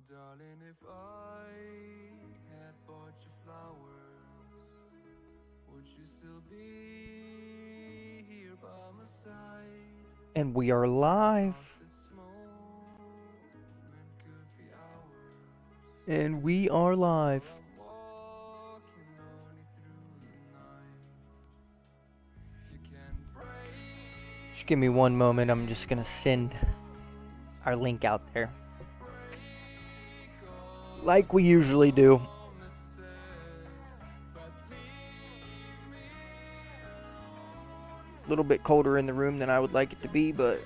darling, if I had bought you flowers, would you still be here by my side? And we are live. Thought this moment could be ours. And we are live. While I'm walking on you through the night, you can break Just give me one moment. I'm just going to send our link out there. Like we usually do. A little bit colder in the room than I would like it to be, but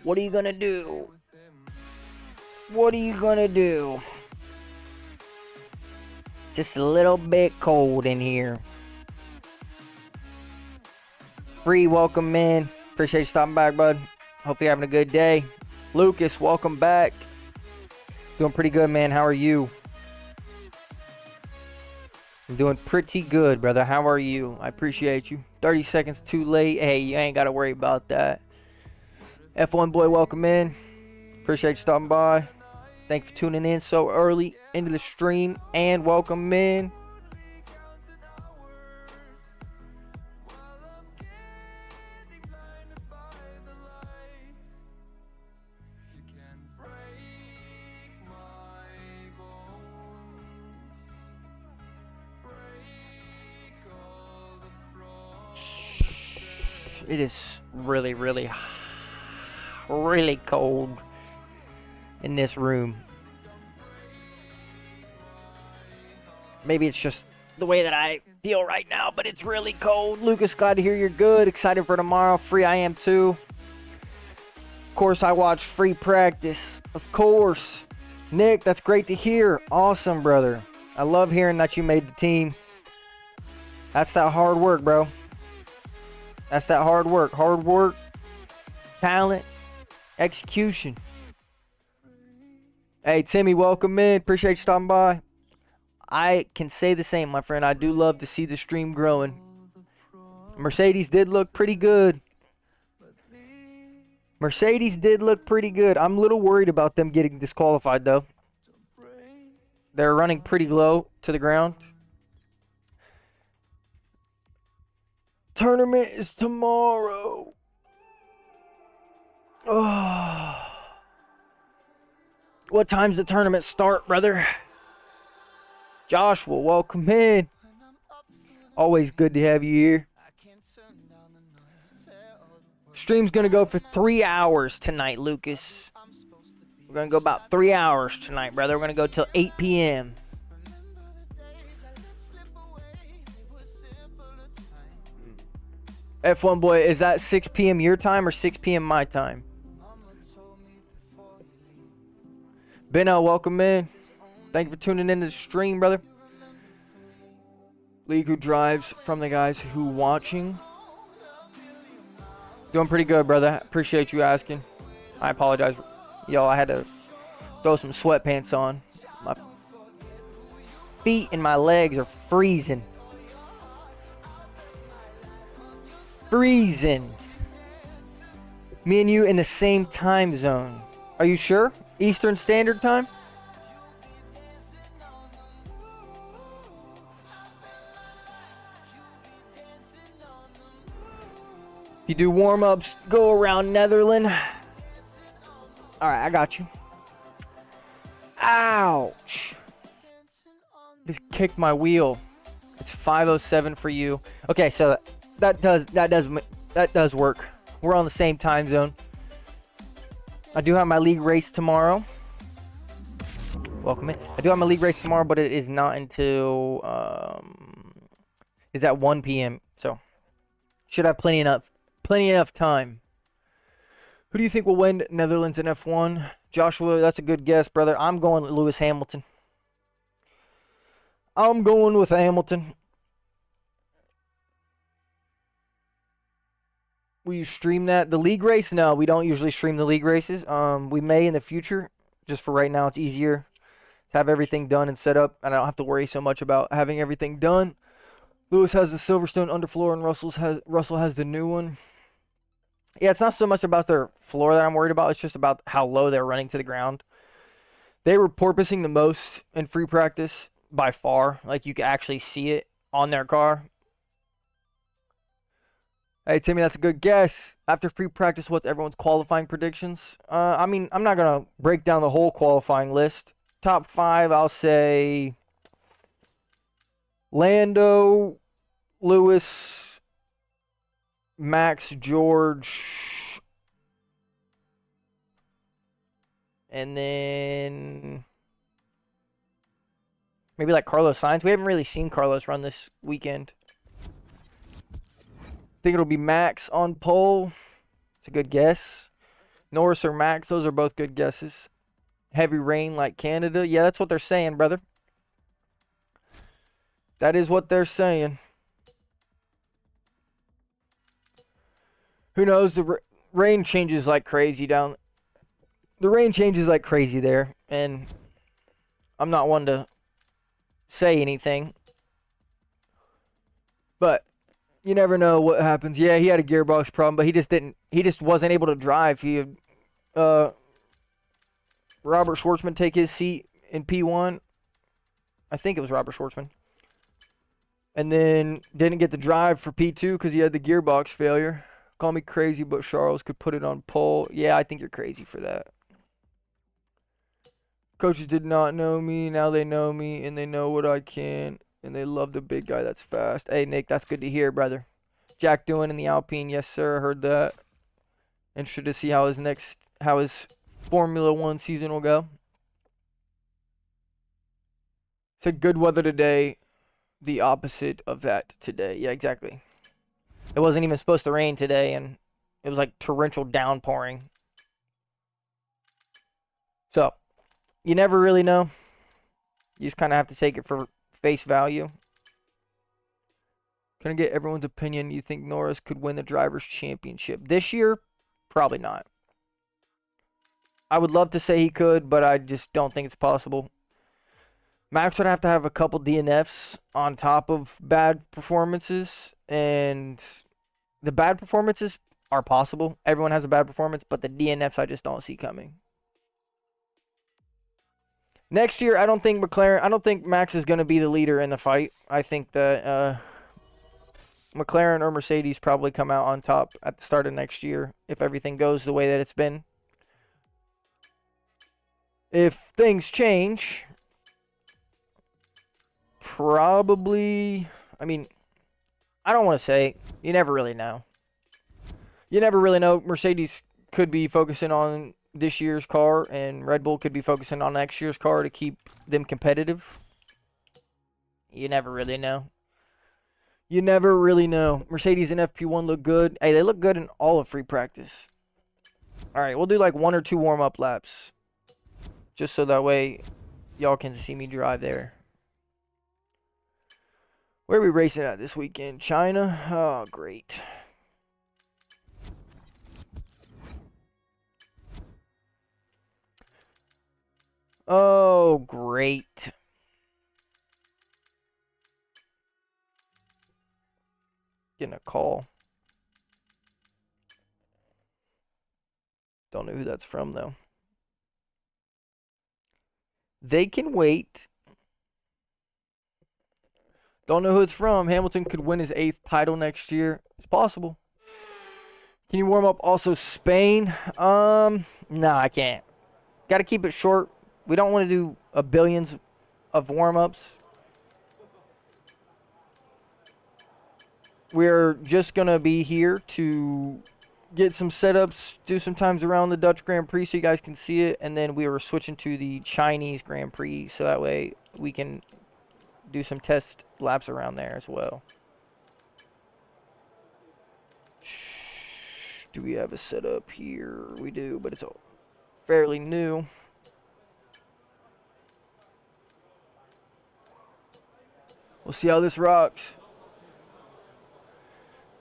what are you going to do? What are you going to do? Just a little bit cold in here. Free, welcome, man. Appreciate you stopping back, bud. Hope you're having a good day. Lucas, welcome back. Doing pretty good, man. How are you? I'm doing pretty good, brother. How are you? I appreciate you. 30 seconds too late. Hey, you ain't got to worry about that. F1 boy, welcome in. Appreciate you stopping by. Thanks for tuning in so early into the stream. And welcome in. It is really, really cold in this room. Maybe it's just the way that I feel right now, but it's really cold. Lucas, glad to hear you're good. Excited for tomorrow. Free, I am too. Of course, I watch free practice. Of course. Nick, that's great to hear. Awesome, brother. I love hearing that you made the team. That's that hard work, bro. That's that hard work. Hard work, talent, execution. Hey, Timmy, welcome in. Appreciate you stopping by. I can say the same, my friend. I do love to see the stream growing. Mercedes did look pretty good. Mercedes did look pretty good. I'm a little worried about them getting disqualified, though. They're running pretty low to the ground. Tournament is tomorrow. Oh. What time's the tournament start, brother? Joshua, welcome in. Always good to have you here. Stream's going to go for 3 hours tonight, Lucas. We're going to go about 3 hours tonight, brother. We're going to go till 8 p.m. F1 boy, is that 6 p.m. your time or 6 p.m. my time? Benno, welcome in. Thank you for tuning in to the stream, brother. League who drives from the guys who watching. Doing pretty good, brother. Appreciate you asking. I apologize. Yo, I had to throw some sweatpants on. My feet and my legs are freezing. Freezing. Me and you in the same time zone. Are you sure? Eastern Standard Time? If you do warm-ups, go around Netherlands. Alright, I got you. Ouch. Just kicked my wheel. It's 5:07 for you. Okay, so that does work. We're on the same time zone. I do have my league race tomorrow. Welcome in. I do have my league race tomorrow, but it is not until it's at 1 p.m. So should have plenty enough time. Who do you think will win Netherlands in F1? Joshua, that's a good guess, brother. I'm going with Lewis Hamilton. I'm going with Hamilton. Will you stream that? The league race? No, we don't usually stream the league races. We may in the future. Just for right now, it's easier to have everything done and set up, and I don't have to worry so much about having everything done. Lewis has the Silverstone underfloor, and Russell has the new one. Yeah, it's not so much about their floor that I'm worried about. It's just about how low they're running to the ground. They were porpoising the most in free practice by far. Like, you could actually see it on their car. Hey, Timmy, that's a good guess. After free practice, what's everyone's qualifying predictions? I mean, I'm not going to break down the whole qualifying list. Top 5, I'll say Lando, Lewis, Max, George, and then maybe like Carlos Sainz. We haven't really seen Carlos run this weekend. Think it'll be Max on pole. It's a good guess. Norris or Max, those are both good guesses. Heavy rain like Canada. Yeah, that's what they're saying, brother. That is what they're saying. Who knows? The rain changes like crazy down. The rain changes like crazy there, and I'm not one to say anything, but you never know what happens. Yeah, he had a gearbox problem, but he just wasn't able to drive. He had Robert Schwartzman take his seat in P1. I think it was Robert Schwartzman. And then didn't get the drive for P2 because he had the gearbox failure. Call me crazy, but Charles could put it on pole. Yeah, I think you're crazy for that. Coaches did not know me. Now they know me, and they know what I can. And they love the big guy that's fast. Hey, Nick, that's good to hear, brother. Jack doing in the Alpine. Yes, sir. I heard that. Interested to see how his Formula 1 season will go. Said good weather today. The opposite of that today. Yeah, exactly. It wasn't even supposed to rain today, and it was like torrential downpouring. So, you never really know. You just kind of have to take it for face value. Can I get everyone's opinion? You think Norris could win the Drivers' Championship this year? Probably not. I would love to say he could, but I just don't think it's possible. Max would have to have a couple DNFs on top of bad performances, and the bad performances are possible. Everyone has a bad performance, but the DNFs I just don't see coming. Next year, I don't think Max is going to be the leader in the fight. I think that McLaren or Mercedes probably come out on top at the start of next year if everything goes the way that it's been. If things change, probably, I mean, I don't want to say. You never really know. You never really know. Mercedes could be focusing on this year's car, and Red Bull could be focusing on next year's car to keep them competitive. You never really know. You never really know. Mercedes and FP1 look good. Hey, they look good in all of free practice. All right, we'll do like 1 or 2 warm-up laps. Just so that way y'all can see me drive there. Where are we racing at this weekend? China? Oh, great. Oh, great. Getting a call. Don't know who that's from, though. They can wait. Don't know who it's from. Hamilton could win his 8th title next year. It's possible. Can you warm up also Spain? No, I can't. Got to keep it short. We don't want to do a billions of warm-ups. We're just going to be here to get some setups, do some times around the Dutch Grand Prix so you guys can see it, and then we were switching to the Chinese Grand Prix so that way we can do some test laps around there as well. Do we have a setup here? We do, but it's fairly new. We'll see how this rocks.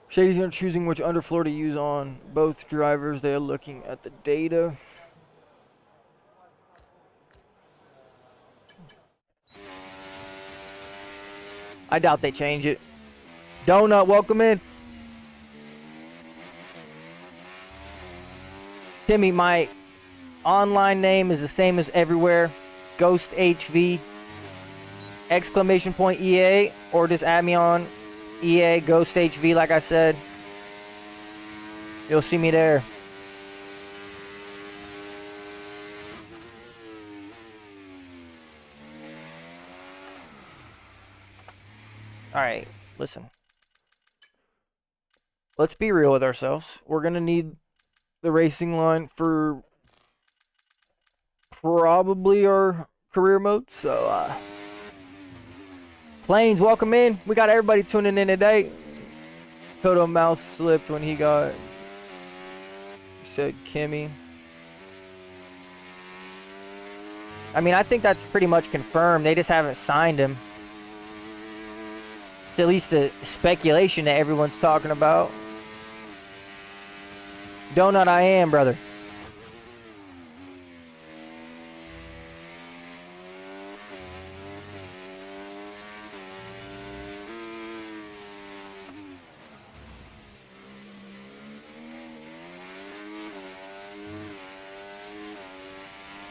Shady's are choosing which underfloor to use on both drivers. They are looking at the data. I doubt they change it. Donut, welcome in. Timmy, my online name is the same as everywhere. Ghost HV exclamation point EA, or just add me on EA Ghost HV like I said. You'll see me there. Alright, listen. Let's be real with ourselves. We're going to need the racing line for probably our career mode. So, Planes, welcome in. We got everybody tuning in today. Toto mouth slipped when he said Kimmy. I mean, I think that's pretty much confirmed. They just haven't signed him. It's at least the speculation that everyone's talking about. Donut, I am, brother.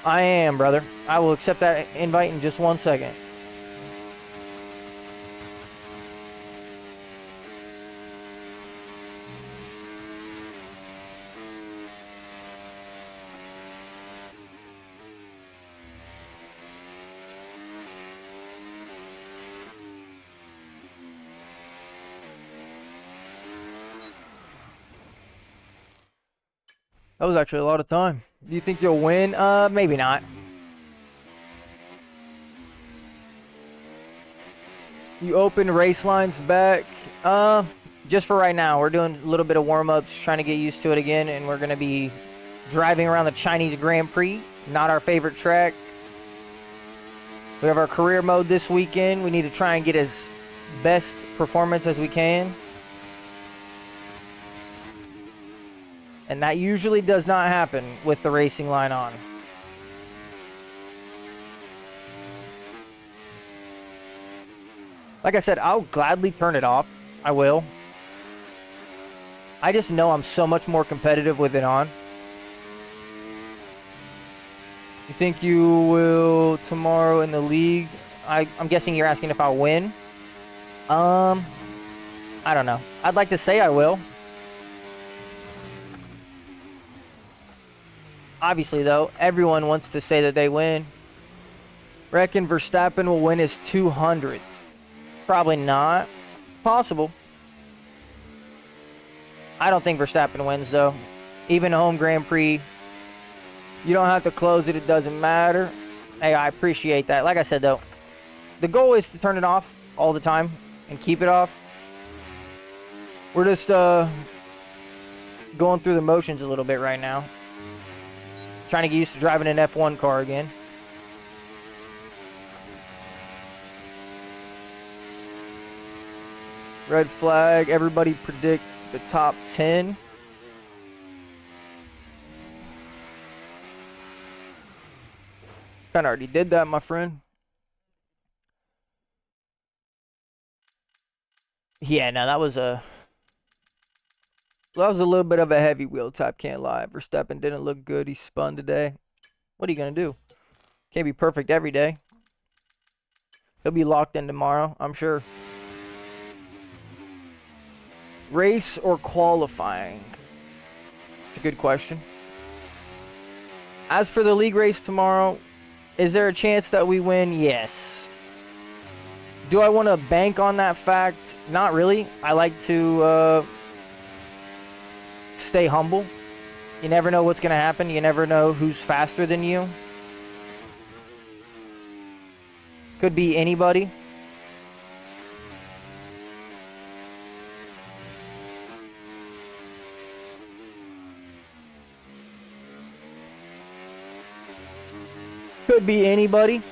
I am, brother. I will accept that invite in just 1 second. That was actually a lot of time. Do you think you'll win? Maybe not. You open race lines back? Just for right now. We're doing a little bit of warm-ups, trying to get used to it again, and we're going to be driving around the Chinese Grand Prix. Not our favorite track. We have our career mode this weekend. We need to try and get as best performance as we can. And that usually does not happen with the racing line on. Like I said, I'll gladly turn it off. I will. I just know I'm so much more competitive with it on. You think you will tomorrow in the league? I'm guessing you're asking if I'll win. I don't know. I'd like to say I will. Obviously, though, everyone wants to say that they win. Reckon Verstappen will win his 200th. Probably not. Possible. I don't think Verstappen wins, though. Even home Grand Prix, you don't have to close it. It doesn't matter. Hey, I appreciate that. Like I said, though, the goal is to turn it off all the time and keep it off. We're just going through the motions a little bit right now. Trying to get used to driving an F1 car again. Red flag. Everybody predict the top 10. Kind of already did that, my friend. Yeah, no, that was a little bit of a heavy wheel type, can't lie. Verstappen didn't look good. He spun today. What are you going to do? Can't be perfect every day. He'll be locked in tomorrow, I'm sure. Race or qualifying? It's a good question. As for the league race tomorrow, is there a chance that we win? Yes. Do I want to bank on that fact? Not really. I like to stay humble. You never know what's going to happen. You never know who's faster than you. Could be anybody. Could be anybody.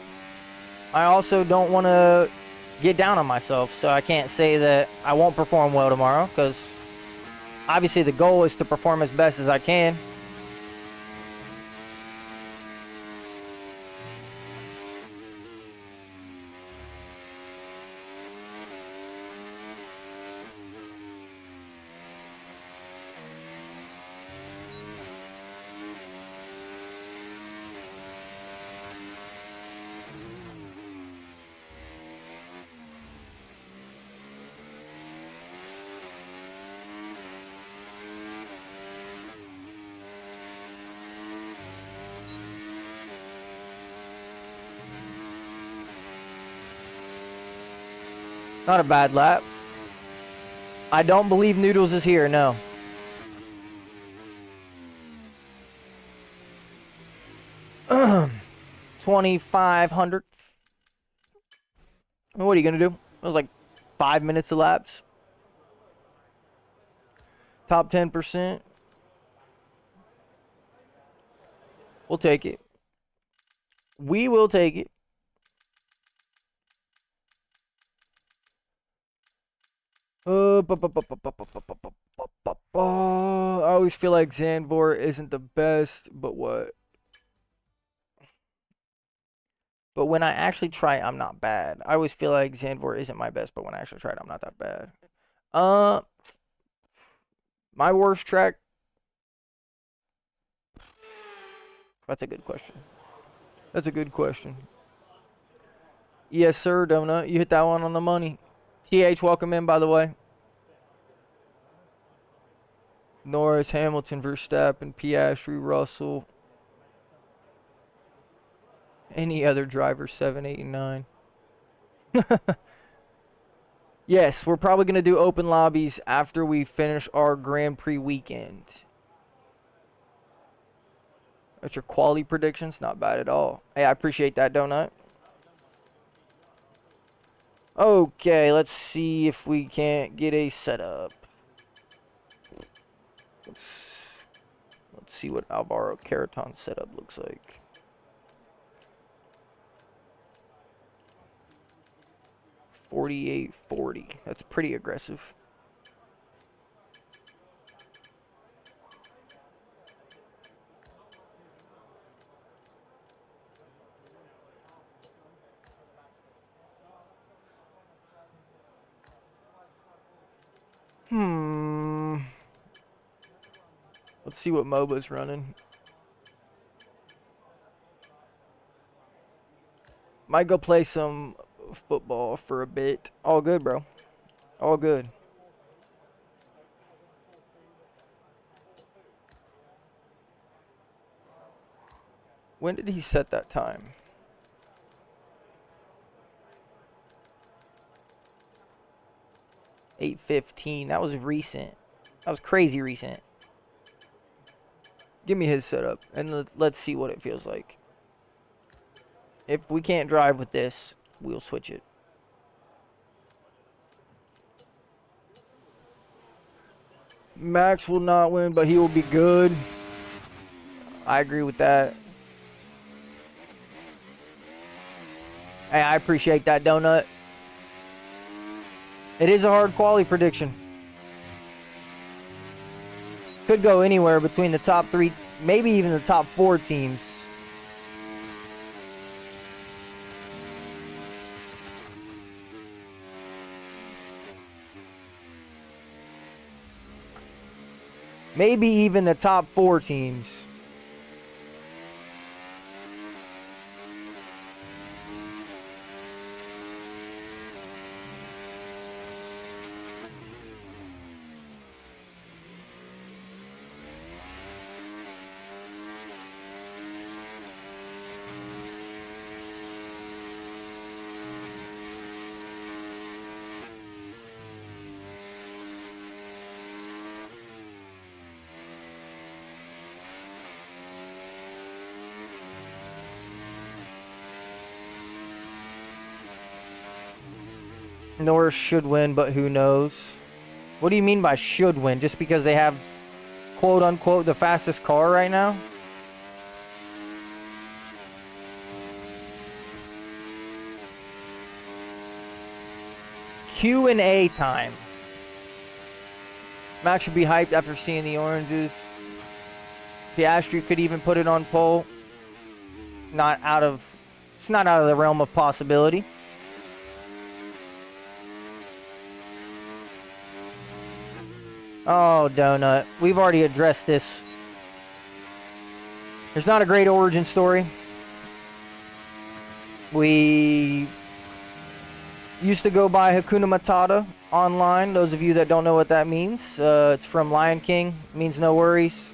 I also don't want to get down on myself, so I can't say that I won't perform well tomorrow, because obviously the goal is to perform as best as I can. Not a bad lap. I don't believe Noodles is here, no. $2,500. What are you gonna do? It was like 5 minutes elapsed. Top 10%. We'll take it. We will take it. I always feel like Zandvoort isn't the best, but what? But when I actually try it, I'm not bad. I always feel like Zandvoort isn't my best, but when I actually try it, I'm not that bad. My worst track. That's a good question. That's a good question. Yes, sir, Donut. You hit that one on the money. TH, welcome in, by the way. Norris, Hamilton, Verstappen, Piastri, Russell. Any other driver, 7, 8, and 9. Yes, we're probably going to do open lobbies after we finish our Grand Prix weekend. That's your quality predictions? Not bad at all. Hey, I appreciate that, Donut. Okay, let's see if we can't get a setup. Let's see what Alvaro Caraton's setup looks like. $48.40. That's pretty aggressive. Let's see what MOBA's running. Might go play some football for a bit. All good, bro. All good. When did he set that time? $8:15. That was recent. That was crazy recent. Give me his setup, and let's see what it feels like. If we can't drive with this, we'll switch it. Max will not win, but he will be good. I agree with that. Hey, I appreciate that, Donut. It is a hard quality prediction. Could go anywhere between the top 3, maybe even the top 4 teams. Maybe even the top 4 teams. Norris should win, but who knows? What do you mean by should win? Just because they have, quote unquote, the fastest car right now? Q&A time. Max should be hyped after seeing the oranges. Piastri could even put it on pole. It's not out of the realm of possibility. Oh, Donut. We've already addressed this. There's not a great origin story. We used to go by Hakuna Matata online. Those of you that don't know what that means, it's from Lion King. It means no worries.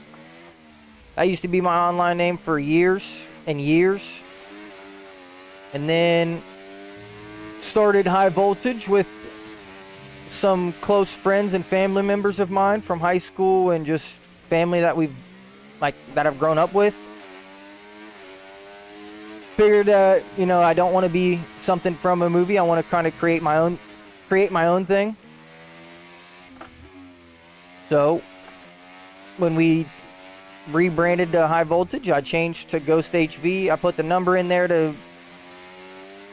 That used to be my online name for years and years. And then started High Voltage with some close friends and family members of mine from high school and just family that that I've grown up with. Figured, I don't want to be something from a movie. I want to kind of create my own thing. So, when we rebranded to High Voltage, I changed to Ghost HV. I put the number in there to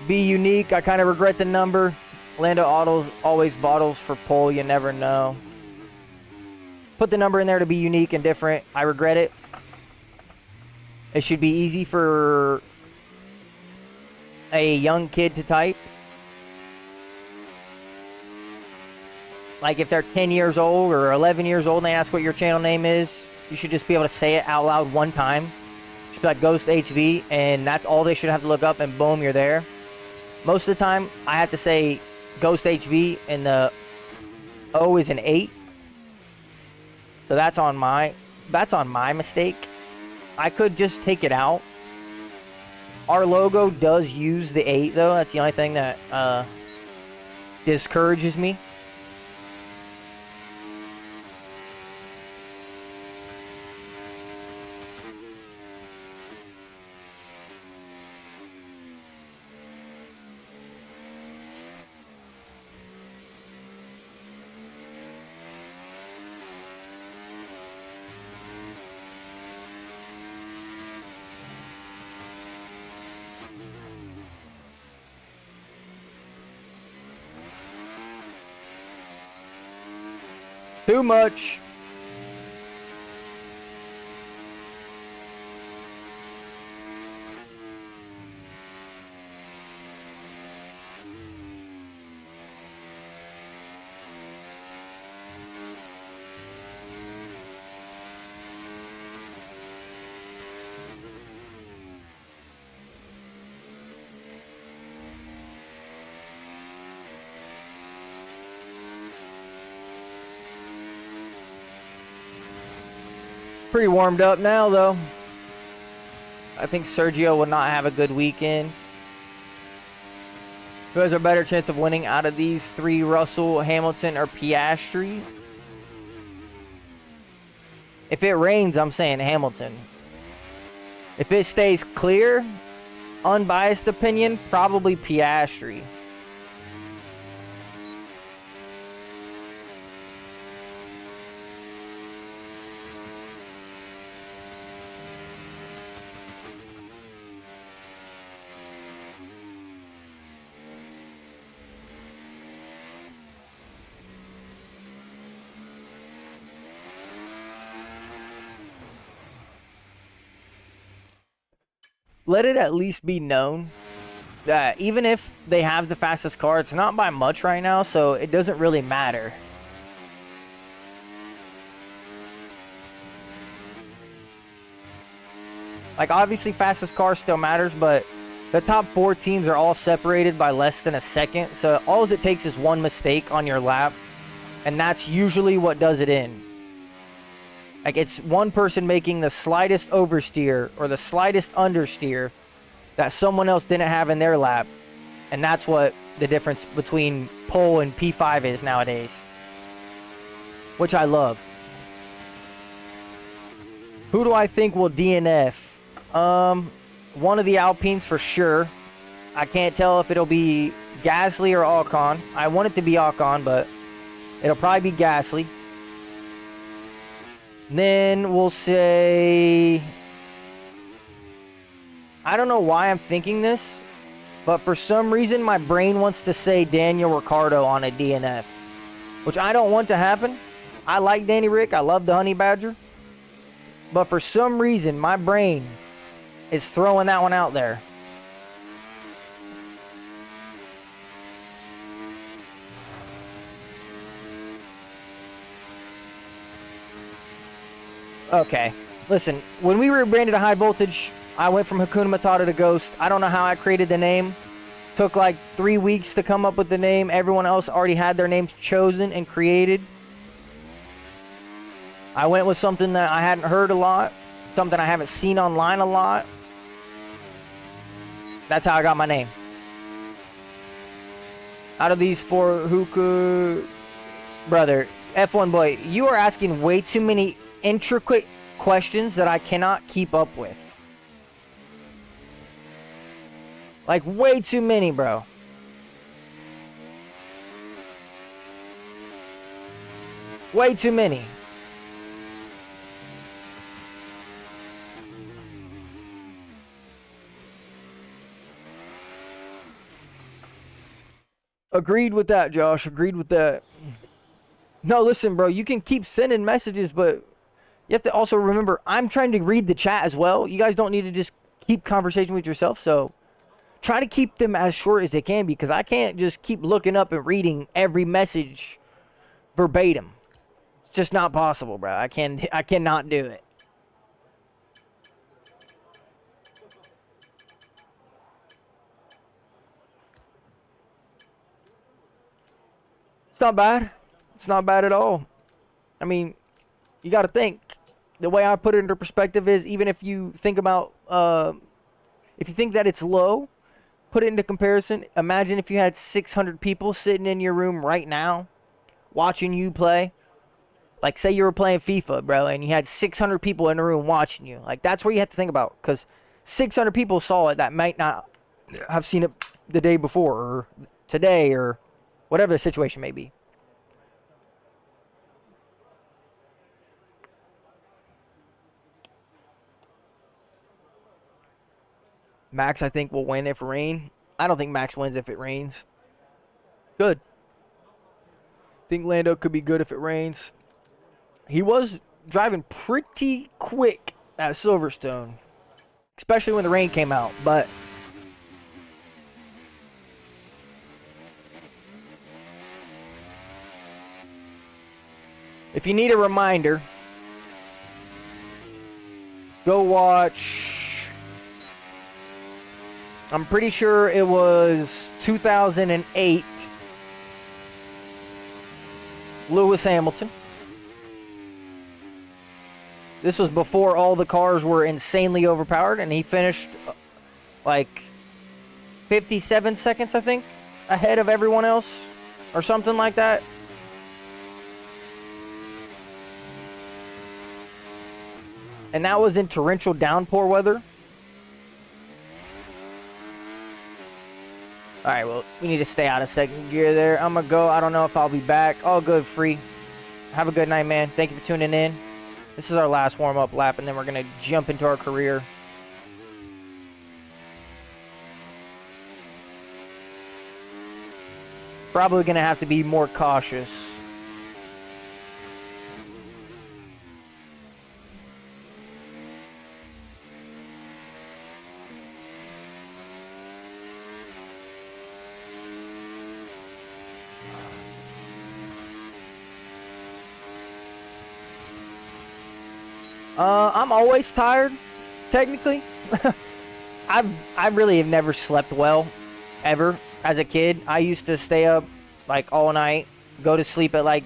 be unique. I kind of regret the number. Lando Autos always bottles for pull. You never know. Put the number in there to be unique and different. I regret it. It should be easy for a young kid to type. Like if they're 10 years old or 11 years old and they ask what your channel name is, you should just be able to say it out loud one time. Just be like Ghost HV, and that's all they should have to look up, and boom, you're there. Most of the time, I have to say Ghost HV, and the O is an 8. So that's on my mistake. I could just take it out. Our logo does use the 8 though. That's the only thing that discourages me. Too much. Pretty warmed up now, though. I think Sergio will not have a good weekend. Who has a better chance of winning out of these three, Russell, Hamilton, or Piastri? If it rains, I'm saying Hamilton. If it stays clear, unbiased opinion, probably Piastri. Let it at least be known that even if they have the fastest car, it's not by much right now, so it doesn't really matter. Like, obviously, fastest car still matters, but the top 4 teams are all separated by less than a second, so all it takes is one mistake on your lap, and that's usually what does it in. Like, it's one person making the slightest oversteer or the slightest understeer that someone else didn't have in their lap. And that's what the difference between pole and P5 is nowadays. Which I love. Who do I think will DNF? One of the Alpines for sure. I can't tell if it'll be Gasly or Ocon. I want it to be Ocon, but it'll probably be Gasly. Then we'll say, I don't know why I'm thinking this, but for some reason my brain wants to say Daniel Ricciardo on a DNF, which I don't want to happen. I like Danny Rick. I love the Honey Badger. But for some reason my brain is throwing that one out there. Okay, listen, when we rebranded to High Voltage, I went from Hakuna Matata to Ghost. I don't know how I created the name. Took like 3 weeks to come up with the name. Everyone else already had their names chosen and created. I went with something that I hadn't heard a lot, something I haven't seen online a lot. That's how I got my name. Out of these 4, who could Brother, F1 boy, you are asking way too many intricate questions that I cannot keep up with. Like, way too many, bro. Way too many. Agreed with that, Josh. Agreed with that. No, listen, bro. You can keep sending messages, but you have to also remember, I'm trying to read the chat as well. You guys don't need to just keep conversation with yourself, so try to keep them as short as they can, because I can't just keep looking up and reading every message verbatim. It's just not possible, bro. I cannot do it. It's not bad. It's not bad at all. I mean, you got to think. The way I put it into perspective is, even if you think about, if you think that it's low, put it into comparison. Imagine if you had 600 people sitting in your room right now watching you play. Like, say you were playing FIFA, bro, and you had 600 people in the room watching you. Like, that's what you have to think about, because 600 people saw it that might not have seen it the day before or today or whatever the situation may be. Max, I think, will win if it rains. I don't think Max wins if it rains. Good. Think Lando could be good if it rains. He was driving pretty quick at Silverstone, especially when the rain came out, but if you need a reminder, go watch. I'm pretty sure it was 2008. Lewis Hamilton. This was before all the cars were insanely overpowered, and he finished like 57 seconds, I think, ahead of everyone else, or something like that. And that was in torrential downpour weather. Alright, well, we need to stay out of second gear there. I'm going to go. I don't know if I'll be back. All good, Free. Have a good night, man. Thank you for tuning in. This is our last warm-up lap, and then we're going to jump into our career. Probably going to have to be more cautious. I'm always tired, technically. I really have never slept well, ever. As a kid, I used to stay up like all night, go to sleep at like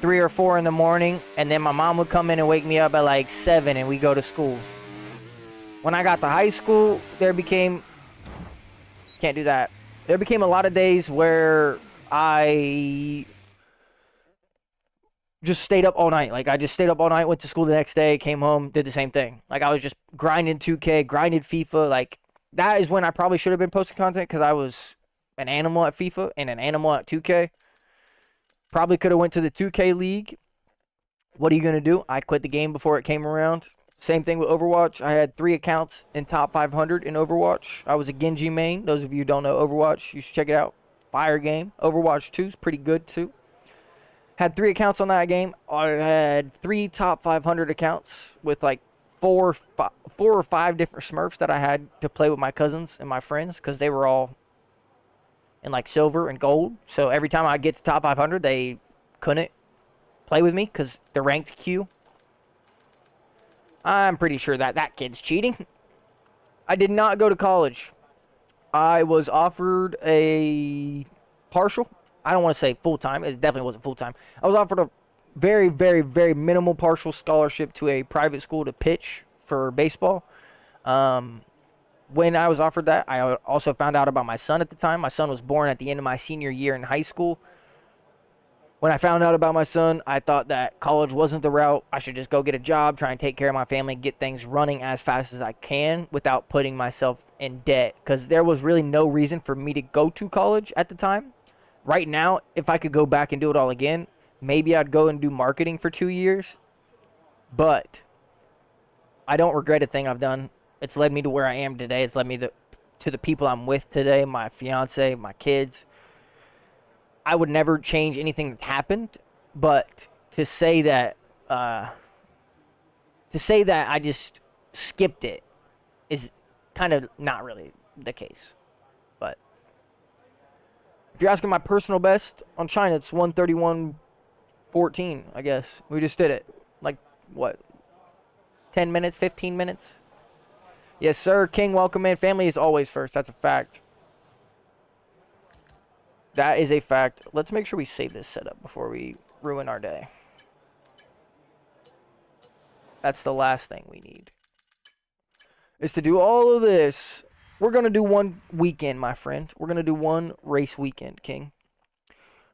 3 or 4 in the morning, and then my mom would come in and wake me up at like 7, and we go to school. When I got to high school, there became a lot of days where I just stayed up all night. Like, I just stayed up all night, went to school the next day, came home, did the same thing. Like, I was just grinding 2K, grinded FIFA. Like, that is when I probably should have been posting content, because I was an animal at FIFA and an animal at 2K. Probably could have went to the 2K league. What are you going to do? I quit the game before it came around. Same thing with Overwatch. I had 3 accounts in top 500 in Overwatch. I was a Genji main. Those of you who don't know Overwatch, you should check it out. Fire game. Overwatch 2 is pretty good, too. Had 3 accounts on that game. I had 3 top 500 accounts with like 4 or 5 different Smurfs that I had to play with my cousins and my friends, because they were all in like silver and gold. So every time I get to top 500, they couldn't play with me because they're ranked Q. I'm pretty sure that kid's cheating. I did not go to college. I was offered a partial. I don't want to say full-time. It definitely wasn't full-time. I was offered a very, very, very minimal partial scholarship to a private school to pitch for baseball. When I was offered that, I also found out about my son at the time. My son was born at the end of my senior year in high school. When I found out about my son, I thought that college wasn't the route. I should just go get a job, try and take care of my family, get things running as fast as I can without putting myself in debt. Because there was really no reason for me to go to college at the time. Right now, if I could go back and do it all again, maybe I'd go and do marketing for 2 years. But I don't regret a thing I've done. It's led me to where I am today. It's led me to the people I'm with today, my fiance, my kids. I would never change anything that's happened, but to say that I just skipped it is kind of not really the case. But if you're asking my personal best on China, it's 131.14, I guess. We just did it. Like, what, 10 minutes, 15 minutes? Yes, sir. King, welcome in. Family is always first. That's a fact. That is a fact. Let's make sure we save this setup before we ruin our day. That's the last thing we need. Is to do all of this. We're going to do one weekend, my friend. We're going to do one race weekend, King.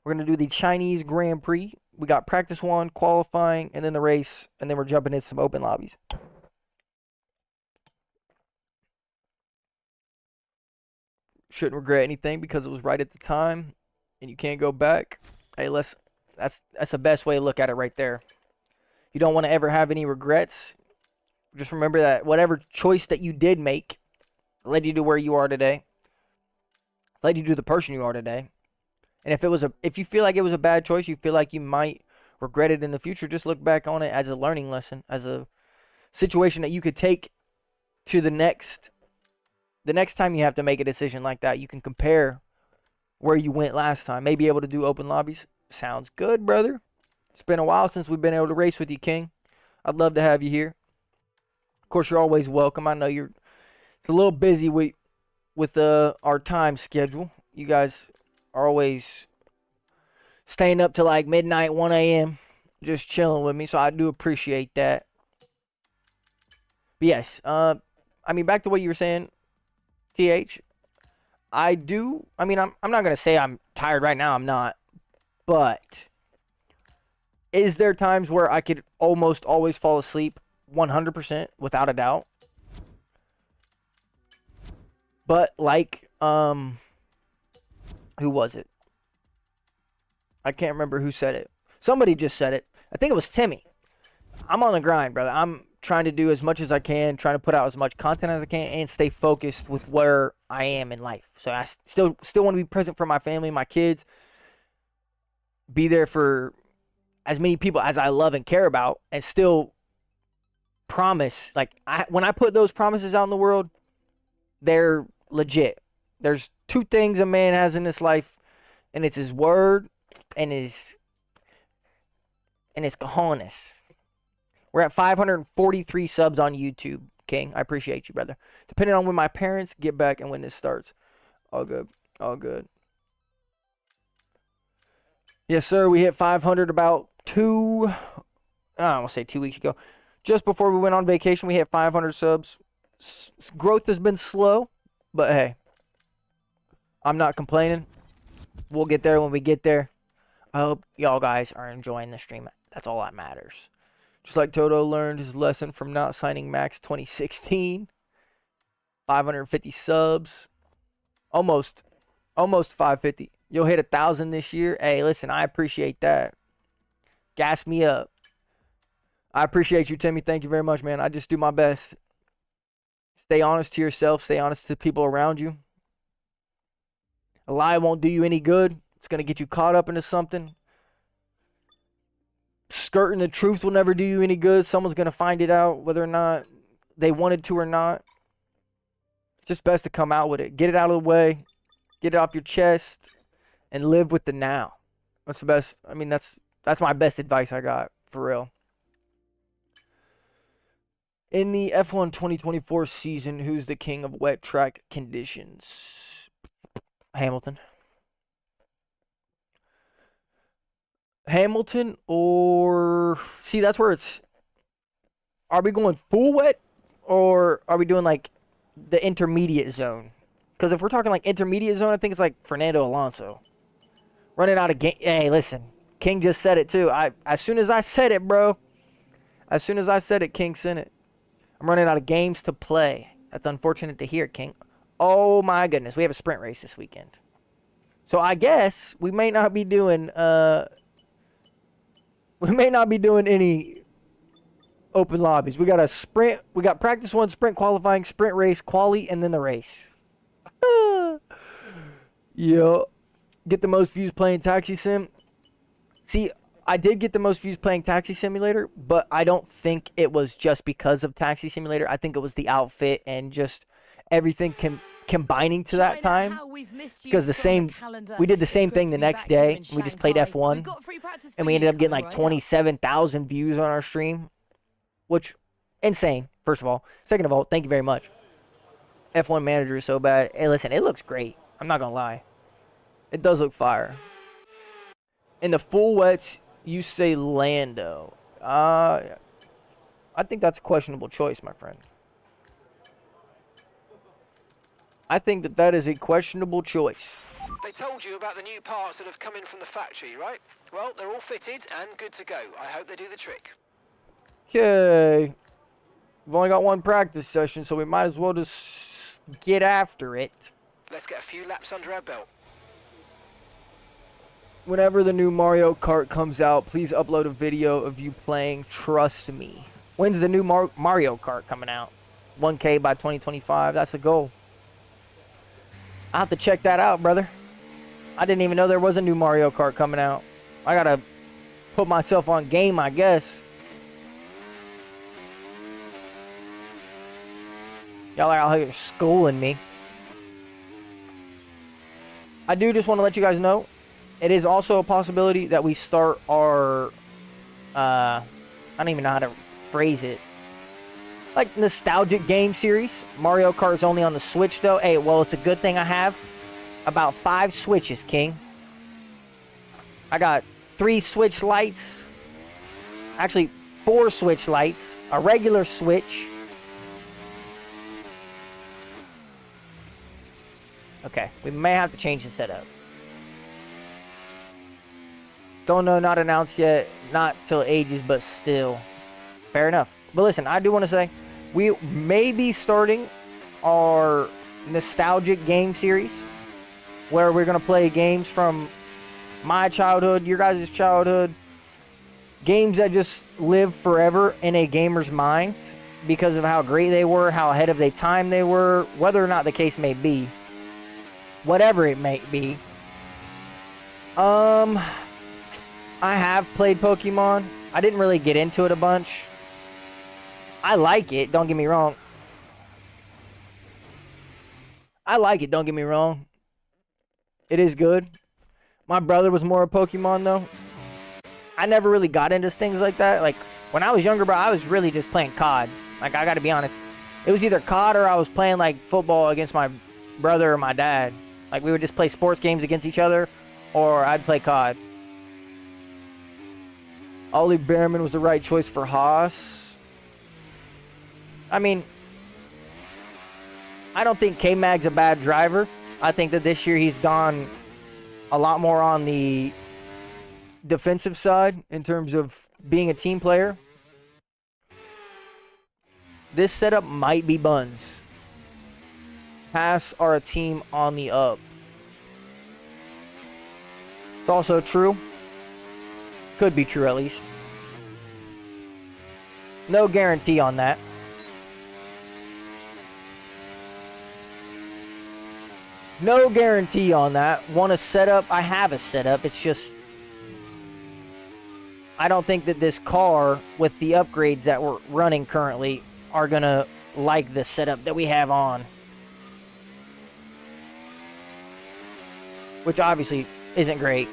We're going to do the Chinese Grand Prix. We got practice 1, qualifying, and then the race. And then we're jumping into some open lobbies. Shouldn't regret anything because it was right at the time and you can't go back. Hey, that's the best way to look at it right there. You don't want to ever have any regrets. Just remember that whatever choice that you did make led you to where you are today. Led you to the person you are today. And if you feel like it was a bad choice, you feel like you might regret it in the future, just look back on it as a learning lesson, as a situation that you could take to the next time you have to make a decision like that. You can compare where you went last time. May be able to do open lobbies. Sounds good, brother. It's been a while since we've been able to race with you, King. I'd love to have you here. Of course, you're always welcome. I know it's a little busy with our time schedule. You guys are always staying up till like midnight, 1 a.m. just chilling with me, so I do appreciate that. But yes, I mean, back to what you were saying, TH, I'm not going to say I'm tired right now. I'm not. But is there times where I could almost always fall asleep 100% without a doubt? But like, who was it? I can't remember who said it. Somebody just said it. I think it was Timmy. I'm on the grind, brother. I'm trying to do as much as I can, trying to put out as much content as I can, and stay focused with where I am in life. So I still want to be present for my family, my kids, be there for as many people as I love and care about, and still promise. Like, when I put those promises out in the world, they're legit. There's 2 things a man has in this life, and it's his word and his cojones. We're at 543 subs on YouTube, King. I appreciate you, brother. Depending on when my parents get back and when this starts. All good. All good. Yes, sir. We hit 500 about I don't want to say 2 weeks ago. Just before we went on vacation, we hit 500 subs. Growth has been slow, but hey, I'm not complaining. We'll get there when we get there. I hope y'all guys are enjoying the stream. That's all that matters. Just like Toto learned his lesson from not signing Max 2016. 550 subs. Almost 550. You'll hit 1,000 this year. Hey, listen, I appreciate that. Gas me up. I appreciate you, Timmy. Thank you very much, man. I just do my best. Stay honest to yourself. Stay honest to the people around you. A lie won't do you any good. It's going to get you caught up into something. Skirting the truth will never do you any good. Someone's going to find it out whether or not they wanted to or not. It's just best to come out with it. Get it out of the way. Get it off your chest. And live with the now. That's the best. I mean, that's my best advice I got. For real. In the F1 2024 season, who's the king of wet track conditions? Hamilton. Hamilton or... See, that's where it's... Are we going full wet? Or are we doing, like, the intermediate zone? Because if we're talking, like, intermediate zone, I think it's, like, Fernando Alonso. Running out of game... Hey, listen. King just said it too. As soon as I said it, bro. As soon as I said it, King sent it. I'm running out of games to play. That's unfortunate to hear, King. Oh my goodness, we have a sprint race this weekend. So I guess we may not be doing any open lobbies. We got a sprint, we got practice 1, sprint qualifying, sprint race, quali, and then the race. Yo, get the most views playing Taxi Sim. See, I did get the most views playing Taxi Simulator, but I don't think it was just because of Taxi Simulator. I think it was the outfit and just everything combining to that time. Because we did the same thing the next day. We just played F1, and we ended up getting like 27,000 views on our stream, which insane. First of all, second of all, thank you very much. F1 Manager is so bad. Hey, listen, it looks great. I'm not gonna lie, it does look fire. In the full wets, you say Lando. I think that's a questionable choice, my friend. I think that is a questionable choice. They told you about the new parts that have come in from the factory, right? Well, they're all fitted and good to go. I hope they do the trick. Okay. We've only got one practice session, so we might as well just get after it. Let's get a few laps under our belt. Whenever the new Mario Kart comes out, please upload a video of you playing. Trust me. When's the new Mario Kart coming out? 1K by 2025. That's the goal. I'll have to check that out, brother. I didn't even know there was a new Mario Kart coming out. I gotta put myself on game, I guess. Y'all are out here schooling me. I do just want to let you guys know, it is also a possibility that we start our, I don't even know how to phrase it, like nostalgic game series. Mario Kart is only on the Switch though. Hey, well, it's a good thing I have about 5 Switches, King. I got 3 Switch lights, actually 4 Switch lights, a regular Switch. Okay, we may have to change the setup. Don't know, not announced yet. Not till ages, but still. Fair enough. But listen, I do want to say, we may be starting our nostalgic game series, where we're going to play games from my childhood, your guys' childhood. Games that just live forever in a gamer's mind because of how great they were, how ahead of their time they were, whether or not the case may be. Whatever it may be. I have played Pokemon. I didn't really get into it a bunch. I like it, don't get me wrong. I like it, don't get me wrong. It is good. My brother was more a Pokemon though. I never really got into things like that. Like, when I was younger, bro, I was really just playing COD. Like, I gotta be honest. It was either COD or I was playing, like, football against my brother or my dad. Like, we would just play sports games against each other, or I'd play COD. Ollie Behrman was the right choice for Haas. I mean, I don't think K-Mag's a bad driver. I think that this year he's gone a lot more on the defensive side in terms of being a team player. This setup might be buns. Haas are a team on the up. It's also true. Could be true at least. No guarantee on that. No guarantee on that. Want a setup? I have a setup. It's just, I don't think that this car with the upgrades that we're running currently are gonna like the setup that we have on. Which obviously isn't great.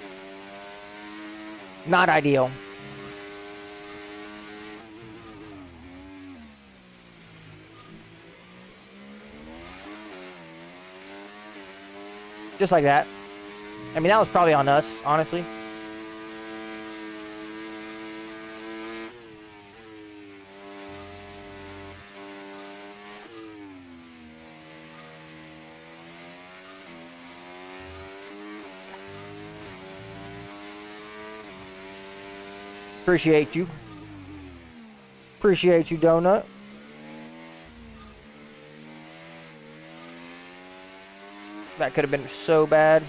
Not ideal. Just like that. I mean, that was probably on us, honestly. Appreciate you. Appreciate you, Donut. That could have been so bad.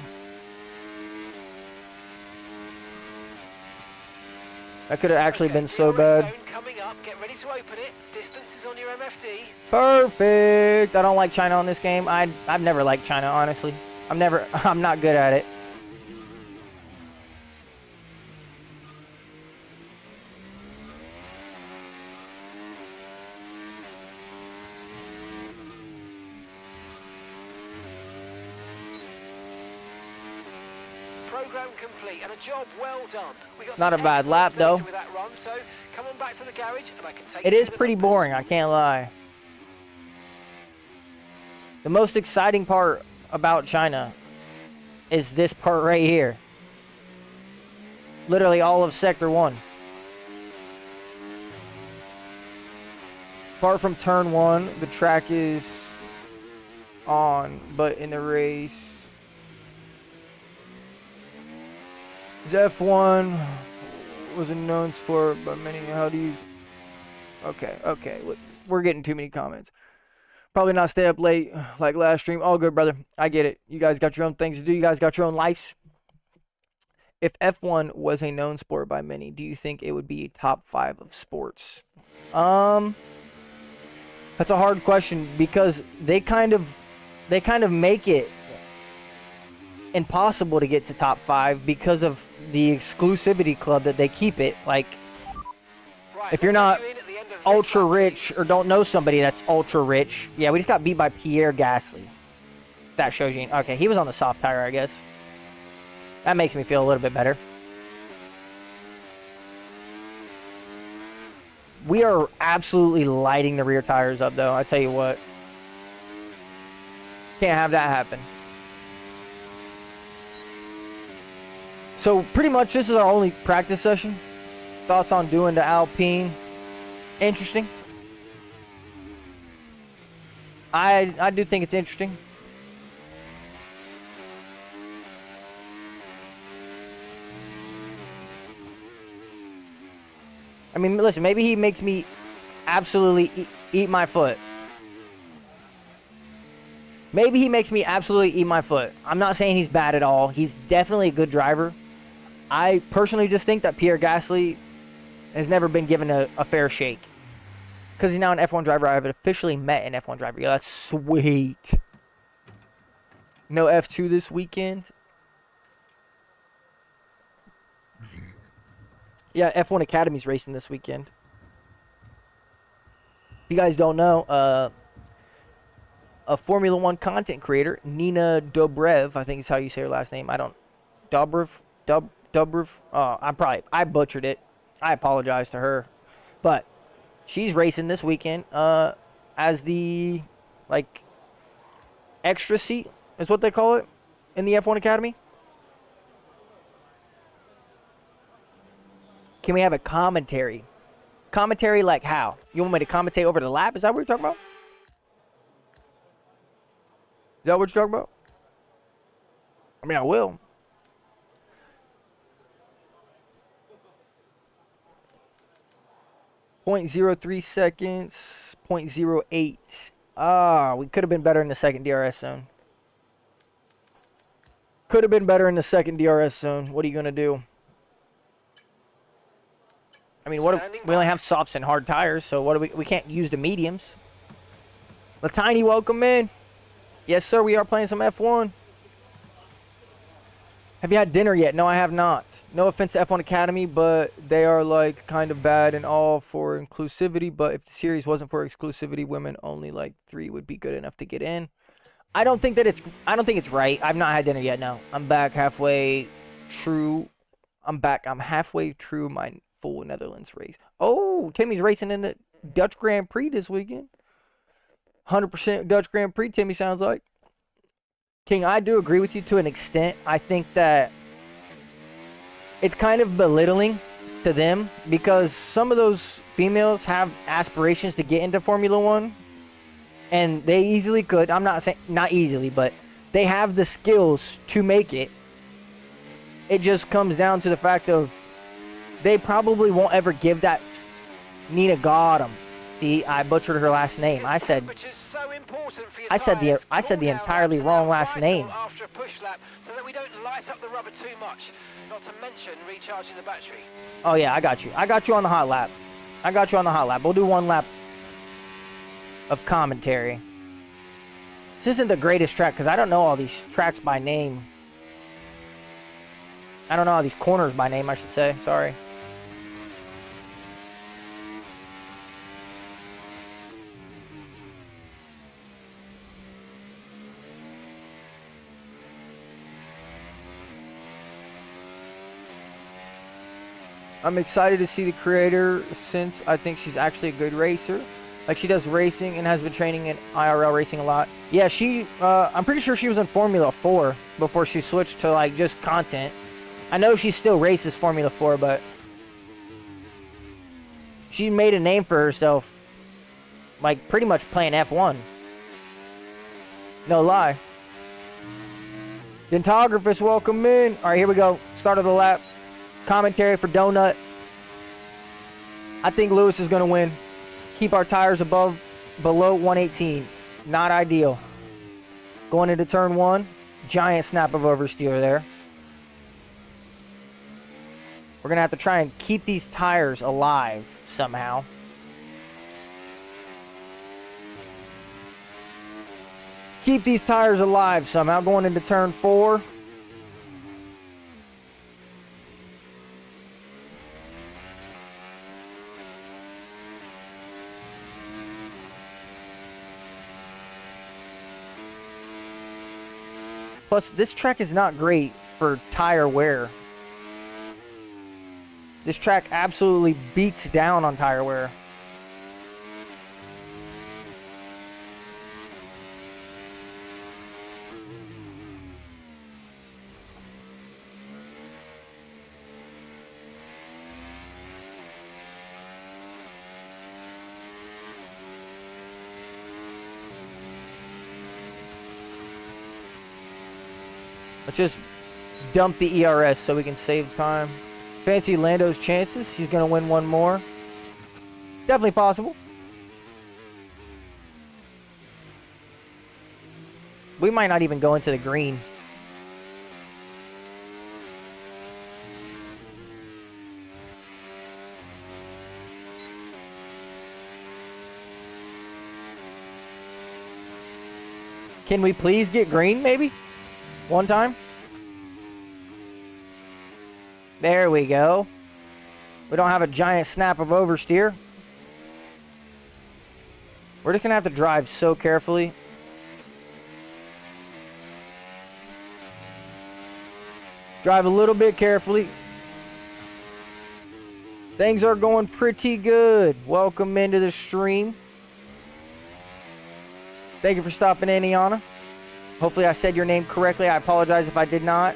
That could have actually been so DRS bad. zone coming up. Get ready to open it. Distance is on your MFD. Perfect. I don't like China on this game. I've never liked China, honestly. I'm not good at it. Program complete and a job well done. We got Not some a bad excellent lap, data though. with that run, so come on back to the garage and I can take It you is through the pretty numbers. boring, I can't lie. The most exciting part about China is this part right here. Literally all of Sector 1. Apart from Turn 1, the track is on, but in the race... F1 was a known sport by many. How do you... Okay. Look, we're getting too many comments. Probably not stay up late like last stream. All good, brother. I get it. You guys got your own things to do. You guys got your own lives. If F1 was a known sport by many, do you think it would be top 5 of sports? That's a hard question because they kind of make it impossible to get to top 5 because of the exclusivity club that they keep it. Like, Right, if you're let's not have you in at the end of this ultra lap, rich please. or don't know somebody that's ultra rich. Yeah, we just got beat by Pierre Gasly. That shows you. Okay, he was on the soft tire, I guess. That makes me feel a little bit better. We are absolutely lighting the rear tires up, though. I tell you what. Can't have that happen. So, pretty much, this is our only practice session. Thoughts on doing the Alpine? Interesting. I do think it's interesting. I mean, listen, maybe he makes me absolutely eat my foot. Maybe he makes me absolutely eat my foot. I'm not saying he's bad at all. He's definitely a good driver. I personally just think that Pierre Gasly has never been given a fair shake. Because he's now an F1 driver. I have officially met an F1 driver. Yeah, that's sweet. No F2 this weekend. Yeah, F1 Academy's racing this weekend. If you guys don't know, a Formula One content creator, Nina Dobrev, I think is how you say her last name. I don't... Dobrev? Dobrev? I butchered it. I apologize to her. But she's racing this weekend as the, like, extra seat is what they call it in the F1 Academy. Can we have a commentary? Commentary like how? You want me to commentate over the lap? Is that what you're talking about? Is that what you're talking about? I mean, I will. .03 seconds. .08. Ah, we could have been better in the second DRS zone. Could have been better in the second DRS zone. What are you going to do? I mean, what if, we only have softs and hard tires, so what do we can't use the mediums. Latiny, welcome in. Yes, sir, we are playing some F1. Have you had dinner yet? No, I have not. No offense to F1 Academy, but they are like kind of bad and all for inclusivity, but if the series wasn't for exclusivity, women only like 3 would be good enough to get in. I don't think it's right. I've not had dinner yet, no. I'm back halfway through. I'm halfway through my full Netherlands race. Oh, Timmy's racing in the Dutch Grand Prix this weekend. 100% Dutch Grand Prix, Timmy sounds like. King, I do agree with you to an extent. I think that it's kind of belittling to them because some of those females have aspirations to get into Formula One, and they easily could. I'm not saying not easily, but they have the skills to make it. It just comes down to the fact of they probably won't ever give that Nina Gotham. See, I butchered her last name. I said So important for your I said the tyres. I said the Cool down entirely laps are wrong now last vital name. after a push lap, so that we don't light up the rubber too much. Not to mention recharging the battery. Oh yeah, I got you. I got you on the hot lap. I got you on the hot lap. We'll do one lap of commentary. This isn't the greatest track because I don't know all these tracks by name. I don't know all these corners by name, I should say. Sorry. I'm excited to see the creator since I think she's actually a good racer. Like, she does racing and has been training in IRL racing a lot. Yeah, I'm pretty sure she was in Formula 4 before she switched to, like, just content. I know she still races Formula 4, but she made a name for herself, like, pretty much playing F1. No lie. Dentographist, welcome in. All right, here we go. Start of the lap. Commentary for Donut. I think Lewis is going to win. Keep our tires below 118. Not ideal. Going into turn 1. Giant snap of oversteer there. We're going to have to try and keep these tires alive somehow. Keep these tires alive somehow. Going into turn 4. Plus, this track is not great for tire wear. This track absolutely beats down on tire wear. Let's just dump the ERS so we can save time. Fancy Lando's chances. He's going to win one more. Definitely possible. We might not even go into the green. Can we please get green, maybe? One time? There we go. We don't have a giant snap of oversteer. We're just going to have to drive so carefully. Drive a little bit carefully. Things are going pretty good. Welcome into the stream. Thank you for stopping in, Iana. Hopefully I said your name correctly. I apologize if I did not.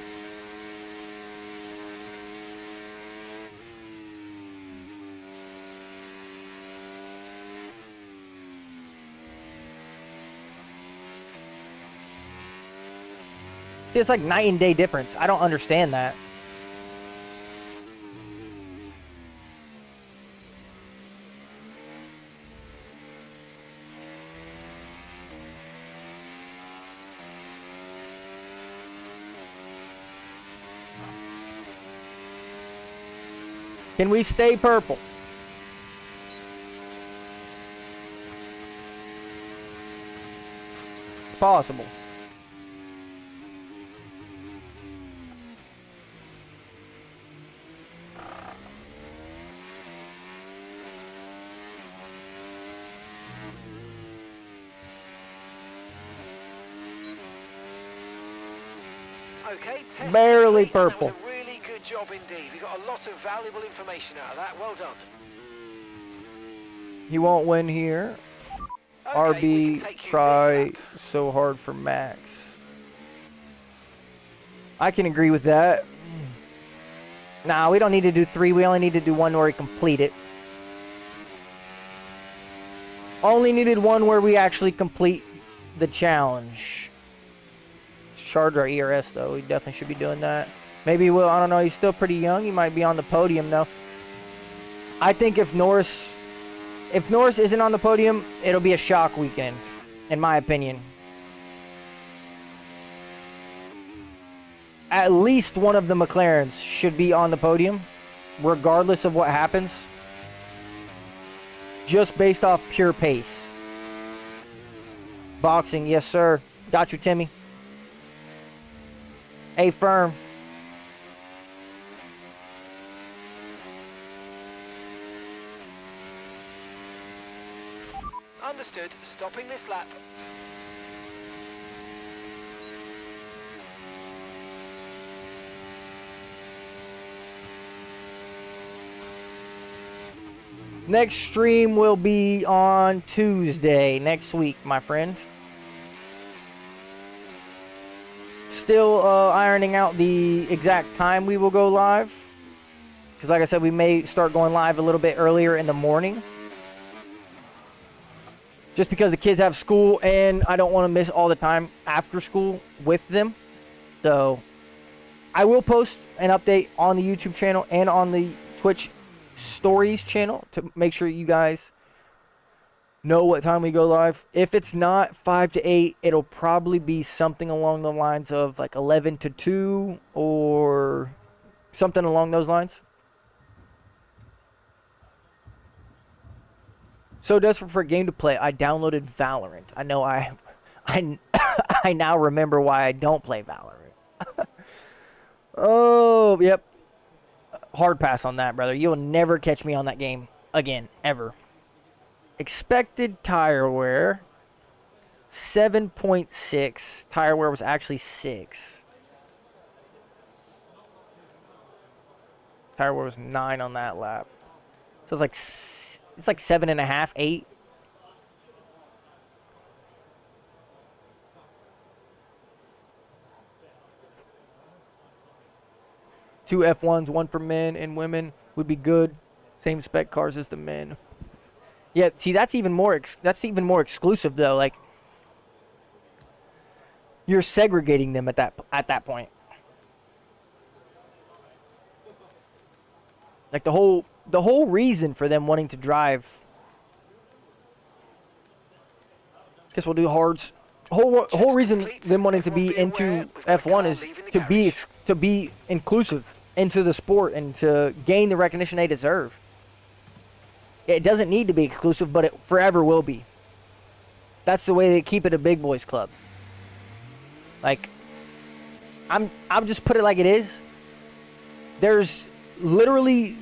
See, it's like night and day difference. I don't understand that. Can we stay purple? It's possible. Okay, test Barely complete, and purple. That was a really good job indeed. We got a lot of valuable information out of that. Well done. He won't win here. Okay, we can RB take you try this lap. so hard for Max. I can agree with that. Nah, we don't need to do 3. We only need to do 1 where we complete it. Only needed 1 where we actually complete the challenge. Let's charge our ERS though. We definitely should be doing that. Maybe we'll, I don't know, he's still pretty young. He might be on the podium though. I think if Norris isn't on the podium, it'll be a shock weekend, in my opinion. At least one of the McLarens should be on the podium, regardless of what happens, just based off pure pace. Boxing, yes sir. Got you, Timmy. A firm. Understood. Stopping this lap. Next stream will be on Tuesday next week, my friend. Still ironing out the exact time we will go live. Because like I said, we may start going live a little bit earlier in the morning. Just because the kids have school and I don't want to miss all the time after school with them. So I will post an update on the YouTube channel and on the Twitch Stories channel to make sure you guys know what time we go live. If it's not 5 to 8, it'll probably be something along the lines of like 11 to 2 or something along those lines. So desperate for a game to play, I downloaded Valorant. I know I now remember why I don't play Valorant. Oh, yep. Hard pass on that, brother. You'll never catch me on that game again, ever. Expected tire wear, 7.6. Tire wear was actually 6. Tire wear was 9 on that lap. So it's like 7.5, 8. Two F1s, one for men and women would be good. Same spec cars as the men. Yeah, see, that's even more exclusive though. Like, you're segregating them at that point. Like the whole reason for them wanting to drive. Guess we'll do hards. Whole reason them wanting to be into F1 is to be inclusive into the sport and to gain the recognition they deserve. It doesn't need to be exclusive, but it forever will be. That's the way they keep it a big boys club. Like, I'll just put it like it is. There's literally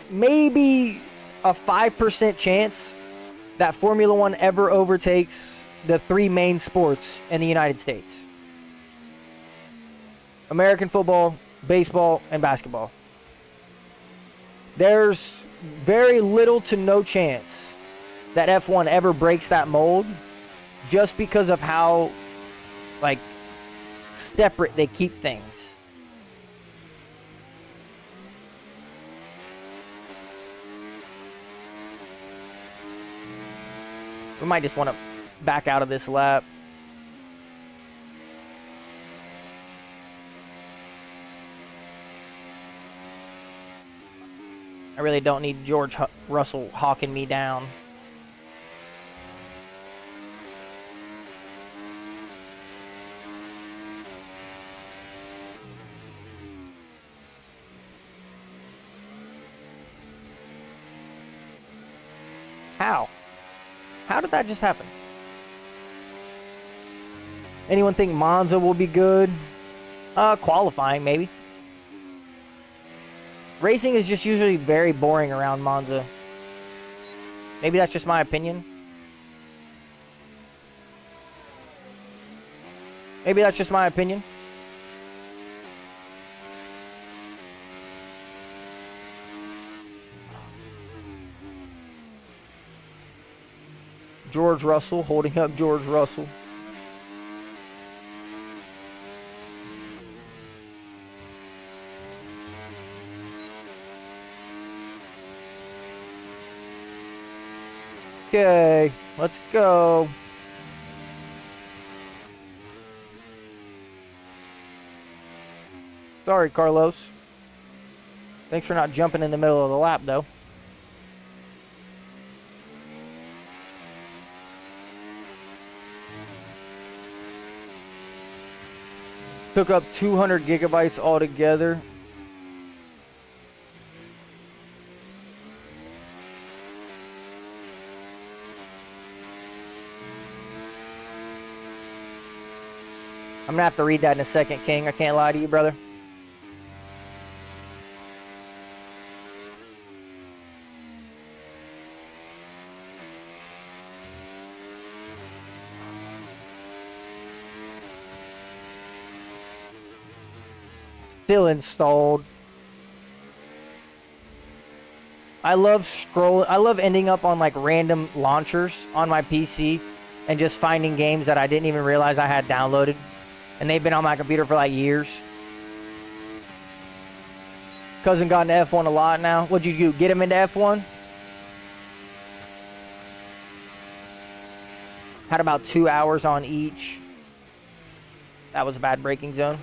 maybe a 5% chance that Formula One ever overtakes the 3 main sports in the United States: American football, baseball, and basketball. There's very little to no chance that F1 ever breaks that mold, just because of how, like, separate they keep things. We might just want to back out of this lap. I really don't need George Russell hawking me down. How? How did that just happen? Anyone think Monza will be good? Qualifying, maybe. Racing is just usually very boring around Monza. Maybe that's just my opinion. Maybe that's just my opinion. George Russell, holding up George Russell. Okay, let's go. Sorry, Carlos. Thanks for not jumping in the middle of the lap, though. Took up 200 gigabytes altogether. I'm gonna have to read that in a second, King. I can't lie to you, brother. Still installed. I love ending up on like random launchers on my PC and just finding games that I didn't even realize I had downloaded. And they've been on my computer for like years. Cousin got into F1 a lot now. What'd you do? Get him into F1? Had about 2 hours on each. That was a bad braking zone.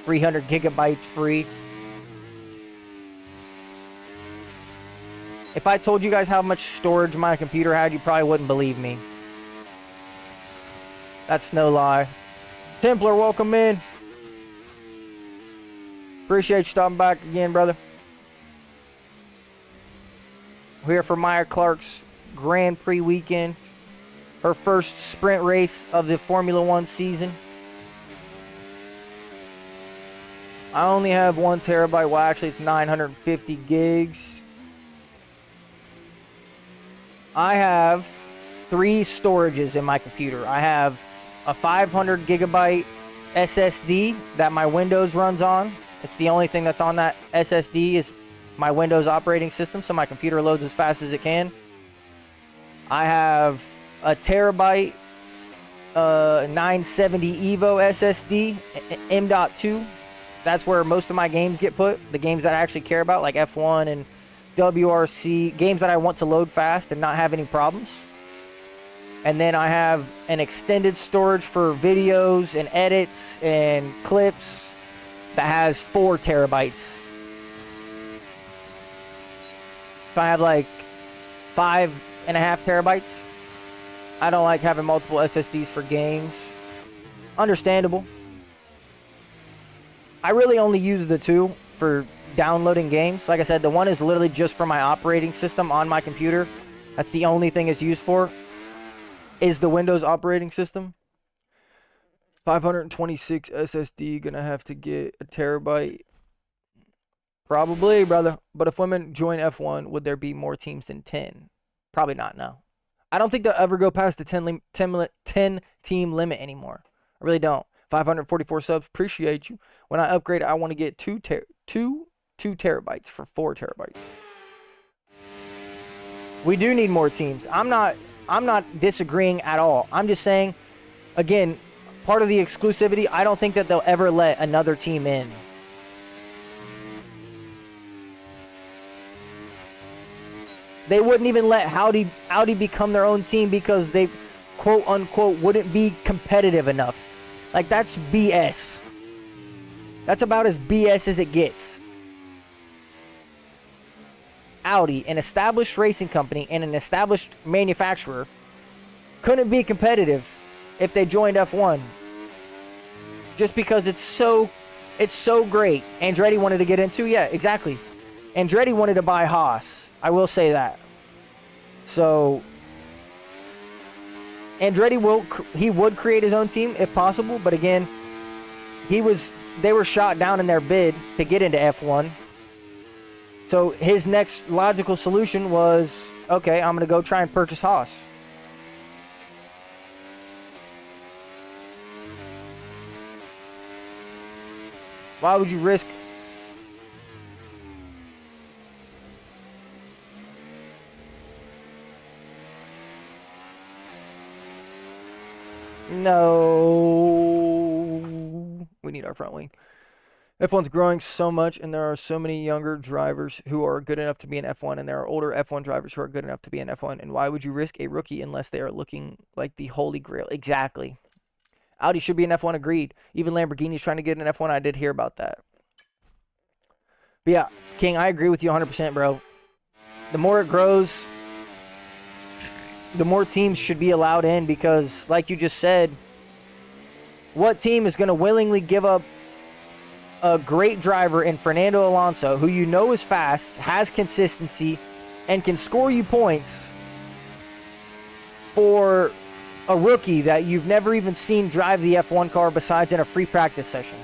300 gigabytes free. If I told you guys how much storage my computer had, you probably wouldn't believe me. That's no lie. Templar, welcome in. Appreciate you stopping back again, brother. We're here for Maya Clark's Grand Prix weekend. Her first sprint race of the Formula One season. I only have 1 terabyte. Well, actually, it's 950 gigs. I have 3 storages in my computer. I have a 500 gigabyte SSD that my Windows runs on. It's the only thing that's on that SSD is my Windows operating system, so my computer loads as fast as it can. I have a terabyte 970 Evo SSD, M.2. That's where most of my games get put. The games that I actually care about, like F1 and WRC, games that I want to load fast and not have any problems. And then I have an extended storage for videos and edits and clips that has 4 terabytes. So I have like 5.5 terabytes. I don't like having multiple SSDs for games. Understandable. I really only use the 2 for downloading games. Like I said, the one is literally just for my operating system on my computer. That's the only thing it's used for, is the Windows operating system. 526 SSD, gonna have to get a terabyte. Probably, brother. But if women join F1, would there be more teams than 10? Probably not, no. I don't think they'll ever go past the 10 team limit anymore. I really don't. 544 subs, appreciate you. When I upgrade, I want to get 2 terabytes for 4 terabytes. We do need more teams. I'm not disagreeing at all. I'm just saying, again, part of the exclusivity, I don't think that they'll ever let another team in. They wouldn't even let Audi become their own team because they, quote unquote, wouldn't be competitive enough. Like, that's BS. That's about as BS as it gets. Audi, an established racing company and an established manufacturer, couldn't be competitive if they joined F1. Just because it's so great. Andretti wanted to get into, yeah, exactly. Andretti wanted to buy Haas. I will say that. So Andretti would create his own team if possible, but again, they were shot down in their bid to get into F1. So his next logical solution was, okay, I'm going to go try and purchase Haas. Why would you risk? No. We need our front wing. F1's growing so much, and there are so many younger drivers who are good enough to be in F1, and there are older F1 drivers who are good enough to be in F1. And why would you risk a rookie unless they are looking like the holy grail? Exactly. Audi should be in F1, agreed. Even Lamborghini's trying to get in F1. I did hear about that. But yeah, King, I agree with you 100%, bro. The more it grows, the more teams should be allowed in because, like you just said, What team is going to willingly give up a great driver in Fernando Alonso, who you know is fast, has consistency, and can score you points for a rookie that you've never even seen drive the F1 car besides in a free practice session?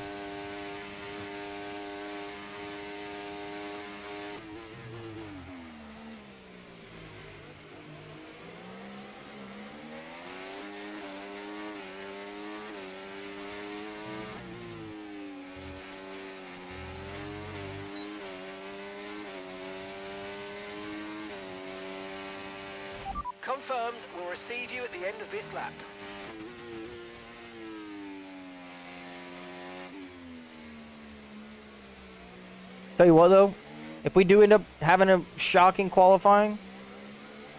Confirmed, we'll receive you at the end of this lap. Tell you what though, if we do end up having a shocking qualifying,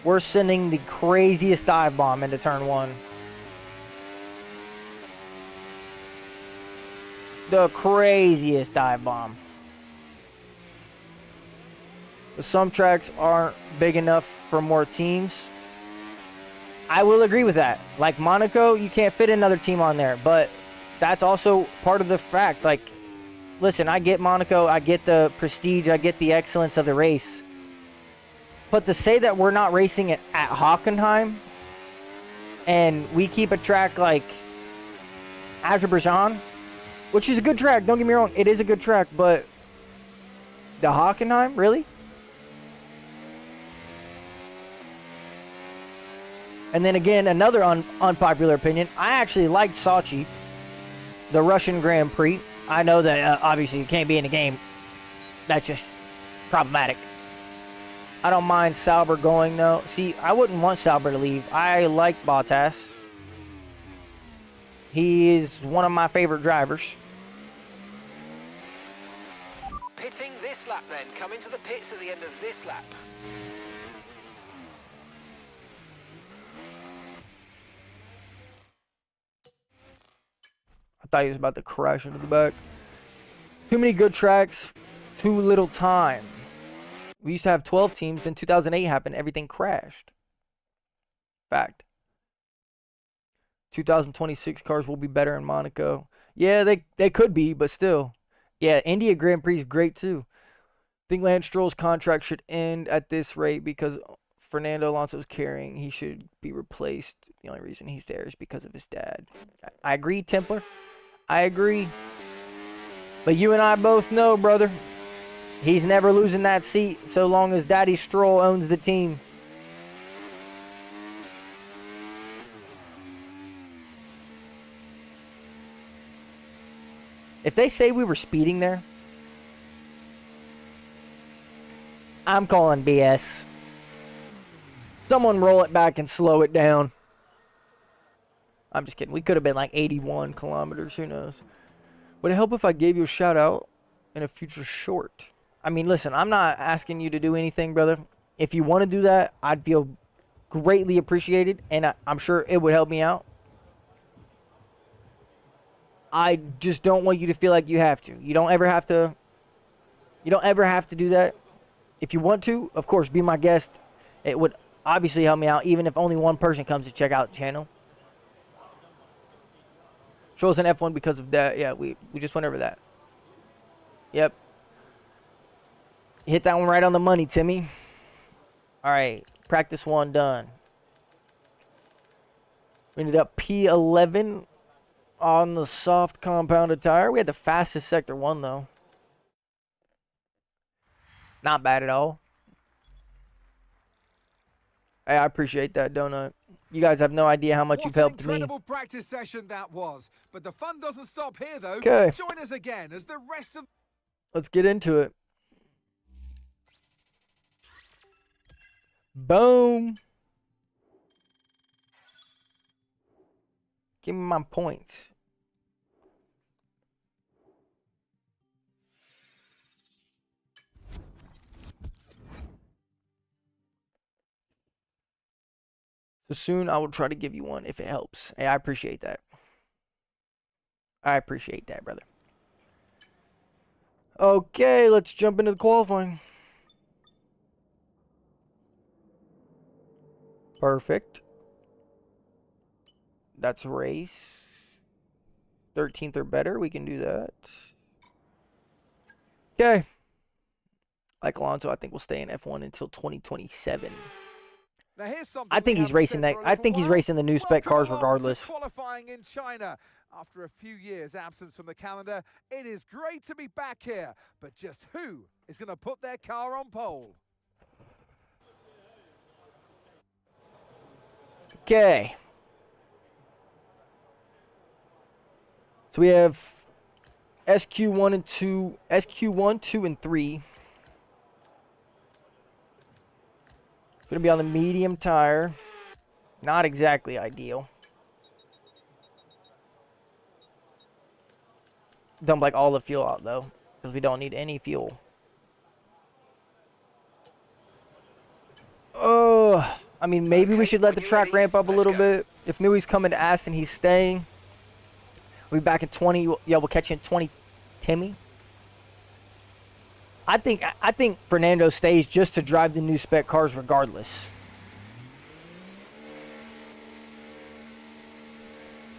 we're sending the craziest dive bomb into turn 1. The craziest dive bomb. But some tracks aren't big enough for more teams. I will agree with that. Like Monaco, you can't fit another team on there, but that's also part of the fact. Like, listen, I get Monaco, I get the prestige, I get the excellence of the race. But to say that we're not racing it at Hockenheim and we keep a track like Azerbaijan, which is a good track, don't get me wrong, it is a good track, but the Hockenheim, really? And then again, another unpopular opinion, I actually liked Sochi, the Russian Grand Prix. I know that obviously you can't be in the game. That's just problematic. I don't mind Sauber going though. See, I wouldn't want Sauber to leave. I like Bottas. He is one of my favorite drivers. Pitting this lap then. Come into the pits at the end of this lap. I thought he was about to crash into the back. Too many good tracks, too little time. We used to have 12 teams, then 2008 happened, everything crashed. Fact. 2026 cars will be better in Monaco. Yeah, they could be, but still. Yeah, India Grand Prix is great too. I think Lance Stroll's contract should end at this rate because Fernando Alonso's carrying. He should be replaced. The only reason he's there is because of his dad. I agree, Templar. I agree. But you and I both know, brother, he's never losing that seat so long as Daddy Stroll owns the team. If they say we were speeding there, I'm calling BS. Someone roll it back and slow it down. I'm just kidding. We could have been like 81 kilometers. Who knows? Would it help if I gave you a shout out in a future short? I mean, listen, I'm not asking you to do anything, brother. If you want to do that, I'd feel greatly appreciated, and I'm sure it would help me out. I just don't want you to feel like you have to. You don't ever have to. You don't ever have to do that. If you want to, of course, be my guest. It would obviously help me out, even if only one person comes to check out the channel. Shows an F1 because of that. Yeah, we just went over that. Yep. Hit that one right on the money, Timmy. All right, practice 1 done. We ended up P11 on the soft compounded tire. We had the fastest sector 1 though. Not bad at all. Hey, I appreciate that, Donut. You guys have no idea how much you've helped me. What an incredible practice session that was. But the fun doesn't stop here, though. Okay. Join us again as the rest of... Let's get into it. Boom. Give me my points. So soon I will try to give you one if it helps. Hey, I appreciate that. I appreciate that, brother. Okay, let's jump into the qualifying. Perfect. That's race. 13th or better, we can do that. Okay. Like Alonso, I think we'll stay in F1 until 2027. Now here's something I think we he's haven't racing said that. for a I little think he's while. racing the new spec Welcome cars along regardless. to qualifying in China. After a few years' absence from the calendar, it is great to be back here. But just who is going to put their car on pole? Okay. So we have SQ1 and 2, SQ1, 2, and 3. It's going to be on the medium tire. Not exactly ideal. Dump like all the fuel out though, because we don't need any fuel. Oh, I mean, maybe we Okay, should let the when you're track ready, ramp up a let's little go. bit. If Newey's coming to Aston, he's staying. We'll be back in 20. Yeah, we'll catch you in 20, Timmy. I think Fernando stays just to drive the new spec cars regardless.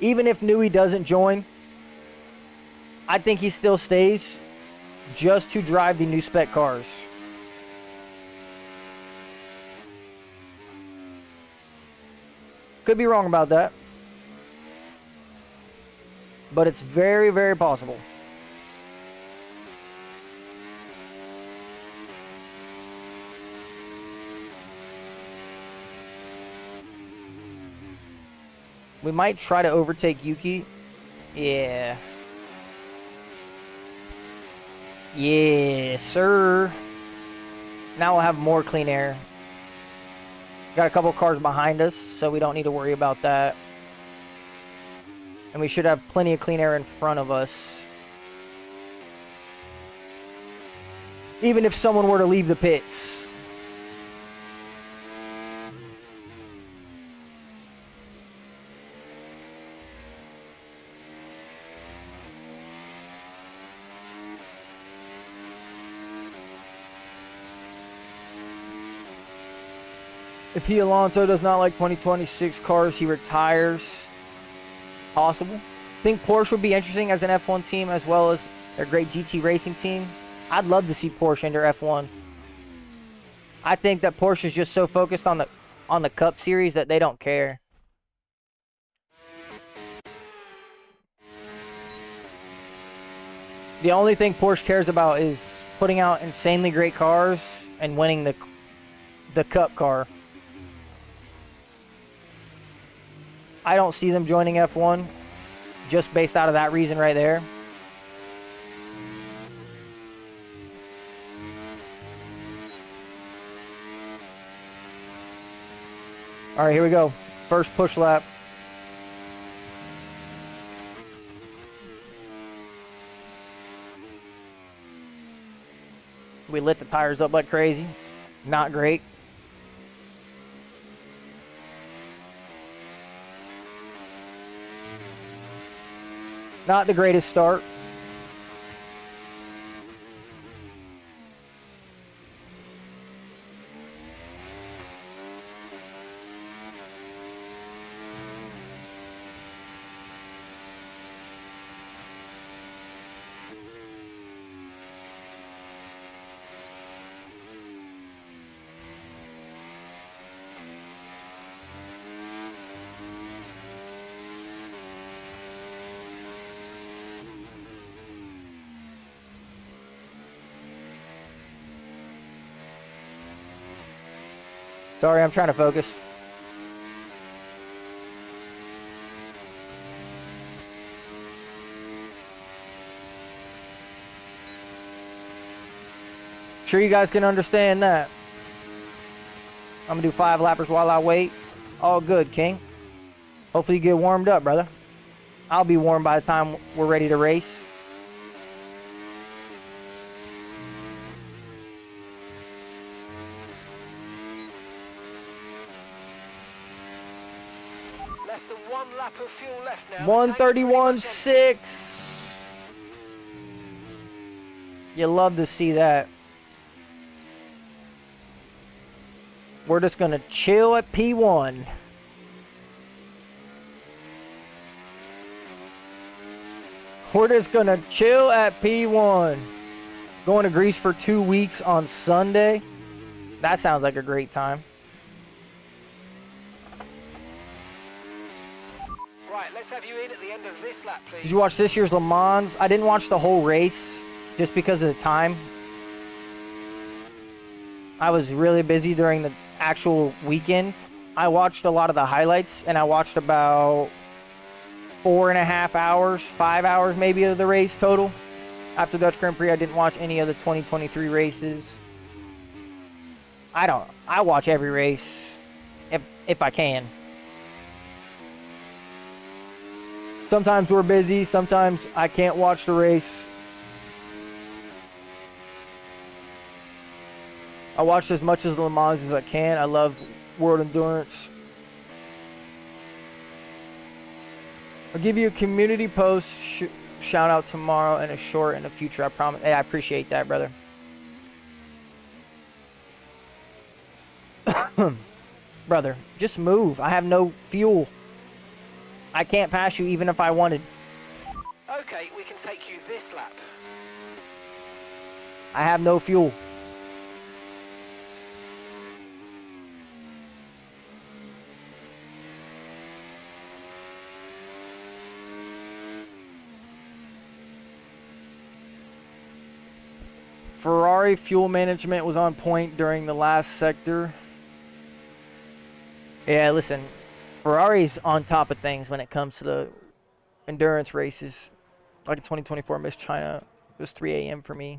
Even if Newey doesn't join, I think he still stays just to drive the new spec cars. Could be wrong about that. But it's very, very possible. We might try to overtake Yuki. Yeah. Yes, sir. Now we'll have more clean air. Got a couple cars behind us, so we don't need to worry about that. And we should have plenty of clean air in front of us. Even if someone were to leave the pits. If Alonso does not like 2026 cars, he retires. Possible. Think Porsche would be interesting as an F1 team as well as their great GT racing team. I'd love to see Porsche enter F1. I think that Porsche is just so focused on the Cup Series that they don't care. The only thing Porsche cares about is putting out insanely great cars and winning the Cup car. I don't see them joining F1 just based out of that reason right there. All right, here we go. First push lap. We lit the tires up like crazy. Not great. Not the greatest start. Sorry, I'm trying to focus. Sure you guys can understand that. I'm gonna do 5 lappers while I wait. All good, King. Hopefully you get warmed up, brother. I'll be warm by the time we're ready to race. Less than 1 lap of fuel left now. 131.6. You love to see that. We're just gonna chill at P1. We're just gonna chill at P1. Going to Greece for 2 weeks on Sunday. That sounds like a great time. Right, let's have you in at the end of this lap, please. Did you watch this year's Le Mans? I didn't watch the whole race just because of the time. I was really busy during the actual weekend. I watched a lot of the highlights, and I watched about 4.5 hours, 5 hours maybe of the race total. After the Dutch Grand Prix, I didn't watch any of the 2023 races. I watch every race if I can. Sometimes we're busy, sometimes I can't watch the race. I watch as much as Le Mans as I can. I love World Endurance. I'll give you a community post shout out tomorrow and a short in the future, I promise. Hey, I appreciate that, brother. Brother, just move. I have no fuel. I can't pass you even if I wanted. Okay, we can take you this lap. I have no fuel. Ferrari fuel management was on point during the last sector. Yeah, listen, Ferrari's on top of things when it comes to the endurance races. Like in 2024, Miss China, it was 3 a.m. for me.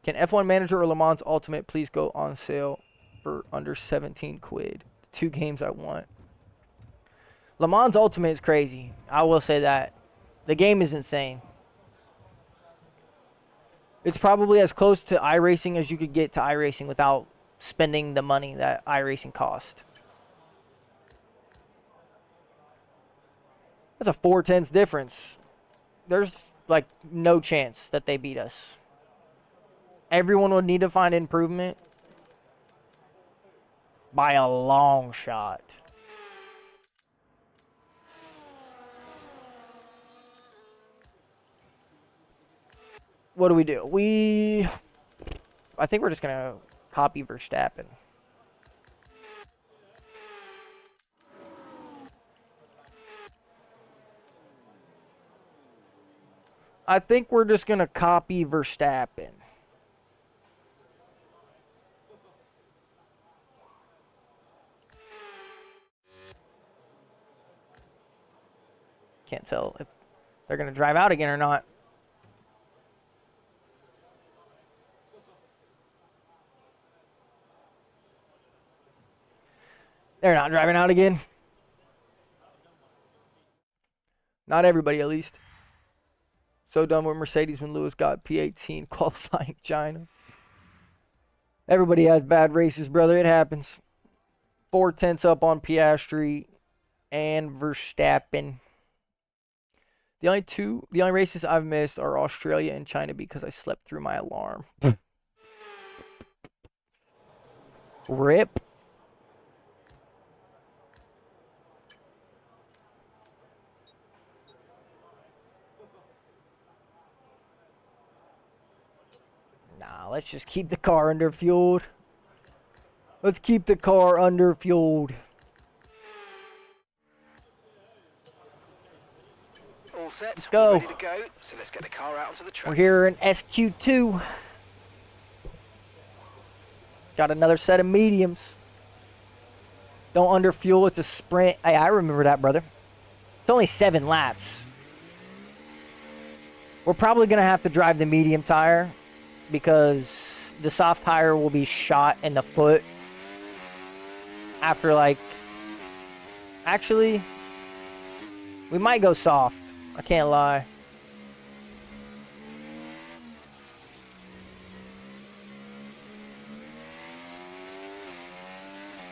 Can F1 Manager or Le Mans Ultimate please go on sale for under 17 quid? 2 games I want. Le Mans Ultimate is crazy. I will say that. The game is insane. It's probably as close to iRacing as you could get to iRacing without spending the money that iRacing cost. That's a 4/10 difference. There's like no chance that they beat us. Everyone would need to find improvement by a long shot. What do? I think we're just going to copy Verstappen. I think we're just going to copy Verstappen. Can't tell if they're going to drive out again or not. They're not driving out again. Not everybody, at least. So done with Mercedes when Lewis got P18 qualifying China. Everybody has bad races, brother. It happens. 4/10 up on Piastri and Verstappen. The only races I've missed are Australia and China because I slept through my alarm. RIP. Nah, let's just keep the car underfueled. Let's keep the car underfueled. All set. Let's go. Ready to go. So let's get the car out onto the track. We're here in SQ2. Got another set of mediums. Don't underfuel. It's a sprint. Hey, I remember that, brother. It's only 7 laps. We're probably going to have to drive the medium tire because the soft tire will be shot in the foot after, like... Actually, we might go soft. I can't lie.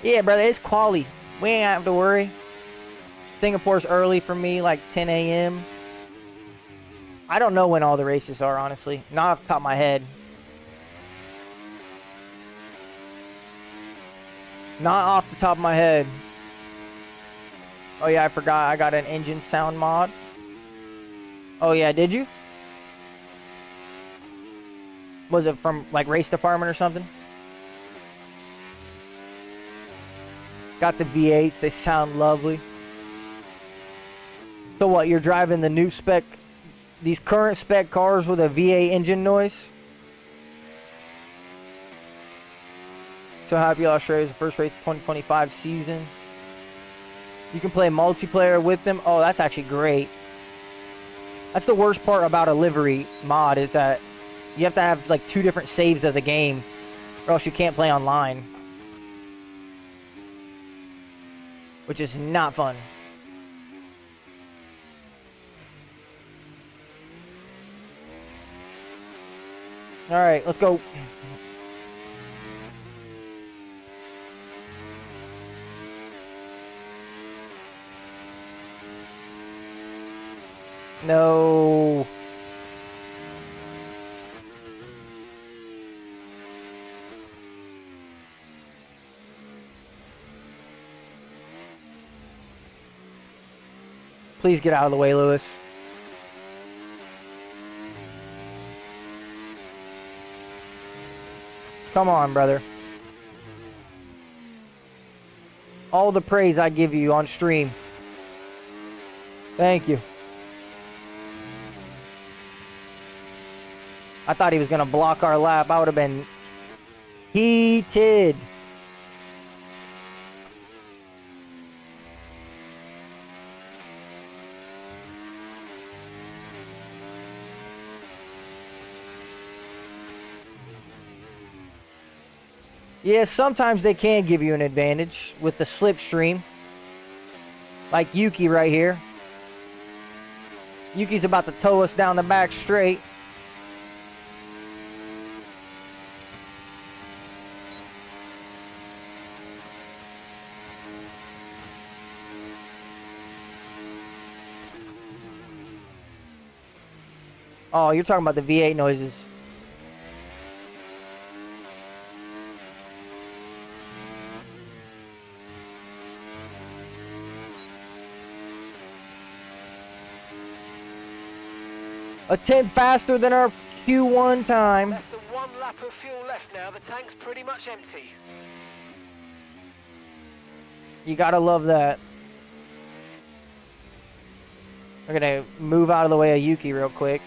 Yeah, brother, it's quali. We ain't have to worry. Singapore's early for me, like 10 a.m. I don't know when all the races are, honestly. Not off the top of my head. Not off the top of my head. Oh yeah, I forgot I got an engine sound mod. Oh, yeah, did you? Was it from, like, race department or something? Got the V8s. They sound lovely. So what, you're driving the new spec, these current spec cars with a V8 engine noise? So happy Australia's the first race of 2025 season. You can play multiplayer with them. Oh, that's actually great. That's the worst part about a livery mod, is that you have to have like 2 different saves of the game, or else you can't play online. Which is not fun. Alright, let's go. No. Please get out of the way, Lewis. Come on, brother. All the praise I give you on stream. Thank you. I thought he was going to block our lap. I would have been heated. Yeah, sometimes they can give you an advantage with the slipstream. Like Yuki right here. Yuki's about to tow us down the back straight. Oh, you're talking about the V8 noises. A tenth faster than our Q1 time. Less than 1 lap of fuel left now. The tank's pretty much empty. You gotta love that. We're gonna move out of the way of Yuki real quick.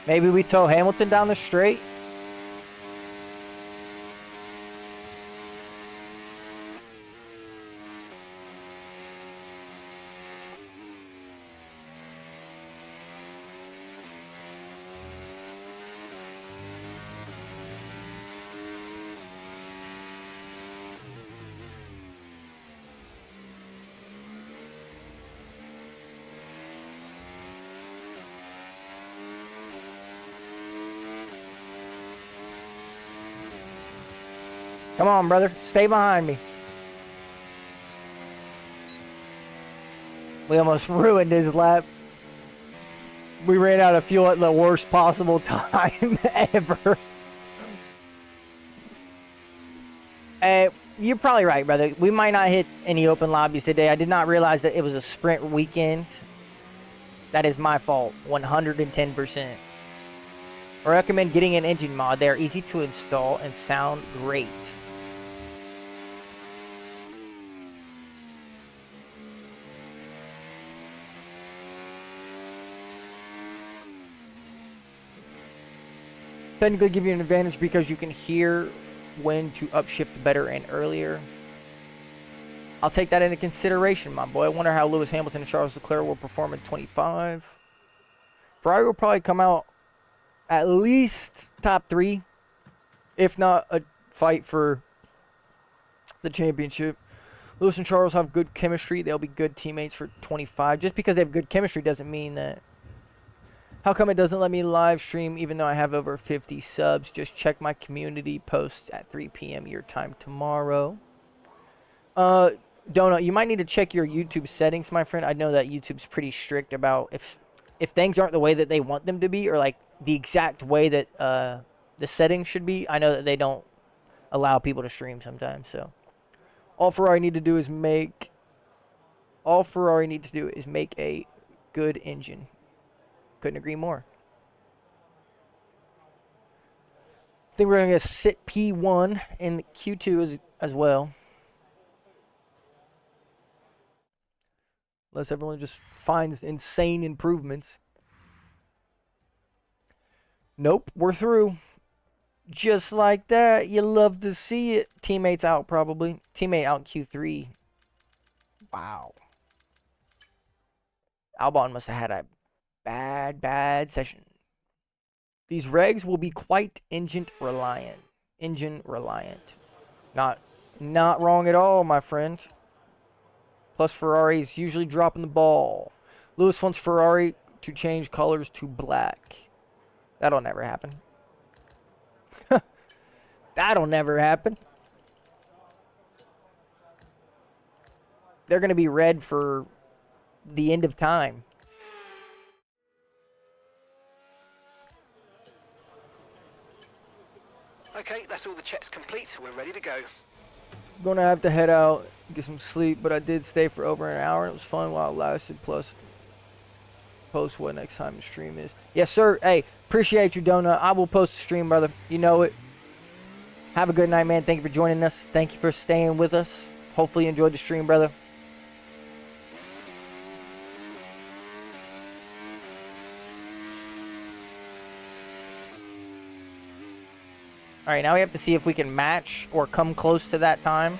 Maybe we tow Hamilton down the straight. Come on, brother. Stay behind me. We almost ruined his lap. We ran out of fuel at the worst possible time ever. You're probably right, brother. We might not hit any open lobbies today. I did not realize that it was a sprint weekend. That is my fault. 110%. I recommend getting an engine mod. They are easy to install and sound great. Technically give you an advantage because you can hear when to upshift better and earlier. I'll take that into consideration, my boy. I wonder how Lewis Hamilton and Charles Leclerc will perform in 25. Ferrari will probably come out at least top 3, if not a fight for the championship. Lewis and Charles have good chemistry. They'll be good teammates for 25. Just because they have good chemistry doesn't mean that. How come it doesn't let me live stream even though I have over 50 subs? Just check my community posts at 3 p.m. your time tomorrow. Donut, you might need to check your YouTube settings, my friend. I know that YouTube's pretty strict about if things aren't the way that they want them to be, or like the exact way that the settings should be. I know that they don't allow people to stream sometimes. So all Ferrari need to do is make a good engine. Couldn't agree more. I think we're gonna sit P1 in Q2 as well. Unless everyone just finds insane improvements. Nope, we're through. Just like that. You love to see it. Teammates out probably. Teammate out in Q3. Wow. Albon must have had a bad session. These regs will be quite engine reliant. Not wrong at all, my friend. Plus Ferrari's usually dropping the ball. Lewis wants Ferrari to change colors to black. That'll never happen. That'll never happen. They're going to be red for the end of time. Okay, that's all the checks complete. We're ready to go. Gonna have to head out, get some sleep, but I did stay for over an hour and it was fun while it lasted. Plus, post what next time the stream is. Yes, sir. Hey, appreciate you, Donut. I will post the stream, brother. You know it. Have a good night, man. Thank you for joining us. Thank you for staying with us. Hopefully you enjoyed the stream, brother. Alright, now we have to see if we can match or come close to that time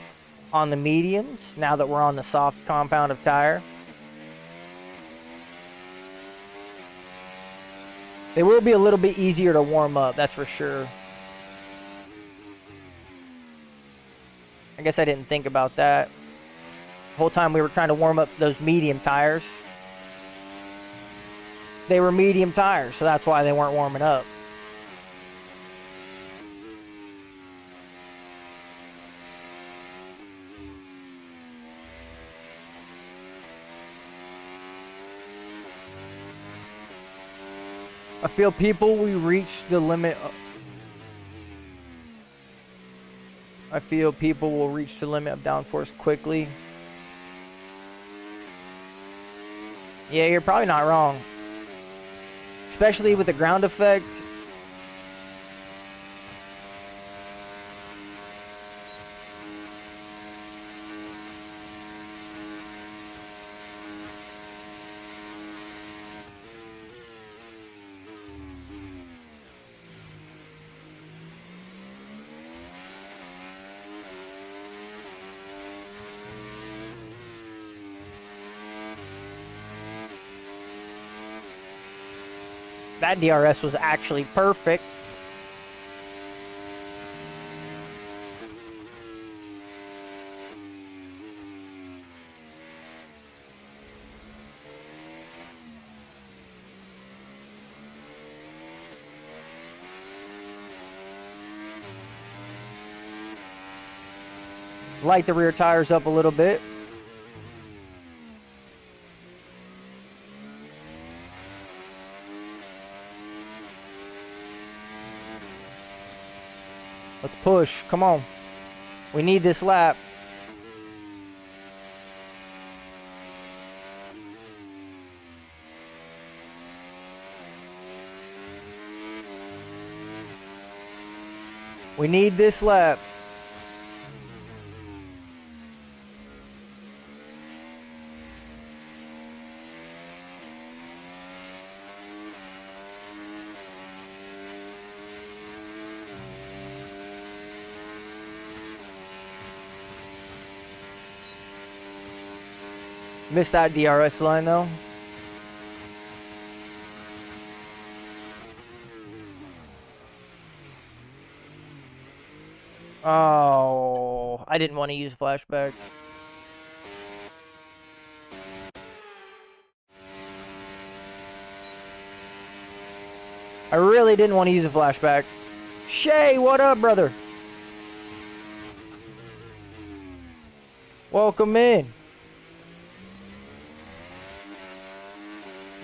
on the mediums, now that we're on the soft compound of tire. They will be a little bit easier to warm up, that's for sure. I guess I didn't think about that. The whole time we were trying to warm up those medium tires. They were medium tires, so that's why they weren't warming up. I feel people will reach the limit. I feel people will reach the limit of downforce quickly. Yeah, you're probably not wrong. Especially with the ground effect. That DRS was actually perfect. Light the rear tires up a little bit. Let's push. Come on. We need this lap. We need this lap. Missed that DRS line though. Oh, I didn't want to use flashback. I really didn't want to use a flashback. Shay, what up, brother? Welcome in.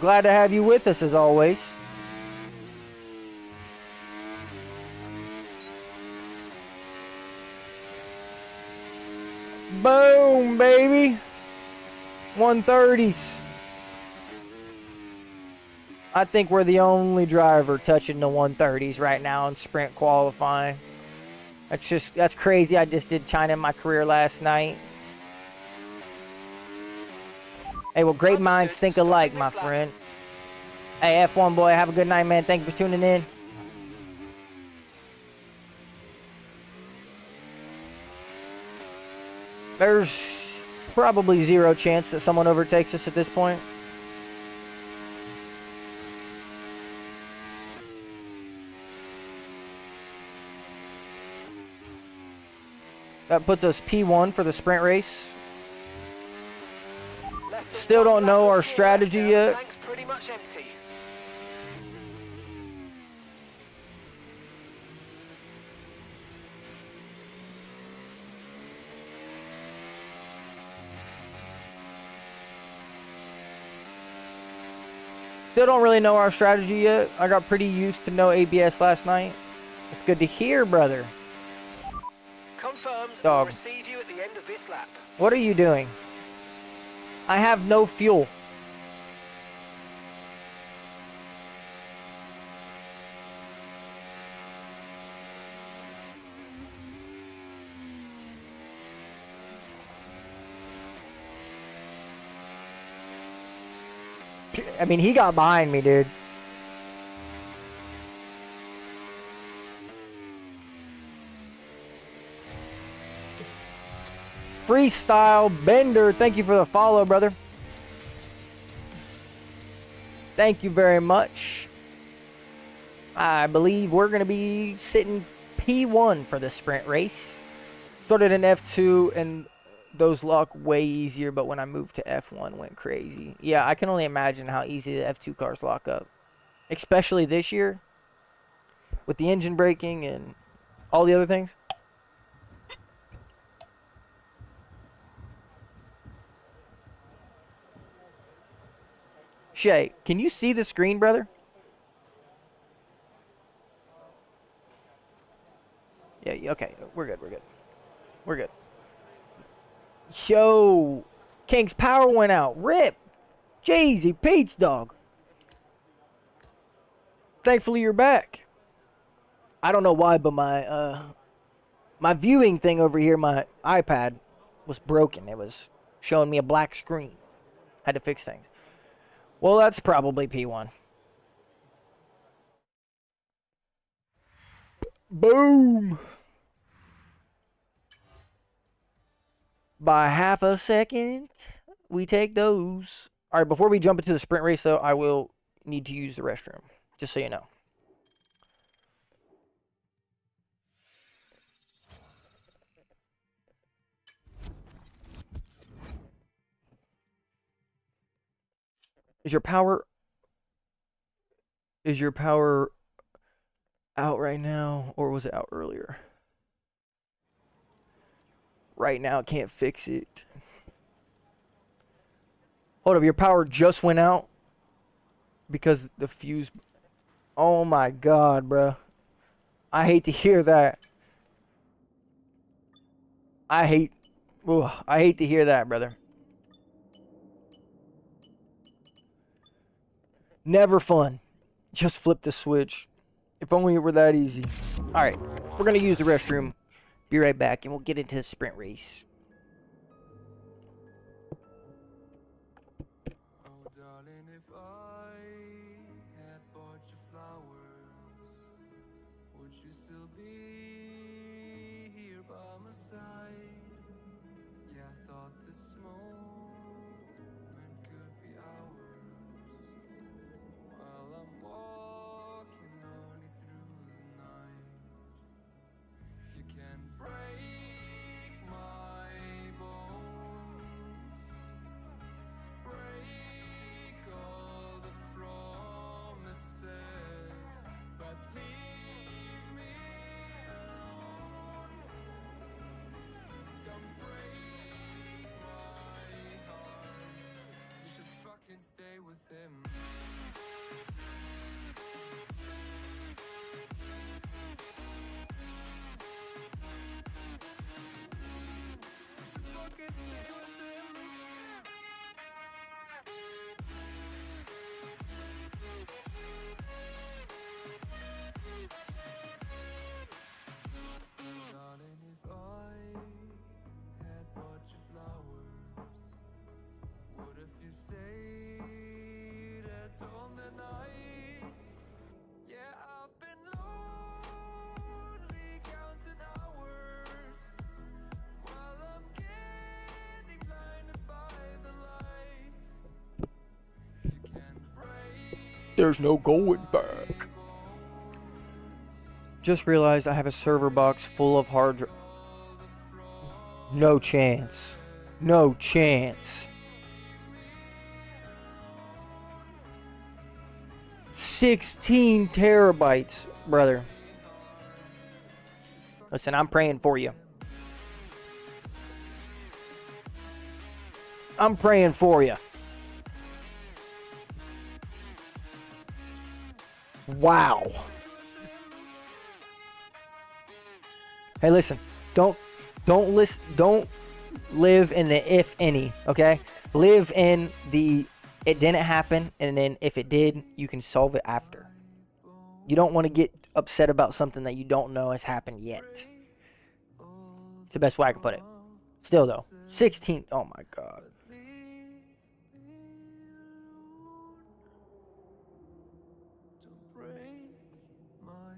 Glad to have you with us as always. Boom, baby. 130s. I think we're the only driver touching the 130s right now in sprint qualifying. That's crazy. I just did China in my career last night. Hey, well, great minds think alike, my friend. Hey, F1 boy, have a good night, man. Thank you for tuning in. There's probably zero chance that someone overtakes us at this point. That puts us P1 for the sprint race. Still don't know our strategy yet. Tank's pretty much empty. Still don't really know our strategy yet. I got pretty used to no ABS last night. It's good to hear, brother. Confirmed. Dog. We'll receive you at the end of this lap. What are you doing? I have no fuel. I mean, he got behind me, dude. Freestyle Bender, thank you for the follow, brother. Thank you very much. I believe we're going to be sitting P1 for the sprint race. Started in F2 and those lock way easier, but when I moved to F1 went crazy. Yeah, I can only imagine how easy the F2 cars lock up. Especially this year with the engine braking and all the other things. Shay, can you see the screen, brother? Yeah, okay. We're good. We're good. Yo, King's power went out. Rip. Jeezy, Pete's dog. Thankfully, you're back. I don't know why, but my viewing thing over here, my iPad, was broken. It was showing me a black screen. Had to fix things. Well, that's probably P1. Boom. By half a second, we take those. All right, before we jump into the sprint race, though, I will need to use the restroom, just so you know. Is your power out right now, or was it out earlier? Right now, can't fix it. Hold up, your power just went out because the fuse. Oh my god, bro. I hate to hear that. I hate to hear that, brother. Never fun. Just flip the switch. If only it were that easy. Alright, we're going to use the restroom. Be right back, and we'll get into the sprint race. Oh, darling, if I had bought you flowers, would you still be here by my side? Yeah, I thought this moment could be ours. While I'm walking on you through the night, you can break my bones, break all the promises, but leave me alone. him. Fucking stay with him. Darling, if I had bought you flowers, what if you stayed at home the night? Yeah, I've been lonely counting hours while I'm getting blinded by the lights. You can break There's no going back. Just realized I have a server box full of hard drive. No chance. No chance. 16 terabytes, brother. Listen, I'm praying for you. I'm praying for you. Wow. Hey, listen. Don't live in the if any, okay? Live in the it didn't happen, and then if it did, you can solve it after. You don't want to get upset about something that you don't know has happened yet. It's the best way I can put it. Still though, 16. Oh my God. Don't break my heart.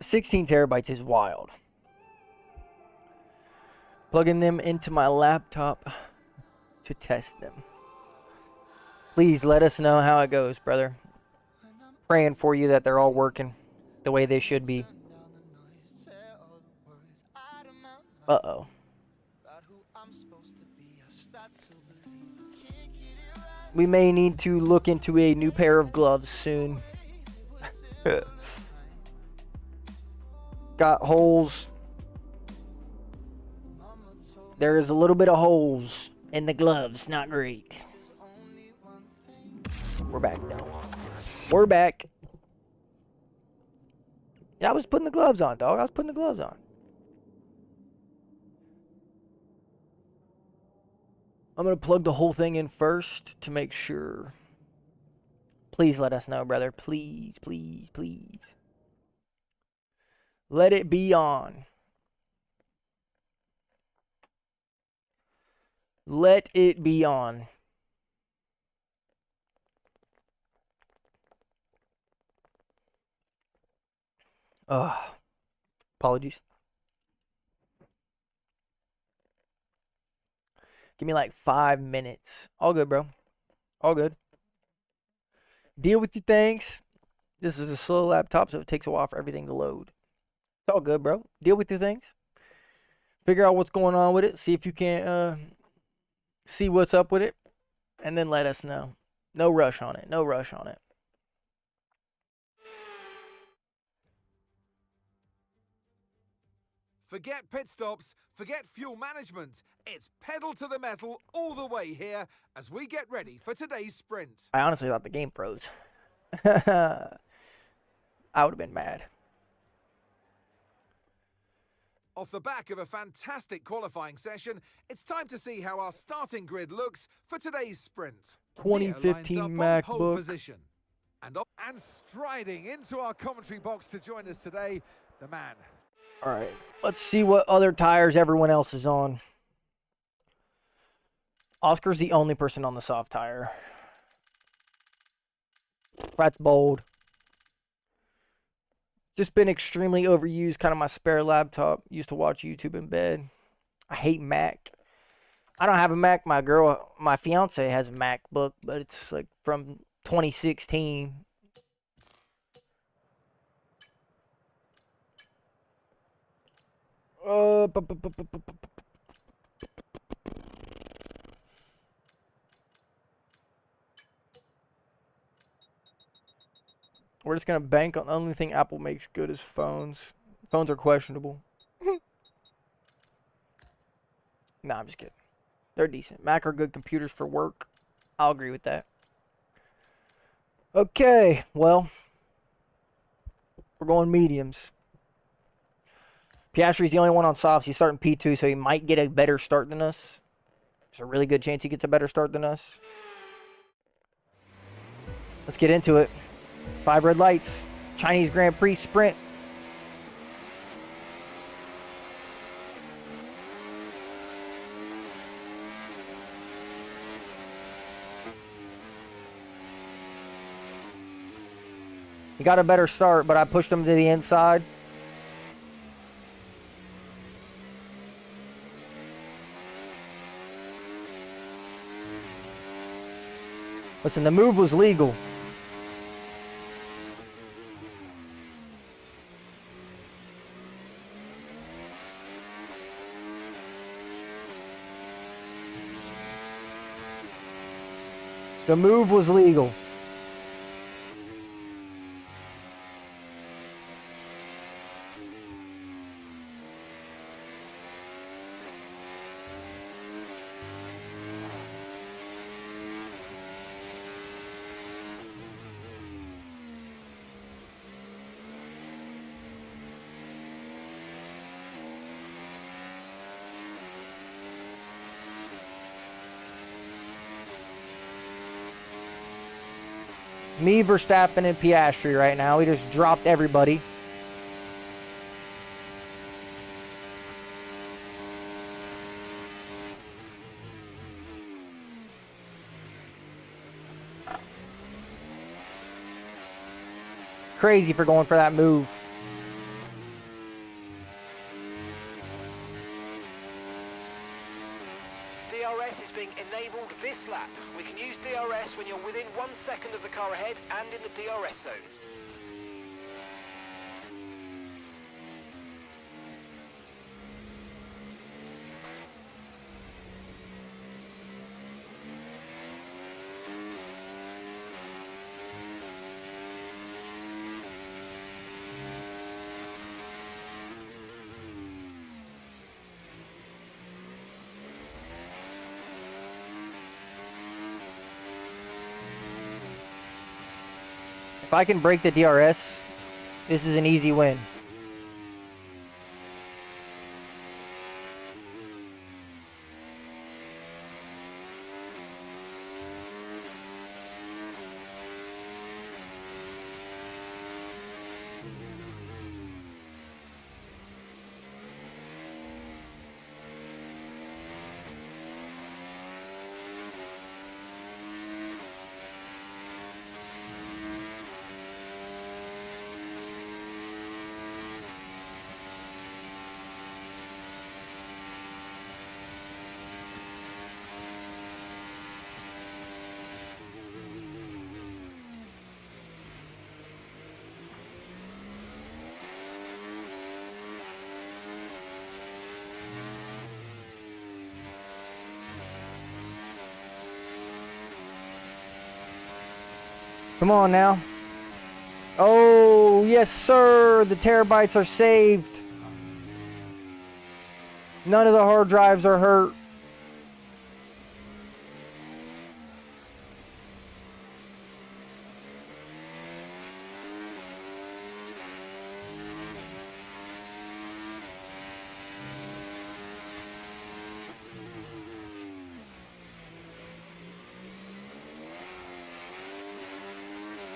16 terabytes is wild. Plugging them into my laptop to test them. Please let us know how it goes, brother. Praying for you that they're all working the way they should be. Uh-oh. We may need to look into a new pair of gloves soon. Got holes. There is a little bit of holes in the gloves. Not great. We're back now. We're back. Yeah, I was putting the gloves on, dog. I was putting the gloves on. I'm going to plug the whole thing in first to make sure. Please let us know, brother. Please, please, please. Let it be on. Let it be on. Apologies. Give me like 5 minutes. All good, bro. All good. Deal with your things. This is a slow laptop, so it takes a while for everything to load. It's all good, bro. Deal with your things. Figure out what's going on with it. See if you can see what's up with it. And then let us know. No rush on it. No rush on it. Forget pit stops, forget fuel management. It's pedal to the metal all the way here as we get ready for today's sprint. I honestly thought the game froze. I would have been mad. Off the back of a fantastic qualifying session, it's time to see how our starting grid looks for today's sprint. 2015 Mia lines up on pole MacBook. position. And striding into our commentary box to join us today, the man. All right, let's see what other tires everyone else is on. Oscar's the only person on the soft tire. That's bold. Just been extremely overused, kind of my spare laptop. Used to watch YouTube in bed. I hate Mac. I don't have a Mac. My fiance has a MacBook, but it's like from 2016. We're just gonna bank on the only thing Apple makes good is phones. Phones are questionable. Nah, I'm just kidding. They're decent. Mac are good computers for work. I'll agree with that. Okay, well, we're going mediums. Piastri's the only one on softs. He's starting P2, so he might get a better start than us. There's a really good chance he gets a better start than us. Let's get into it. 5 red lights. Chinese Grand Prix sprint. He got a better start, but I pushed him to the inside. Listen, the move was legal. The move was legal. Me, Verstappen, and Piastri right now. We just dropped everybody. Crazy for going for that move. DRS is being enabled this lap. We can use DRS when you're within 1 second of the car ahead and in the DRS zone. If I can break the DRS, this is an easy win. Come on now. Oh, yes, sir. The terabytes are saved. None of the hard drives are hurt.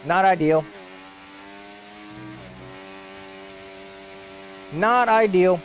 Not ideal. Not ideal.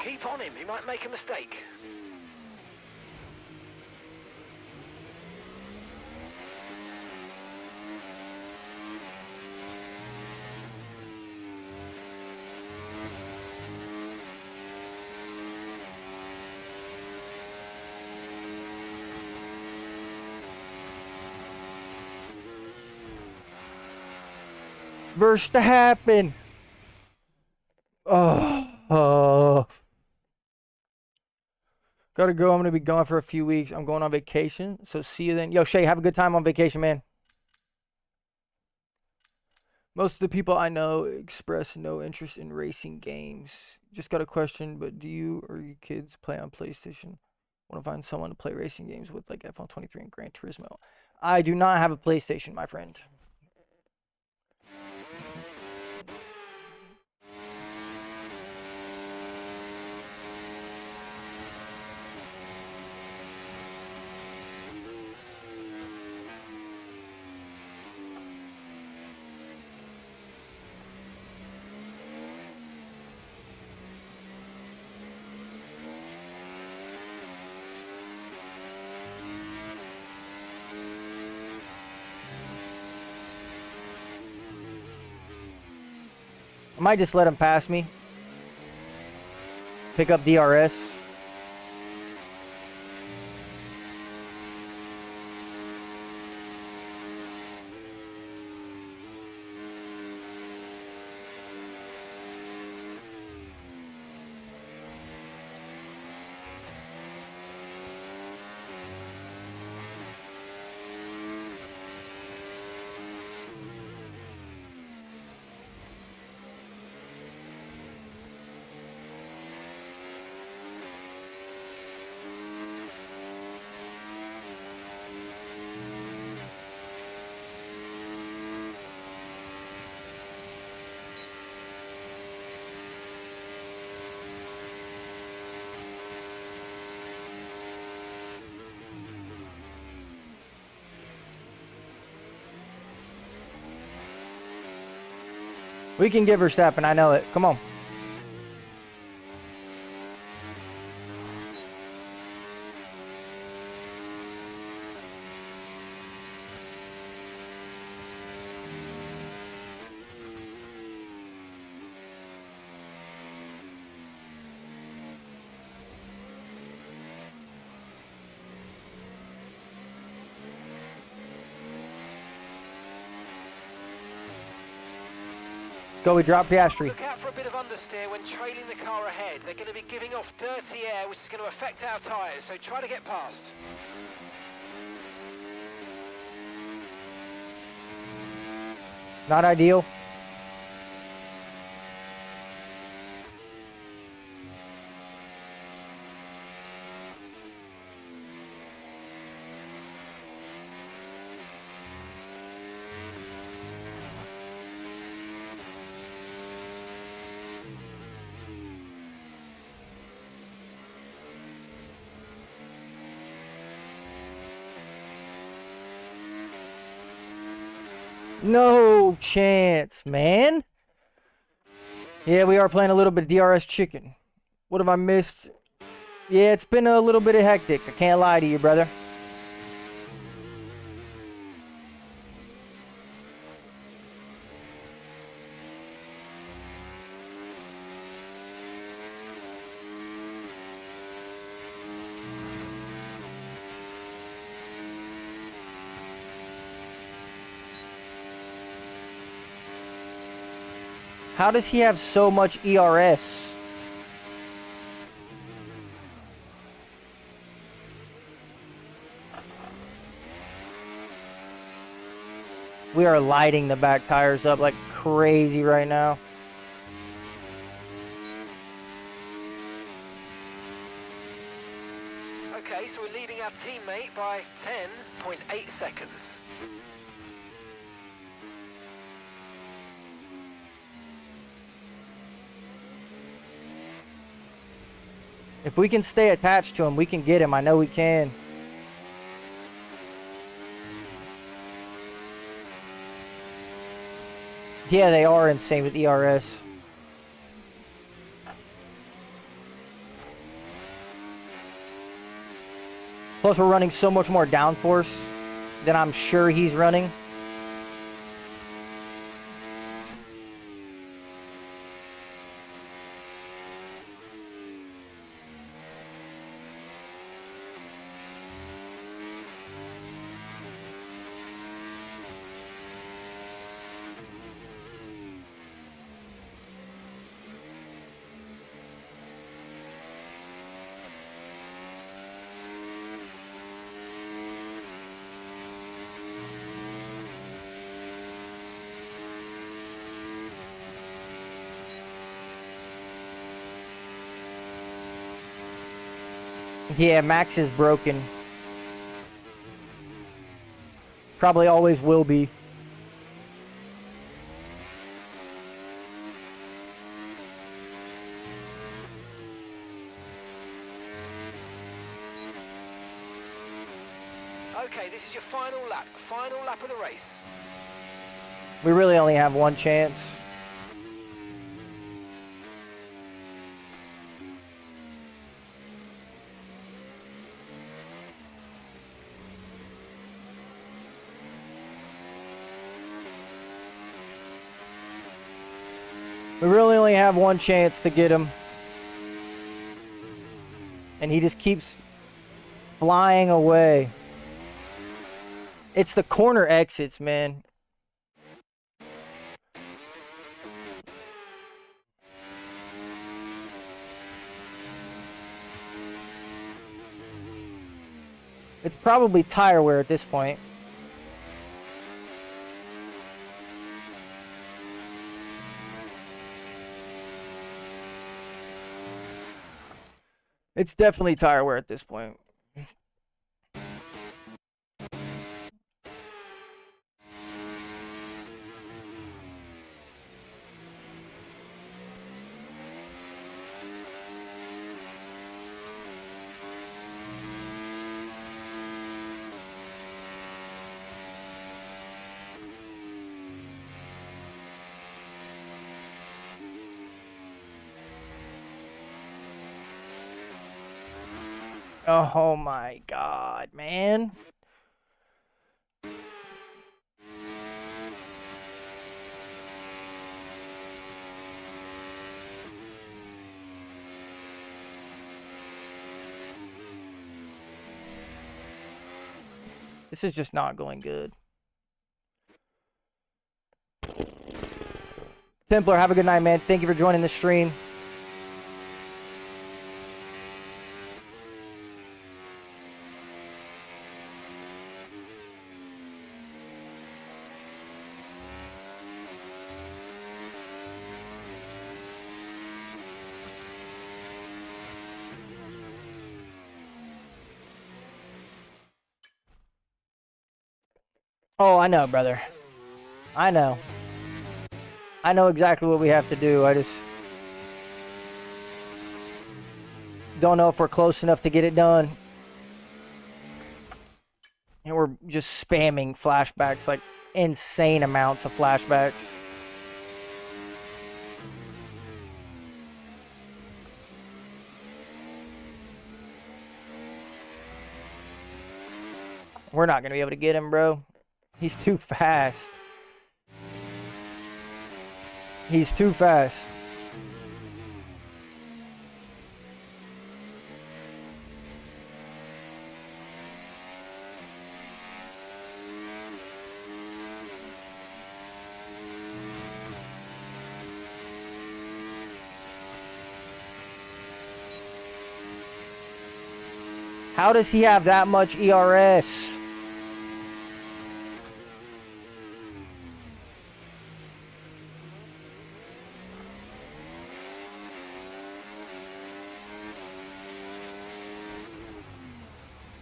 Keep on him, he might make a mistake. Verstappen. Oh. Gotta go. I'm gonna be gone for a few weeks. I'm going on vacation. So see you then. Yo, Shay, have a good time on vacation, man. Most of the people I know express no interest in racing games. Just got a question, but do you or your kids play on PlayStation? Want to find someone to play racing games with, like F1 23 and Gran Turismo? I do not have a PlayStation, my friend. I might just let him pass me. Pick up DRS. We can give Verstappen, I know it. Come on. Go, we drop Piastri. Look out for a bit of understeer when trailing the car ahead. They're going to be giving off dirty air, which is going to affect our tyres, so try to get past. Not ideal. No chance, man. Yeah, we are playing a little bit of DRS chicken. What have I missed? Yeah, it's been a little bit of hectic. I can't lie to you, brother. How does he have so much ERS? We are lighting the back tires up like crazy right now. Okay, so we're leading our teammate by 10.8 seconds. If we can stay attached to him, we can get him. I know we can. Yeah, they are insane with ERS. Plus, we're running so much more downforce than I'm sure he's running. Yeah, Max is broken. Probably always will be. Okay, this is your final lap of the race. We really only have one chance. We really only have one chance to get him. And he just keeps flying away. It's the corner exits, man. It's probably tire wear at this point. It's definitely tire wear at this point. Oh my God, man. This is just not going good. Templar, have a good night, man. Thank you for joining the stream. Oh, I know, brother. I know. I know exactly what we have to do. I just don't know if we're close enough to get it done. And we're just spamming flashbacks, like insane amounts of flashbacks. We're not going to be able to get him, bro. He's too fast. He's too fast. How does he have that much ERS?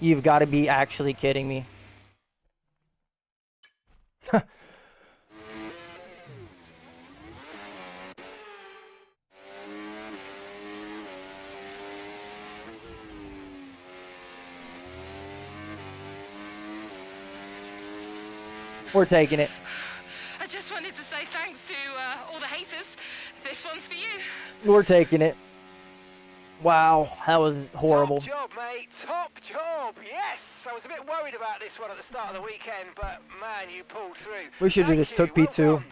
You've got to be actually kidding me. We're taking it. I just wanted to say thanks to all the haters. This one's for you. We're taking it. Wow, that was horrible. Top job, mate. Top job. Yes. I was a bit worried about this one at the start of the weekend, but man, you pulled through. We should have just took Well P2. done.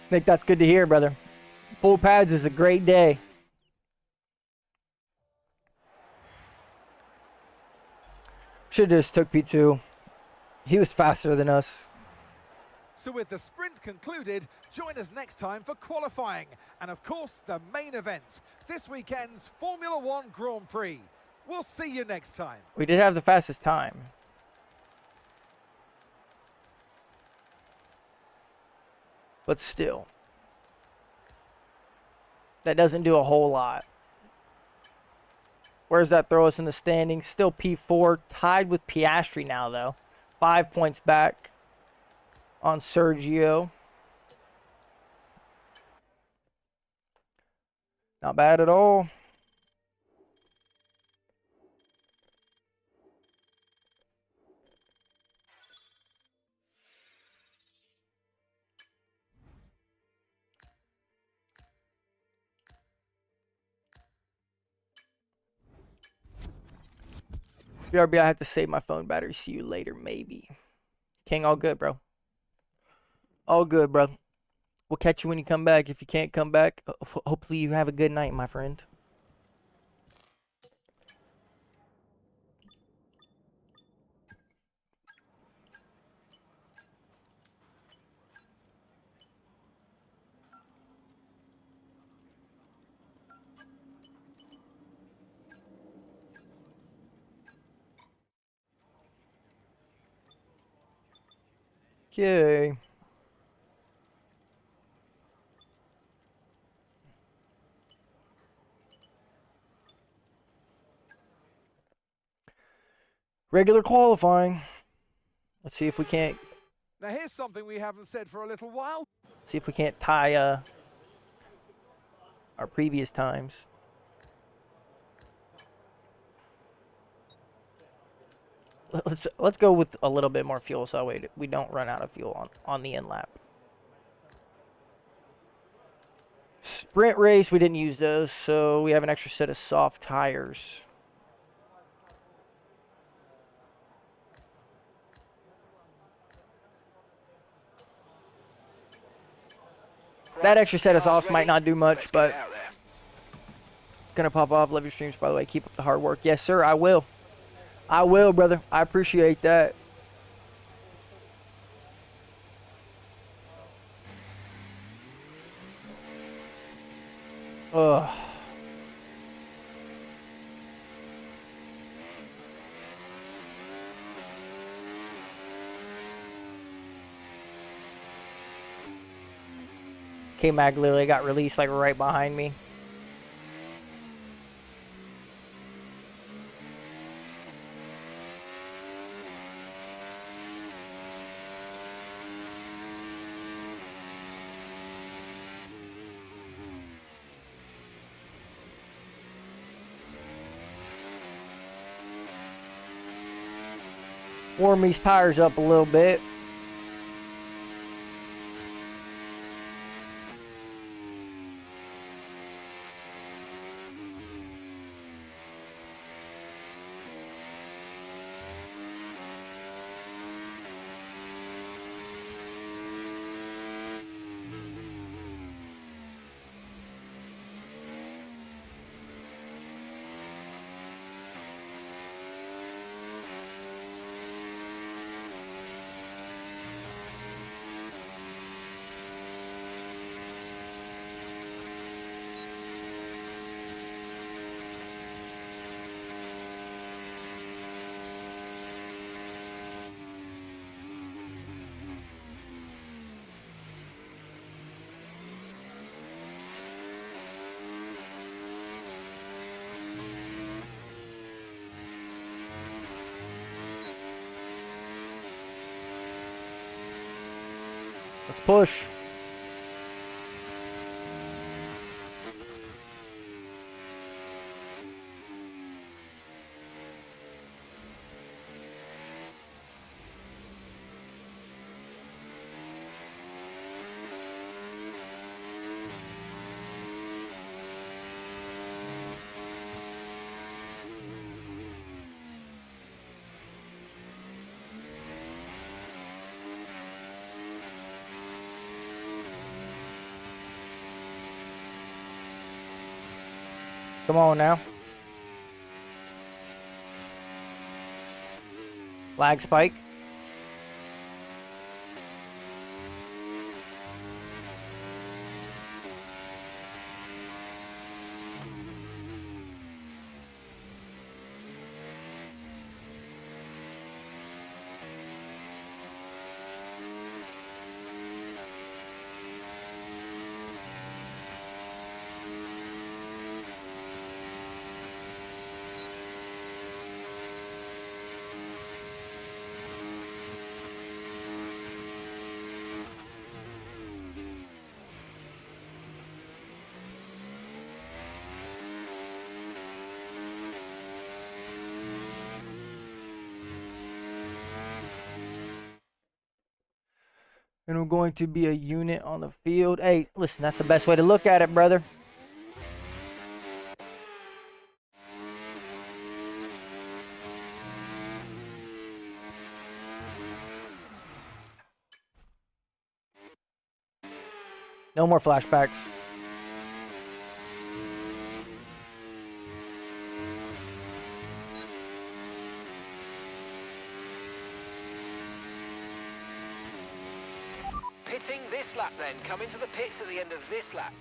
I think that's good to hear, brother. Full pads is a great day. Should have just took P2. He was faster than us. So with the sprint concluded, join us next time for qualifying and of course the main event, this weekend's Formula One Grand Prix. We'll see you next time. We did have the fastest time. But still, that doesn't do a whole lot. Where's that throw us in the standings? Still P4, tied with Piastri now, though. 5 points back on Sergio. Not bad at all. BRB, I have to save my phone battery. See you later, maybe. King, all good, bro. All good, bro. We'll catch you when you come back. If you can't come back, hopefully you have a good night, my friend. Okay. Regular qualifying. Let's see if we can't. Now here's something we haven't said for a little while. See if we can't tie our previous times. Let's go with a little bit more fuel so we don't run out of fuel on the end lap. Sprint race, we didn't use those, so we have an extra set of soft tires. That extra set of softs might not do much, but gonna pop off. Love your streams, by the way. Keep up the hard work. Yes, sir, I will. I will, brother. I appreciate that. Ugh. K-Mag literally got released like right behind me. Warm these tires up a little bit. Let's push. Come on now. Lag spike. And I'm going to be a unit on the field. Hey, listen, that's the best way to look at it, brother. No more flashbacks. Pitting this lap then. Come into the pits at the end of this lap.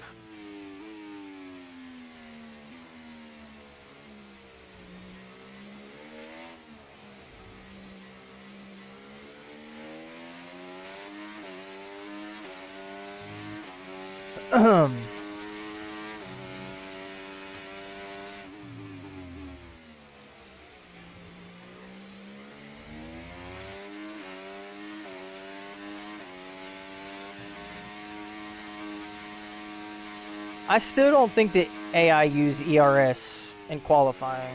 I still don't think that AI use ERS in qualifying.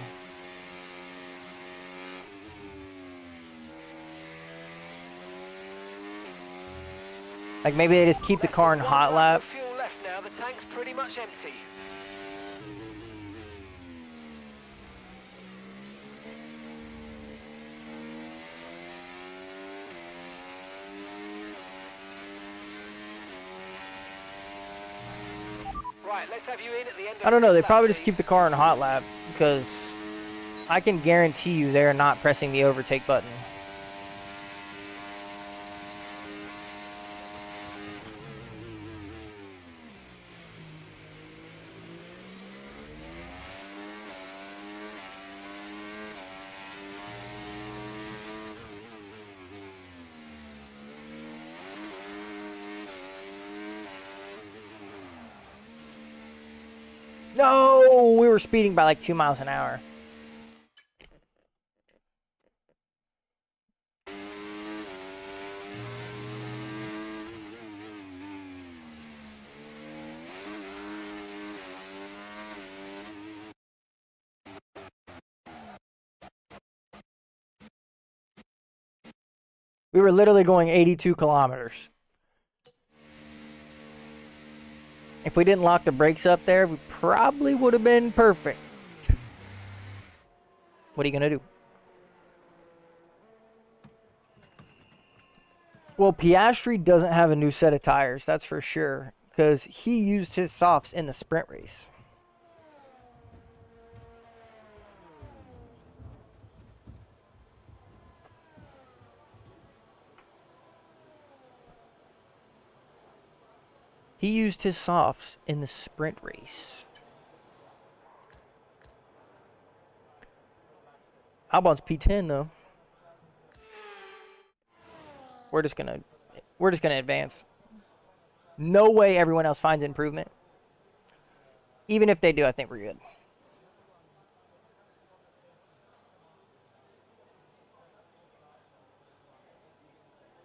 Like maybe they just keep the Less car in than hot 1 lap lap. of fuel left now. The tank's pretty much empty. Right, let's have you in at the end of I don't know, this they lap, probably just please. keep the car in hot lap because I can guarantee you they're not pressing the overtake button. No, we were speeding by like 2 miles an hour. We were literally going 82 kilometers. If we didn't lock the brakes up there, we probably would have been perfect. What are you going to do? Well, Piastri doesn't have a new set of tires, that's for sure, because he used his softs in the sprint race. He used his softs in the sprint race. Albon's P10 though. We're just gonna advance. No way everyone else finds improvement. Even if they do, I think we're good.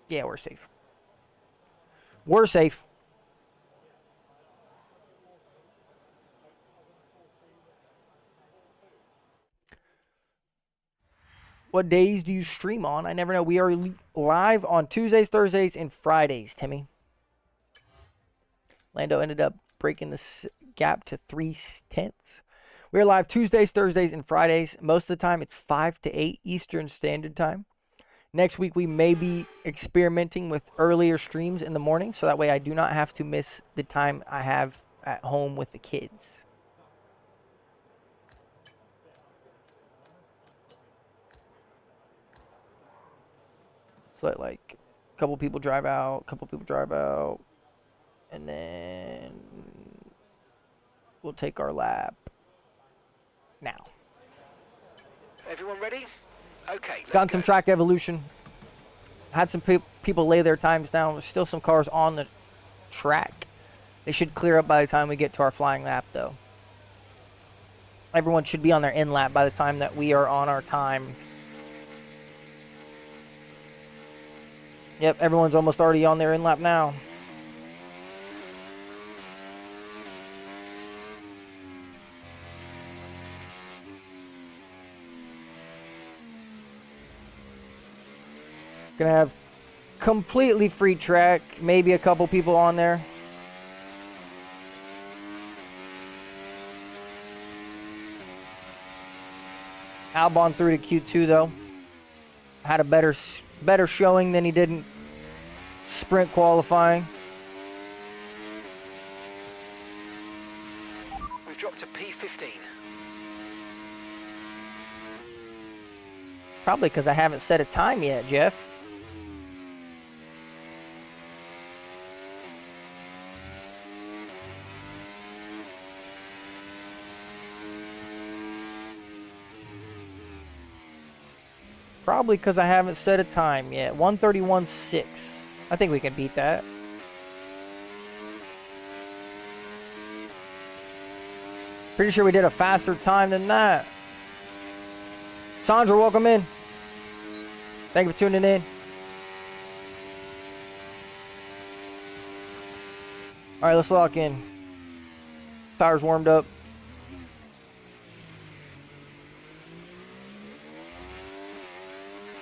Yeah, we're safe. We're safe. What days do you stream on? I never know. We are live on Tuesdays, Thursdays, and Fridays, Timmy. Lando ended up breaking the gap to 3/10. We're live Tuesdays, Thursdays, and Fridays. Most of the time, it's 5 to 8 Eastern Standard Time. Next week, we may be experimenting with earlier streams in the morning, so that way I do not have to miss the time I have at home with the kids. So like a couple people drive out, and then we'll take our lap now. Everyone ready? Okay, let's Gotten some go. track evolution. Had some people lay their times down. There's still some cars on the track. They should clear up by the time we get to our flying lap, though. Everyone should be on their in lap by the time that we are on our time. Yep, everyone's almost already on their in lap now. Gonna have completely free track. Maybe a couple people on there. Albon through to Q2 though. Had a better showing than he did in sprint qualifying. We've dropped to P15. Probably because I haven't set a time yet, Jeff. Probably because I haven't set a time yet. 1:31.6. I think we can beat that. Pretty sure we did a faster time than that. Sandra, welcome in. Thank you for tuning in. All right, let's lock in. Tires warmed up.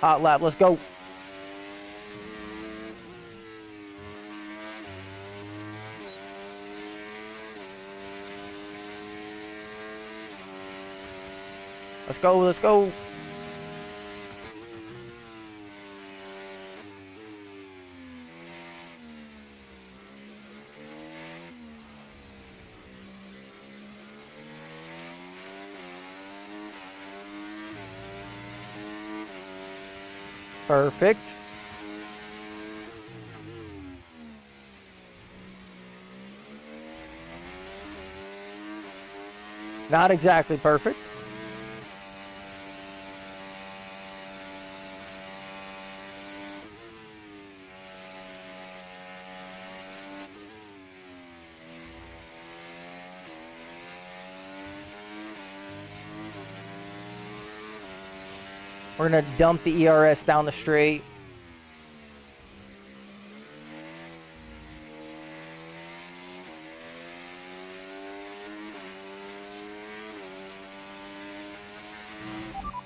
Hot lap, let's go. Let's go, let's go. Perfect. Not exactly perfect. We're going to dump the ERS down the straight.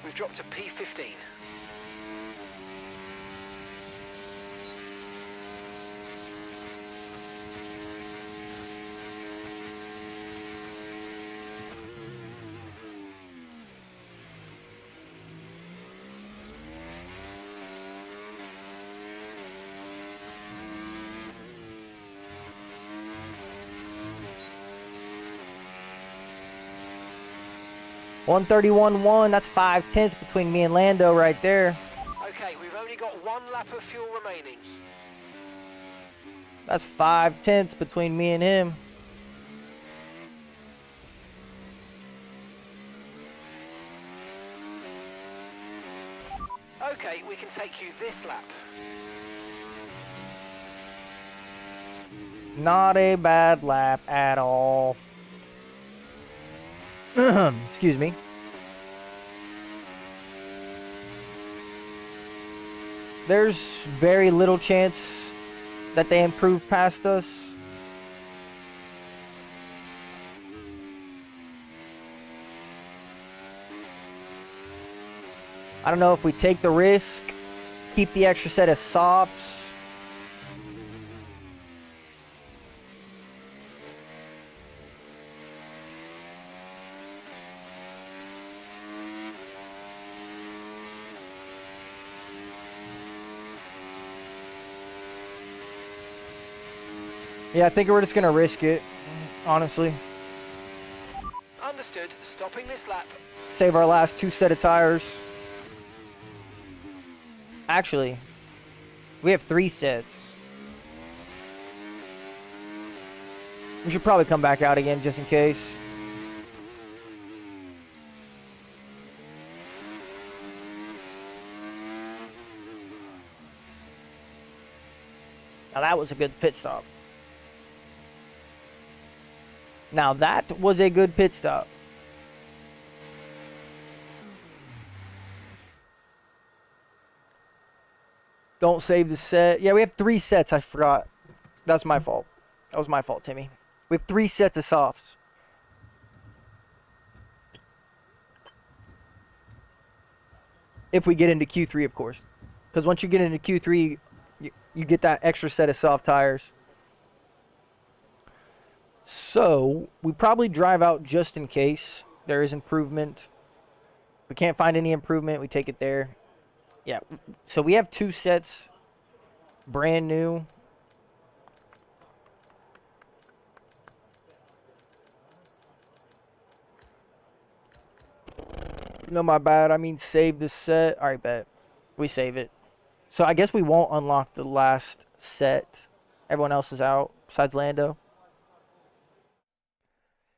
We've dropped to P15. One 1:31.1. That's 5/10 between me and Lando right there. Okay, we've only got 1 lap of fuel remaining. That's 5/10 between me and him. Okay, we can take you this lap. Not a bad lap at all. Excuse me. There's very little chance that they improve past us. I don't know if we take the risk, keep the extra set of softs. Yeah, I think we're just going to risk it, honestly. Understood. Stopping this lap. Save our last 2 set of tires. Actually, we have 3 sets. We should probably come back out again just in case. Now that was a good pit stop. Now that was a good pit stop. Don't save the set. Yeah, we have 3 sets. I forgot. That's my fault. That was my fault, Timmy. We have 3 sets of softs. If we get into Q3, of course. Because once you get into Q3, you get that extra set of soft tires. So we probably drive out just in case there is improvement. If we can't find any improvement, we take it there. Yeah, so we have 2 sets, brand new. No, my bad. I mean, save this set. All right, bet. We save it. So I guess we won't unlock the last set. Everyone else is out besides Lando.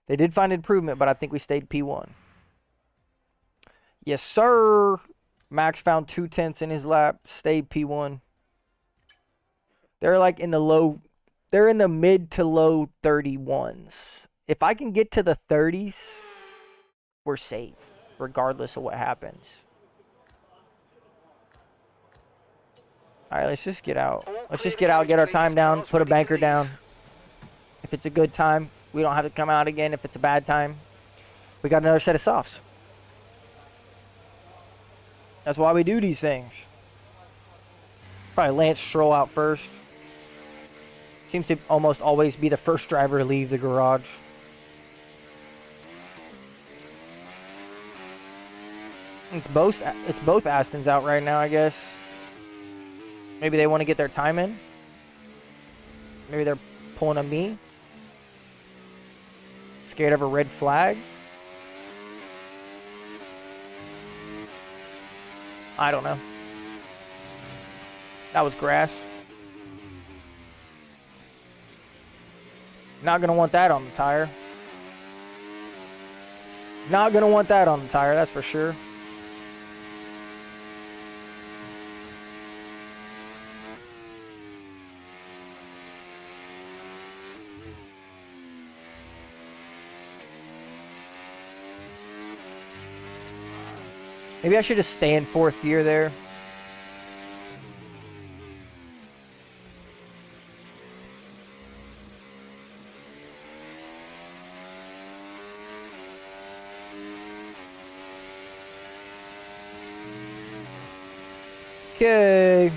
They did find improvement, but I think we stayed P1. Yes, sir. Max found 2/10 in his lap. Stayed P1. They're like in the low. They're in the mid to low 31s. If I can get to the 30s, we're safe, regardless of what happens. All right, let's just get out. Let's just get out, get our time down, put a banker down. If it's a good time, we don't have to come out again. If it's a bad time, we got another set of softs. That's why we do these things. Probably Lance Stroll out first. Seems to almost always be the first driver to leave the garage. It's both Astons out right now, I guess. Maybe they want to get their time in. Maybe they're pulling on me. Scared of a red flag. I don't know. That was grass. Not going to want that on the tire. Not going to want that on the tire, that's for sure. Maybe I should just stay in 4th gear there. Okay.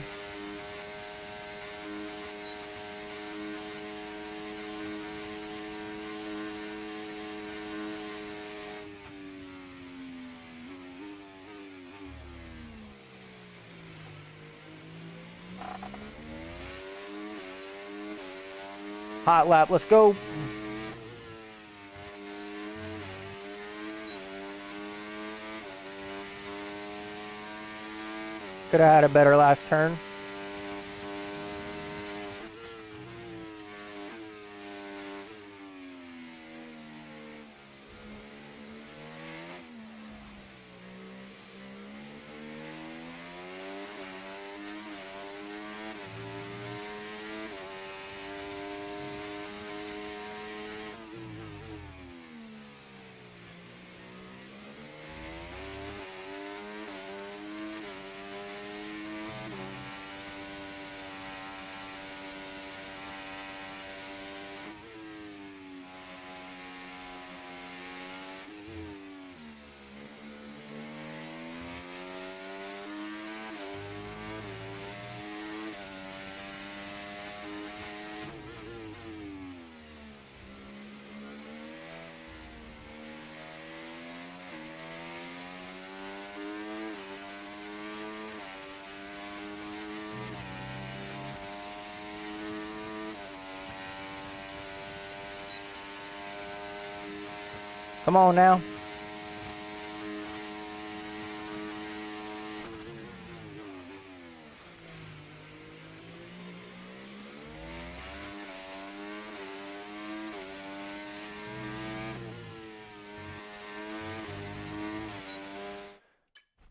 Hot lap, let's go. Could have had a better last turn. Come on now.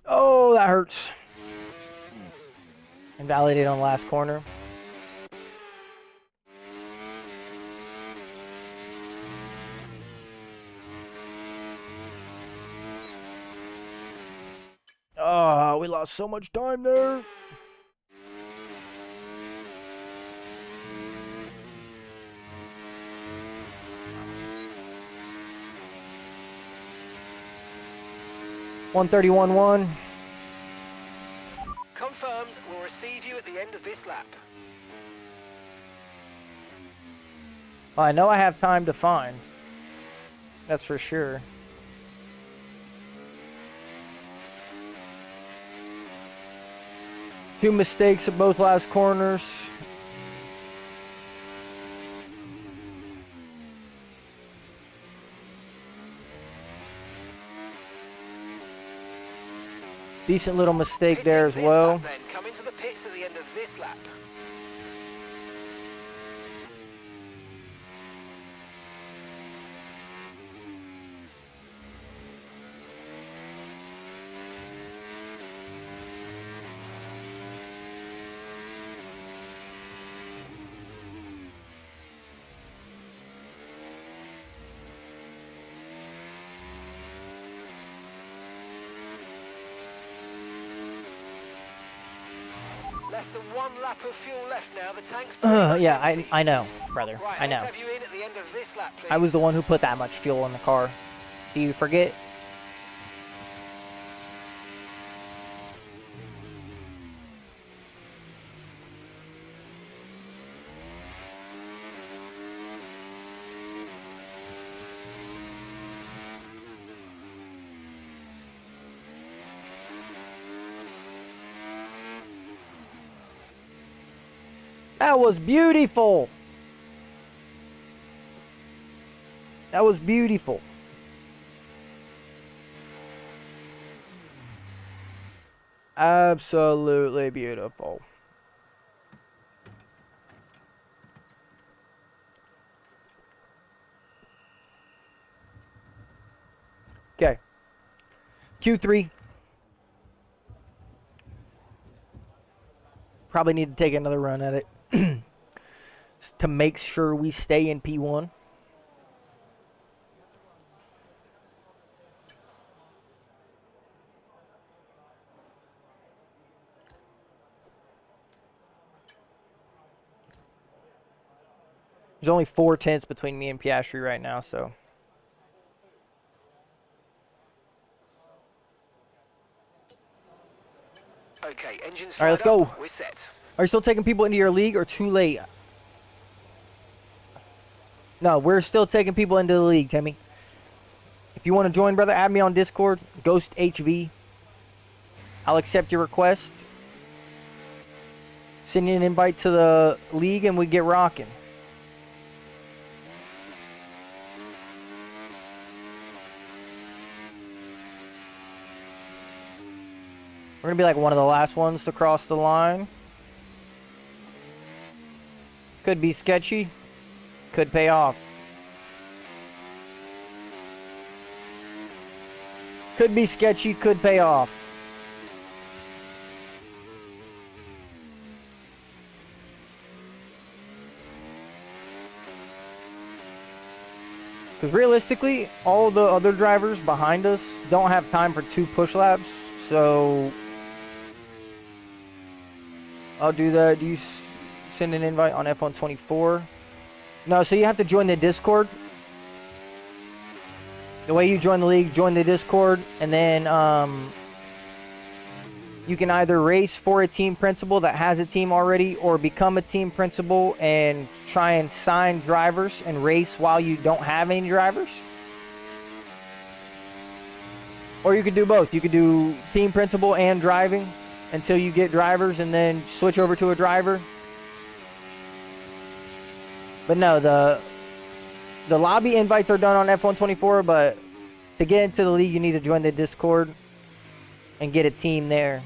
Oh, that hurts. Invalidated on the last corner. Oh, we lost so much time there. $131.1. Confirmed, we'll receive you at the end of this lap. Well, I know I have time to find. That's for sure. Two mistakes at both last corners. Decent little mistake there as well. Lap, then. Come into the pits at the end of this lap. Less than 1 lap of fuel left now. The tank's pretty much Yeah, empty. I know, brother. Right, I know. let's have you in at the end of this lap, please. I was the one who put that much fuel in the car. Do you forget? That was beautiful. That was beautiful. Absolutely beautiful. Okay. Q3. Probably need to take another run at it to make sure we stay in P1. There's only 4 tenths between me and Piastri right now, so. Okay, engines All right, let's fired go. up. We're set. Are you still taking people into your league or too late? No, we're still taking people into the league, Timmy. If you want to join, brother, add me on Discord, Ghost HV. I'll accept your request. Send you an invite to the league and we get rocking. We're going to be like one of the last ones to cross the line. Could be sketchy. Could pay off. Could be sketchy. Could pay off. Because realistically, all the other drivers behind us don't have time for 2 push laps. So I'll do that. Do you send an invite on F124? No, so you have to join the Discord. The way you join the league, join the Discord, and then you can either race for a team principal that has a team already, or become a team principal and try and sign drivers and race while you don't have any drivers. Or you could do both. You could do team principal and driving until you get drivers and then switch over to a driver. But no, the lobby invites are done on F124, but to get into the league, you need to join the Discord and get a team there.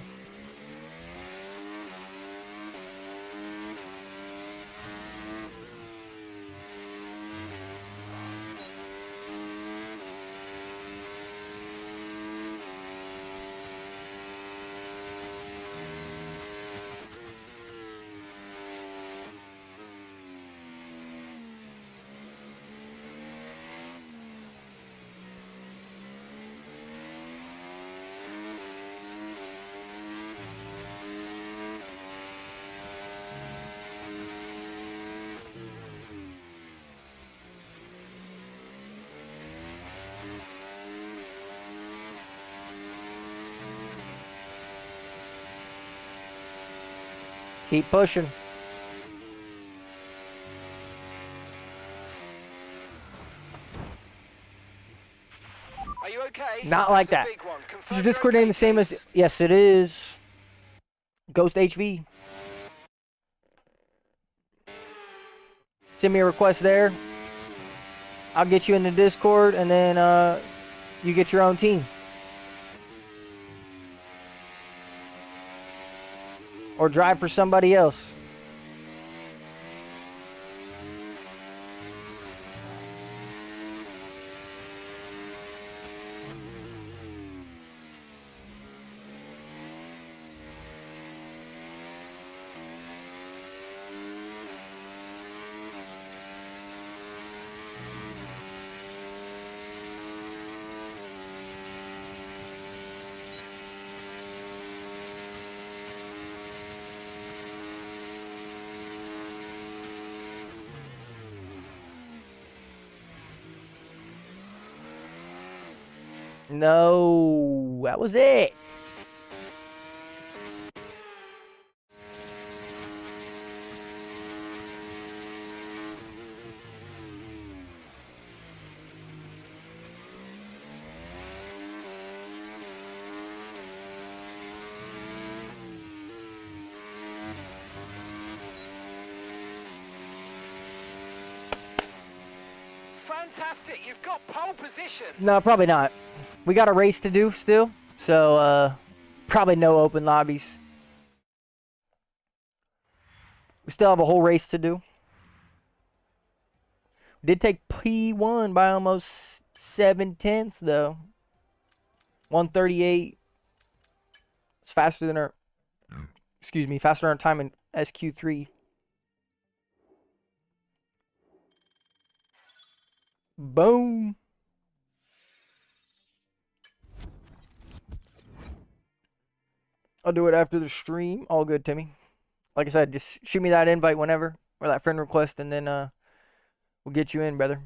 Keep pushing. Not like It's a that. big one. Is Confirm your you're Discord okay, name the same as... please. Yes, it is. Ghost HV. Send me a request there. I'll get you in the Discord, and then you get your own team. Or drive for somebody else. No, that was it. Fantastic. You've got pole position. No, probably not. We got a race to do still, so probably no open lobbies. We still have a whole race to do. We did take P1 by almost 7/10 though. 138. It's faster than our, excuse me, faster than our time in SQ3. Boom. I'll do it after the stream. All good, Timmy. Like I said, just shoot me that invite whenever, or that friend request, and then we'll get you in, brother.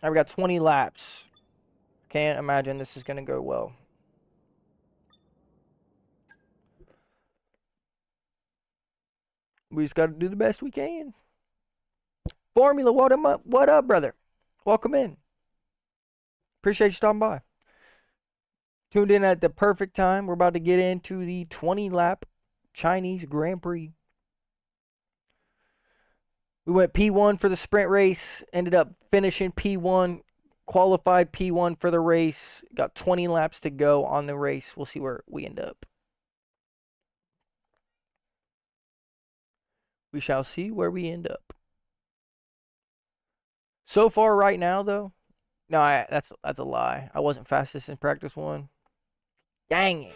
Now we got 20 laps. Can't imagine this is gonna go well. We just gotta do the best we can. Formula, what up, brother? Welcome in. Appreciate you stopping by. Tuned in at the perfect time. We're about to get into the 20-lap Chinese Grand Prix. We went P1 for the sprint race. Ended up finishing P1. Qualified P1 for the race. Got 20 laps to go on the race. We'll see where we end up. We shall see where we end up. So far right now, though. No, that's a lie. I wasn't fastest in practice one. Dang it.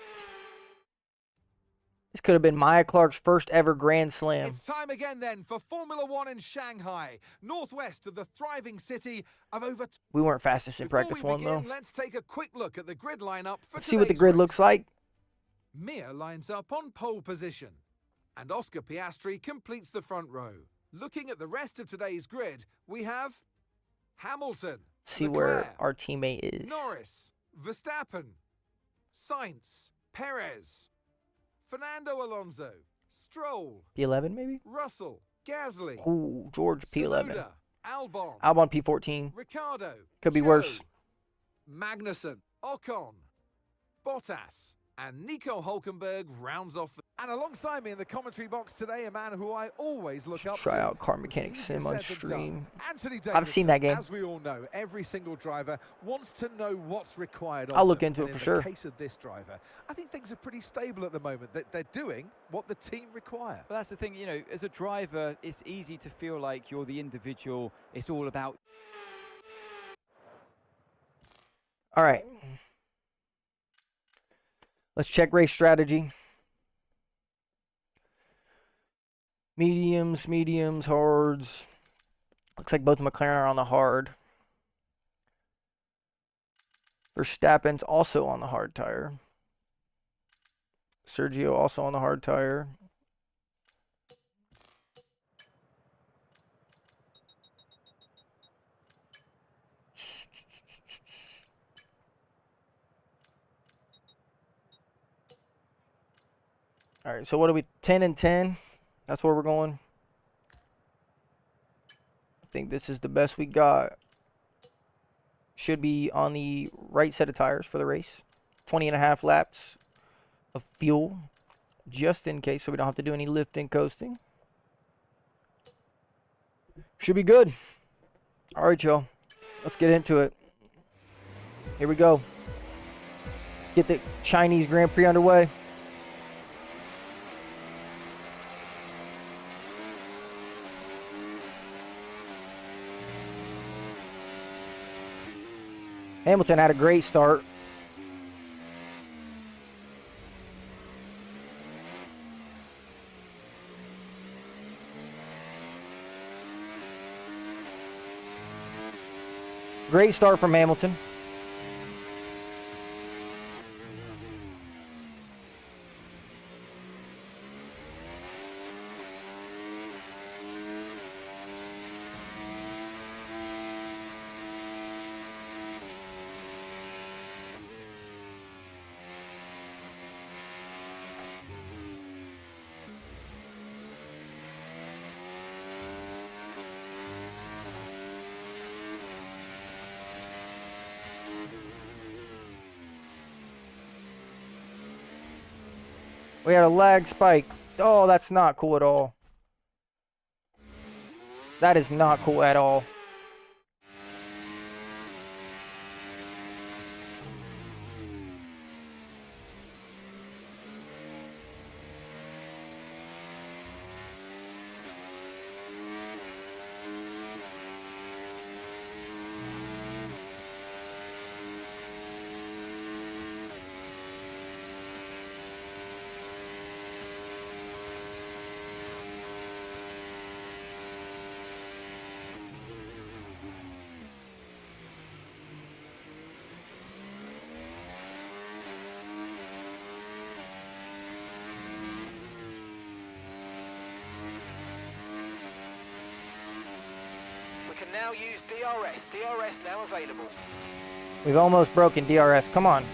This could have been Maya Clark's first ever Grand Slam. It's time again then for Formula One in Shanghai, northwest of the thriving city of over... We weren't fastest in practice Before we one, begin, though. let's take a quick look at the grid lineup for Let's see what the today's grid race. looks like. Mia lines up on pole position, and Oscar Piastri completes the front row. Looking at the rest of today's grid, we have Hamilton, See Leclerc, where our teammate is. Norris, Verstappen, Sainz, Perez, Fernando Alonso, Stroll, P11 maybe? Russell, Gasly, Ooh, George P11. Tsunoda, Albon, Albon P14. Ricciardo, Could be Zhou, worse. Magnussen, Ocon, Bottas, and Nico Hulkenberg rounds off. And alongside me in the commentary box today, a man who I always look up to. Try out Car which is Mechanic easier Sim on said than stream. done. Anthony I've seen that Davidson, game. As we all know, every single driver wants to know what's required of I'll look them. into And it for in sure. the case of this driver, I think things are pretty stable at the moment. They're doing what the team require. But that's the thing, you know, as a driver, it's easy to feel like you're the individual. It's all about... All right. Let's check race strategy. Mediums, hards. Looks like both McLaren are on the hard. Verstappen's also on the hard tire. Sergio also on the hard tire. All right, so what are we, 10 and 10? That's where we're going. I think this is the best we got. Should be on the right set of tires for the race. 20.5 laps of fuel, just in case, so we don't have to do any lifting, coasting. Should be good. All right, y'all. Let's get into it. Here we go. Get the Chinese Grand Prix underway. Hamilton had a great start. Great start from Hamilton. We had a lag spike. Oh, that's not cool at all. That is not cool at all. We can now use DRS. DRS now available. We've almost broken DRS. Come on.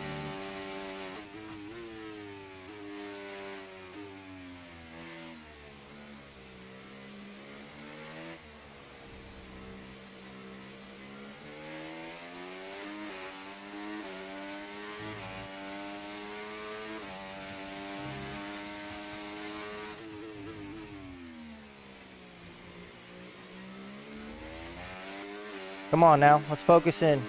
Come on now, let's focus in.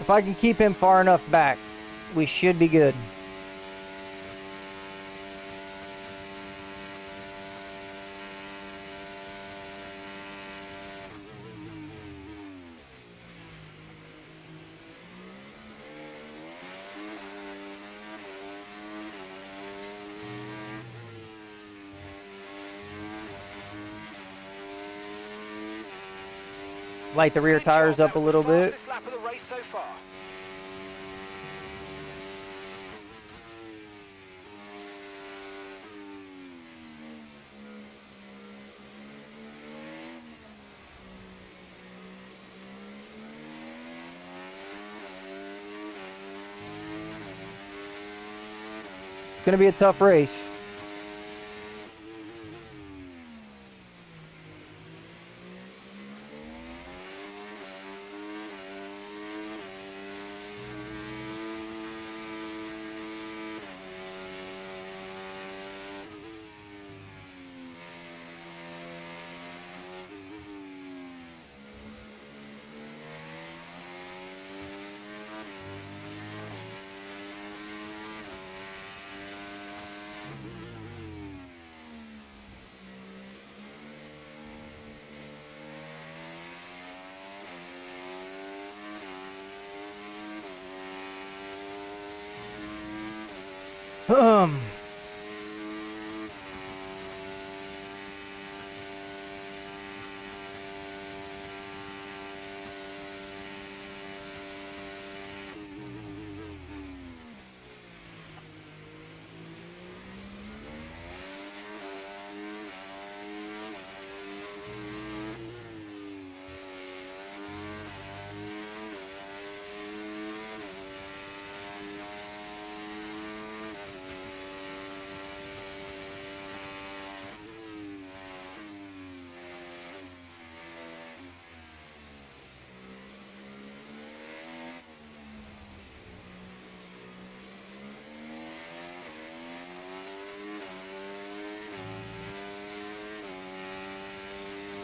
If I can keep him far enough back, we should be good. Light the rear Good job. tires up That a was little the bit. fastest lap of the race so far. It's going to be a tough race.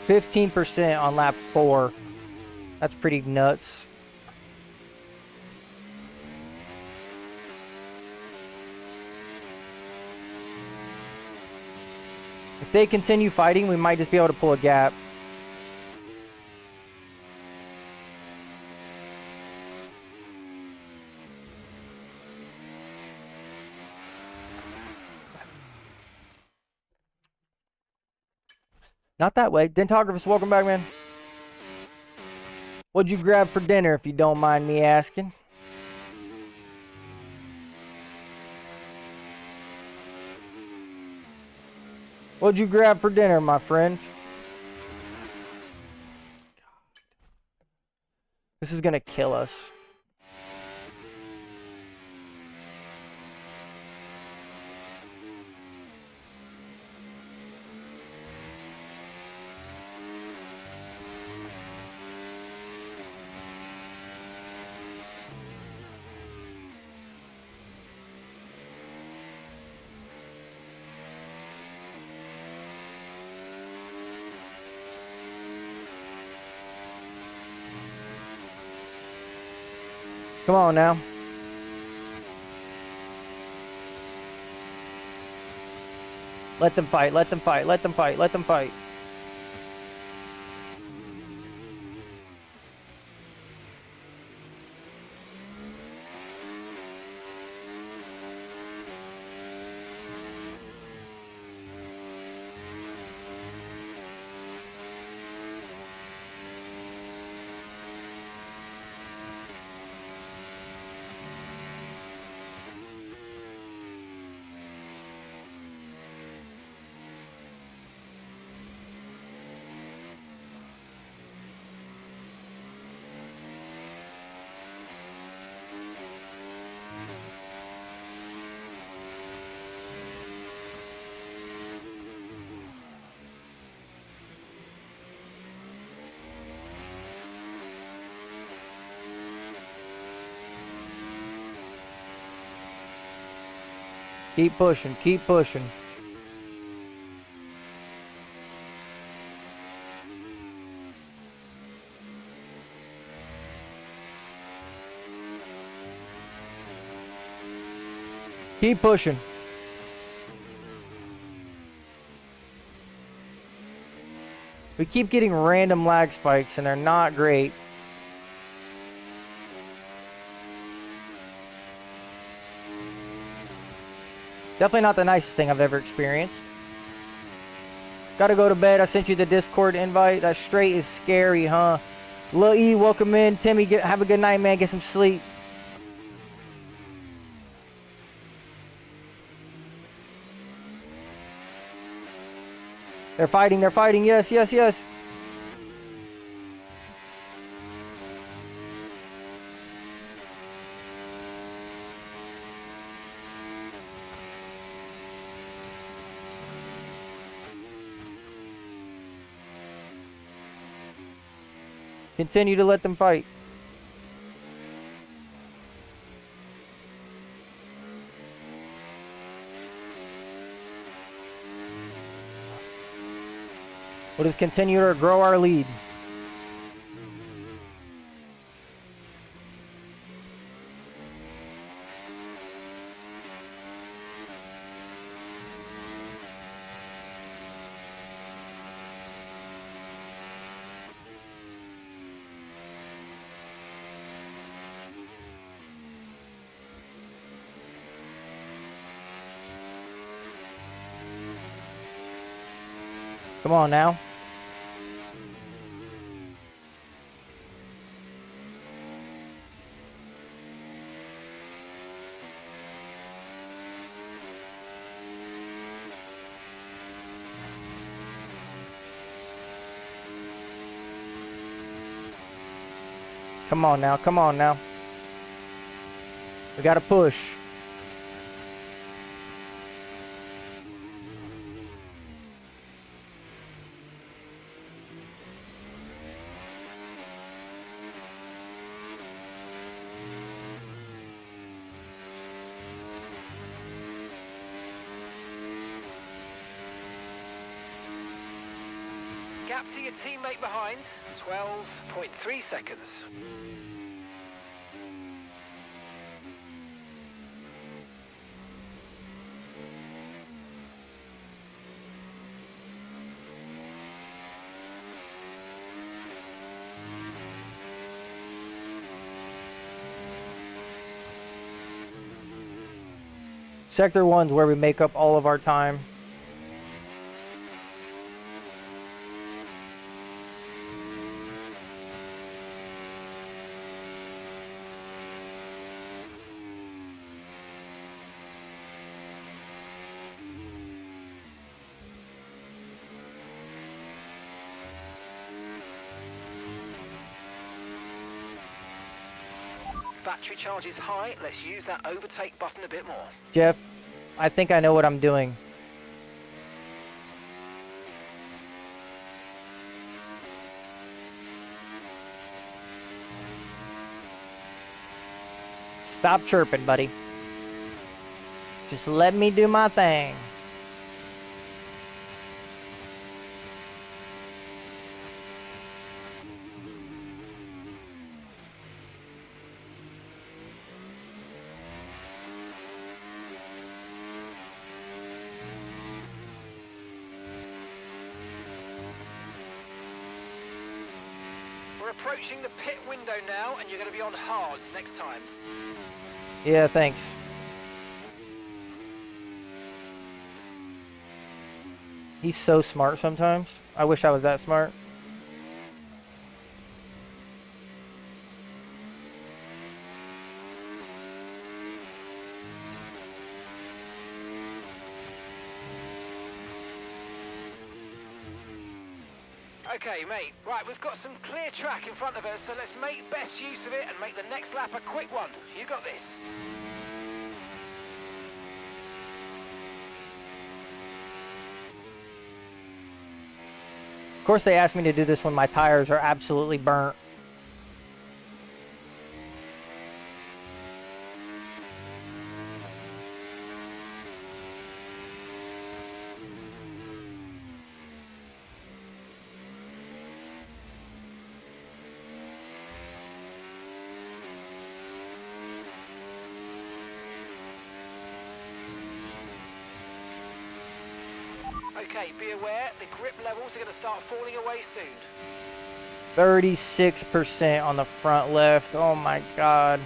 15% on lap 4. That's pretty nuts. If they continue fighting, we might just be able to pull a gap. Not that way. Dentographist, welcome back, man. What'd you grab for dinner, if you don't mind me asking? What'd you grab for dinner, my friend? This is gonna kill us. Come on now. Let them fight, let them fight, let them fight, let them fight. Keep pushing, keep pushing. Keep pushing. We keep getting random lag spikes and they're not great. Definitely not the nicest thing I've ever experienced. Gotta go to bed. I sent you the Discord invite. That straight is scary, huh? Lil E, welcome in. Timmy, have a good night, man. Get some sleep. They're fighting, they're fighting. Yes, yes, yes. Continue to let them fight. We'll just continue to grow our lead. Come on now. Come on now, come on now. We gotta push. Gap to your teammate behind, 12.3 seconds. Sector 1's where we make up all of our time. Battery charge is high. Let's use that overtake button a bit more. Jeff, I think I know what I'm doing. Stop chirping, buddy. Just let me do my thing. We're approaching the pit window now, and you're going to be on hards next time. Yeah, thanks. He's so smart sometimes. I wish I was that smart. Okay, mate. Right, we've got some clear track in front of us, so let's make best use of it and make the next lap a quick one. You got this. Of course, they asked me to do this when my tires are absolutely burnt. Okay, be aware, the grip levels are going to start falling away soon. 36% on the front left. Oh my God.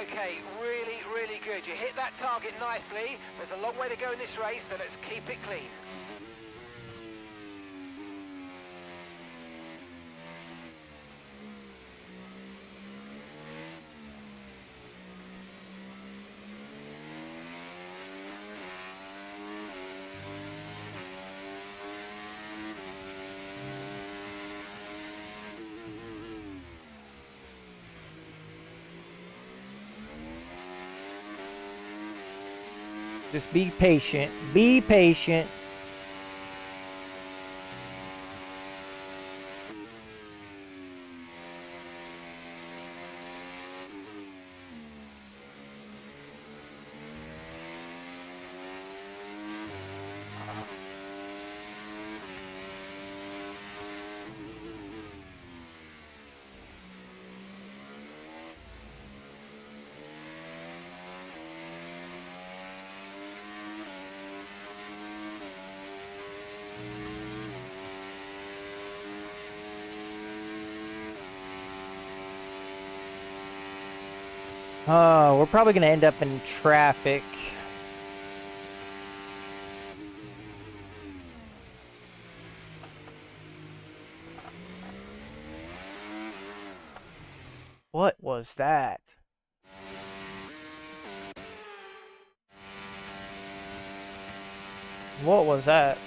Okay, really, really good. You hit that target nicely. There's a long way to go in this race, so let's keep it clean. Just be patient. Be patient. Oh, we're probably going to end up in traffic. What was that? What was that?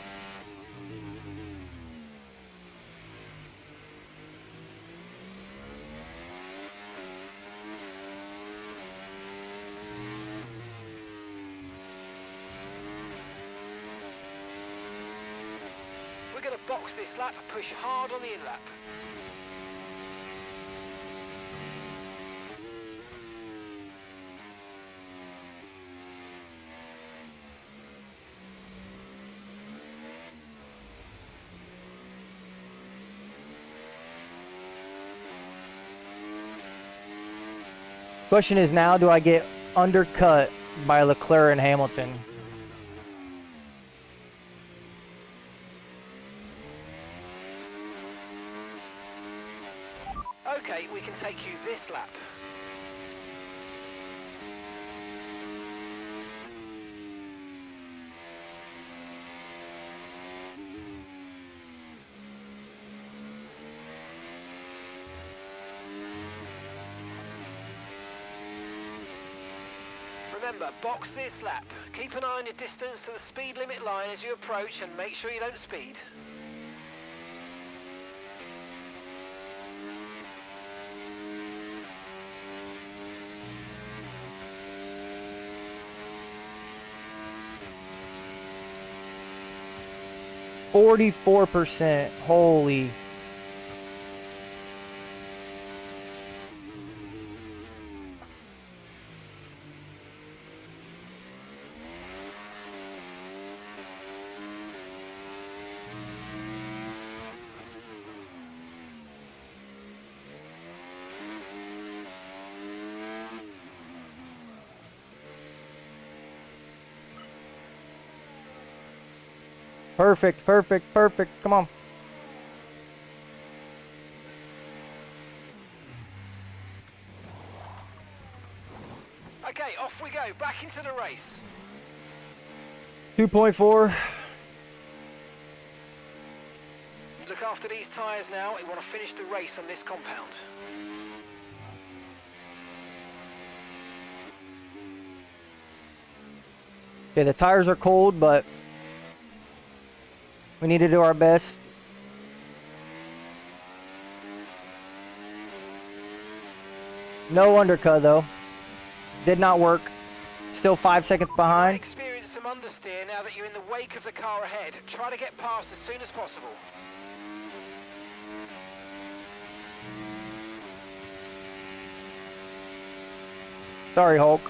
box this lap, push hard on the in-lap. Question is now, do I get undercut by Leclerc and Hamilton? Okay, we can take you this lap. Remember, box this lap. Keep an eye on your distance to the speed limit line as you approach and make sure you don't speed. %44. Holy. Perfect, perfect, perfect. Come on. Okay, off we go. Back into the race. 2.4. Look after these tyres now. We want to finish the race on this compound. Okay, the tires are cold, but we need to do our best. No undercut though. Did not work. Still 5 seconds behind. Experience some understeer now that you're in the wake of the car ahead. Try to get past as soon as possible. Sorry, Hulk.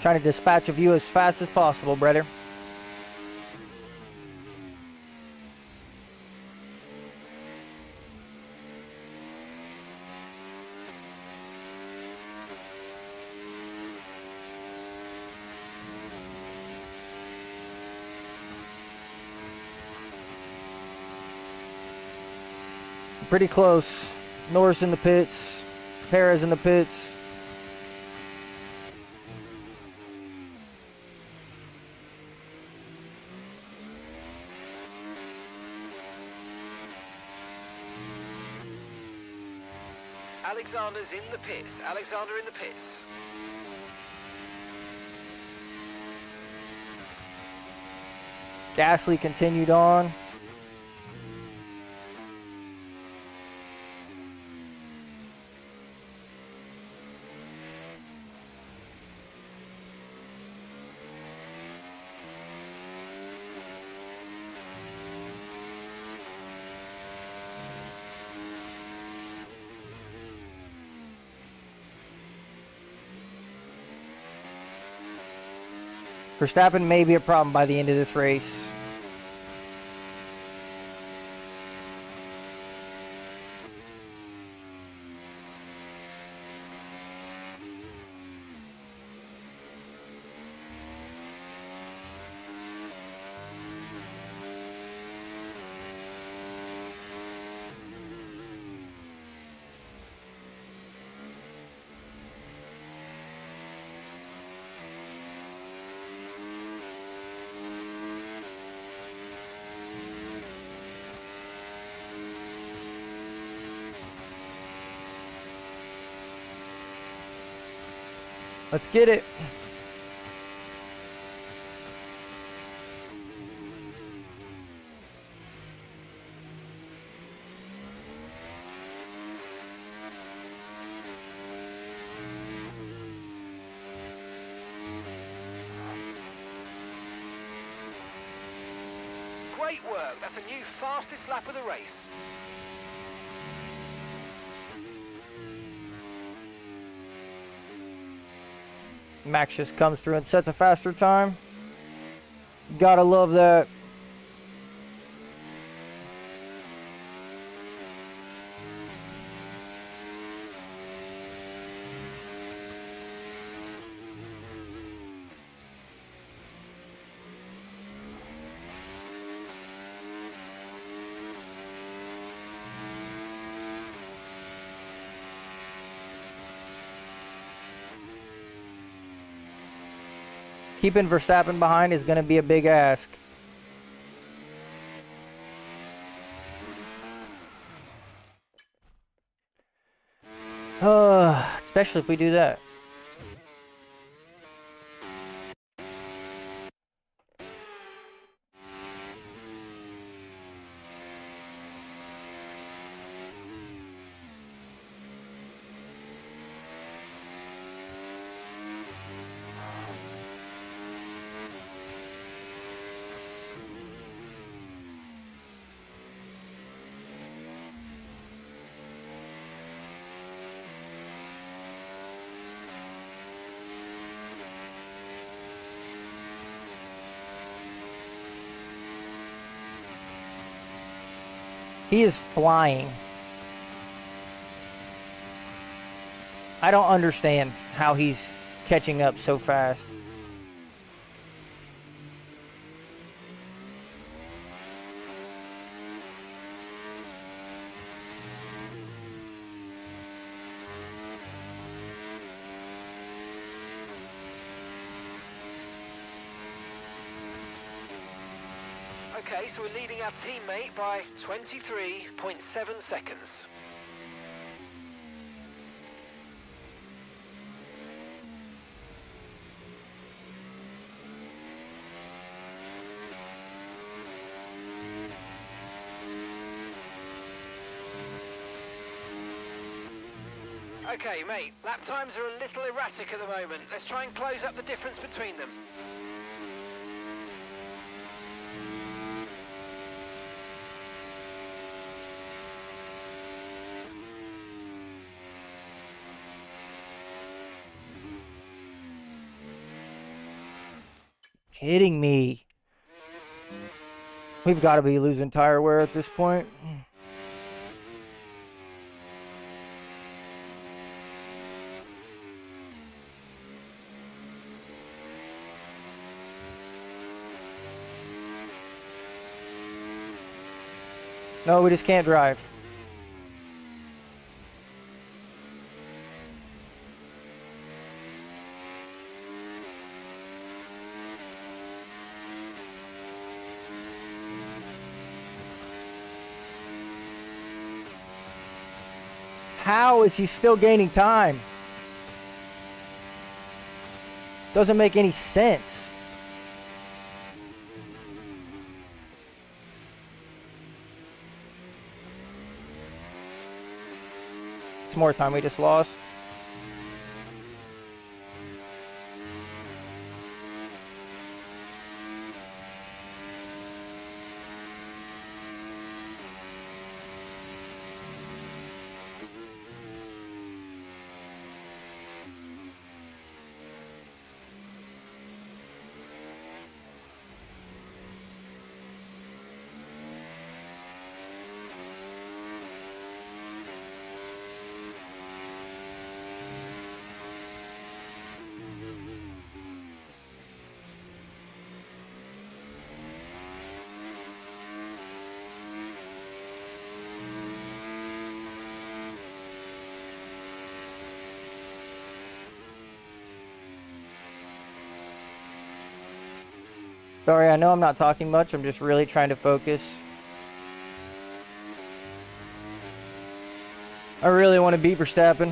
Trying to dispatch of you as fast as possible, brother. Pretty close. Norris in the pits. Perez in the pits. Alexander's in the pits. Alexander in the pits. Gasly continued on. Verstappen may be a problem by the end of this race. Let's get it. Great work. That's a new fastest lap of the race. Max just comes through and sets a faster time. Gotta love that. Keeping Verstappen behind is going to be a big ask. Especially if we do that. He is flying. I don't understand how he's catching up so fast. Okay, so we're leading our teammate by 23.7 seconds. Okay, mate, lap times are a little erratic at the moment. Let's try and close up the difference between them. Kidding me. We've got to be losing tire wear at this point. No, we just can't drive. How is he still gaining time? Doesn't make any sense. It's more time we just lost. Sorry, I know I'm not talking much. I'm just really trying to focus. I really want to beat Verstappen.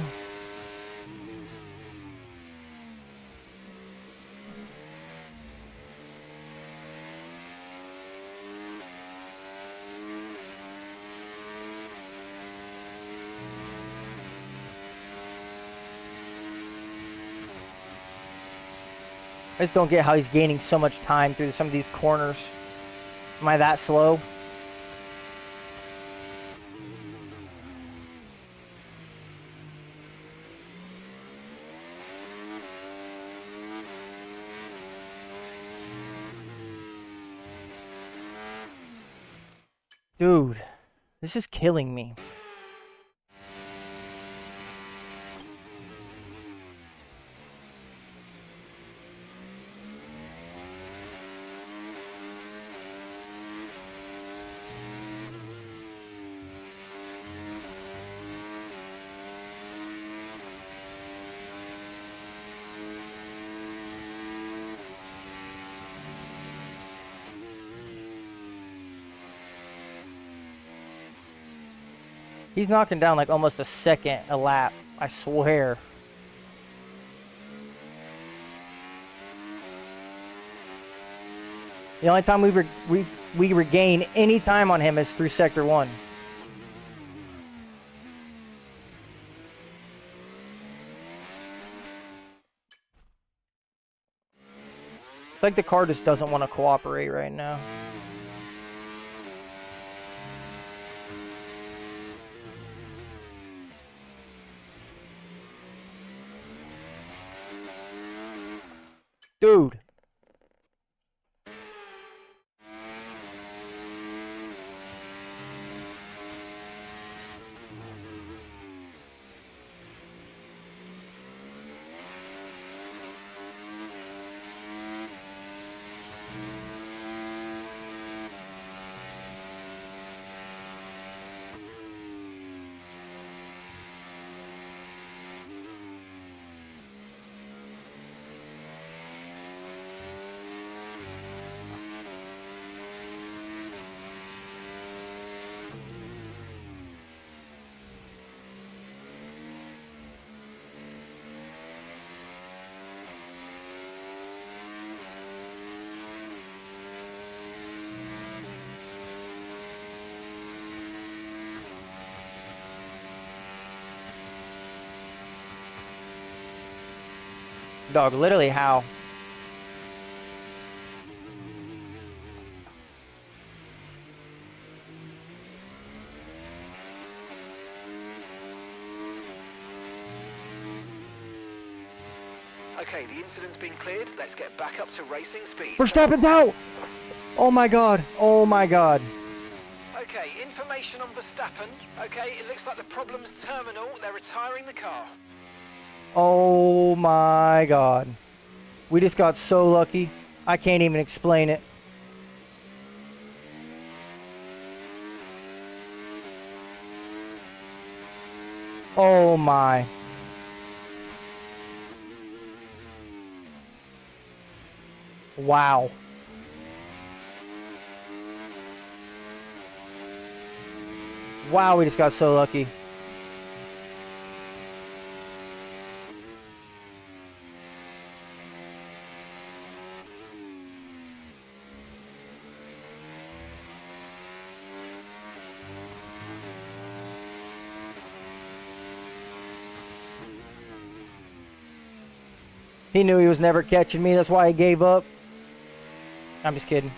I just don't get how he's gaining so much time through some of these corners. Am I that slow? Dude, this is killing me. He's knocking down like almost a second a lap, I swear. The only time we regain any time on him is through Sector 1. It's like the car just doesn't want to cooperate right now. Dude. Dog, literally how? Okay, the incident's been cleared. Let's get back up to racing speed. Verstappen's out! Oh my god. Oh my god. Okay, information on Verstappen. Okay, it looks like the problem's terminal. They're retiring the car. Oh my god. We just got so lucky. I can't even explain it. Oh my. Wow. Wow, we just got so lucky. He knew he was never catching me. That's why he gave up. I'm just kidding.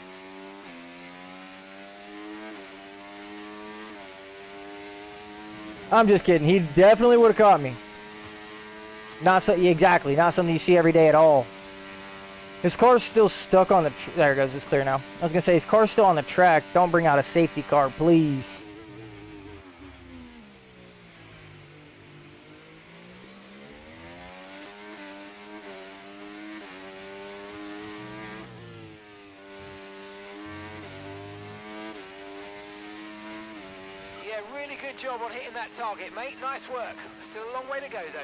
I'm just kidding. He definitely would have caught me. Not so, exactly. Not something you see every day at all. His car's still stuck on the... There it goes. It's clear now. I was going to say, his car's still on the track. Don't bring out a safety car, please. Yeah, really good job on hitting that target, mate. Nice work. Still a long way to go, though.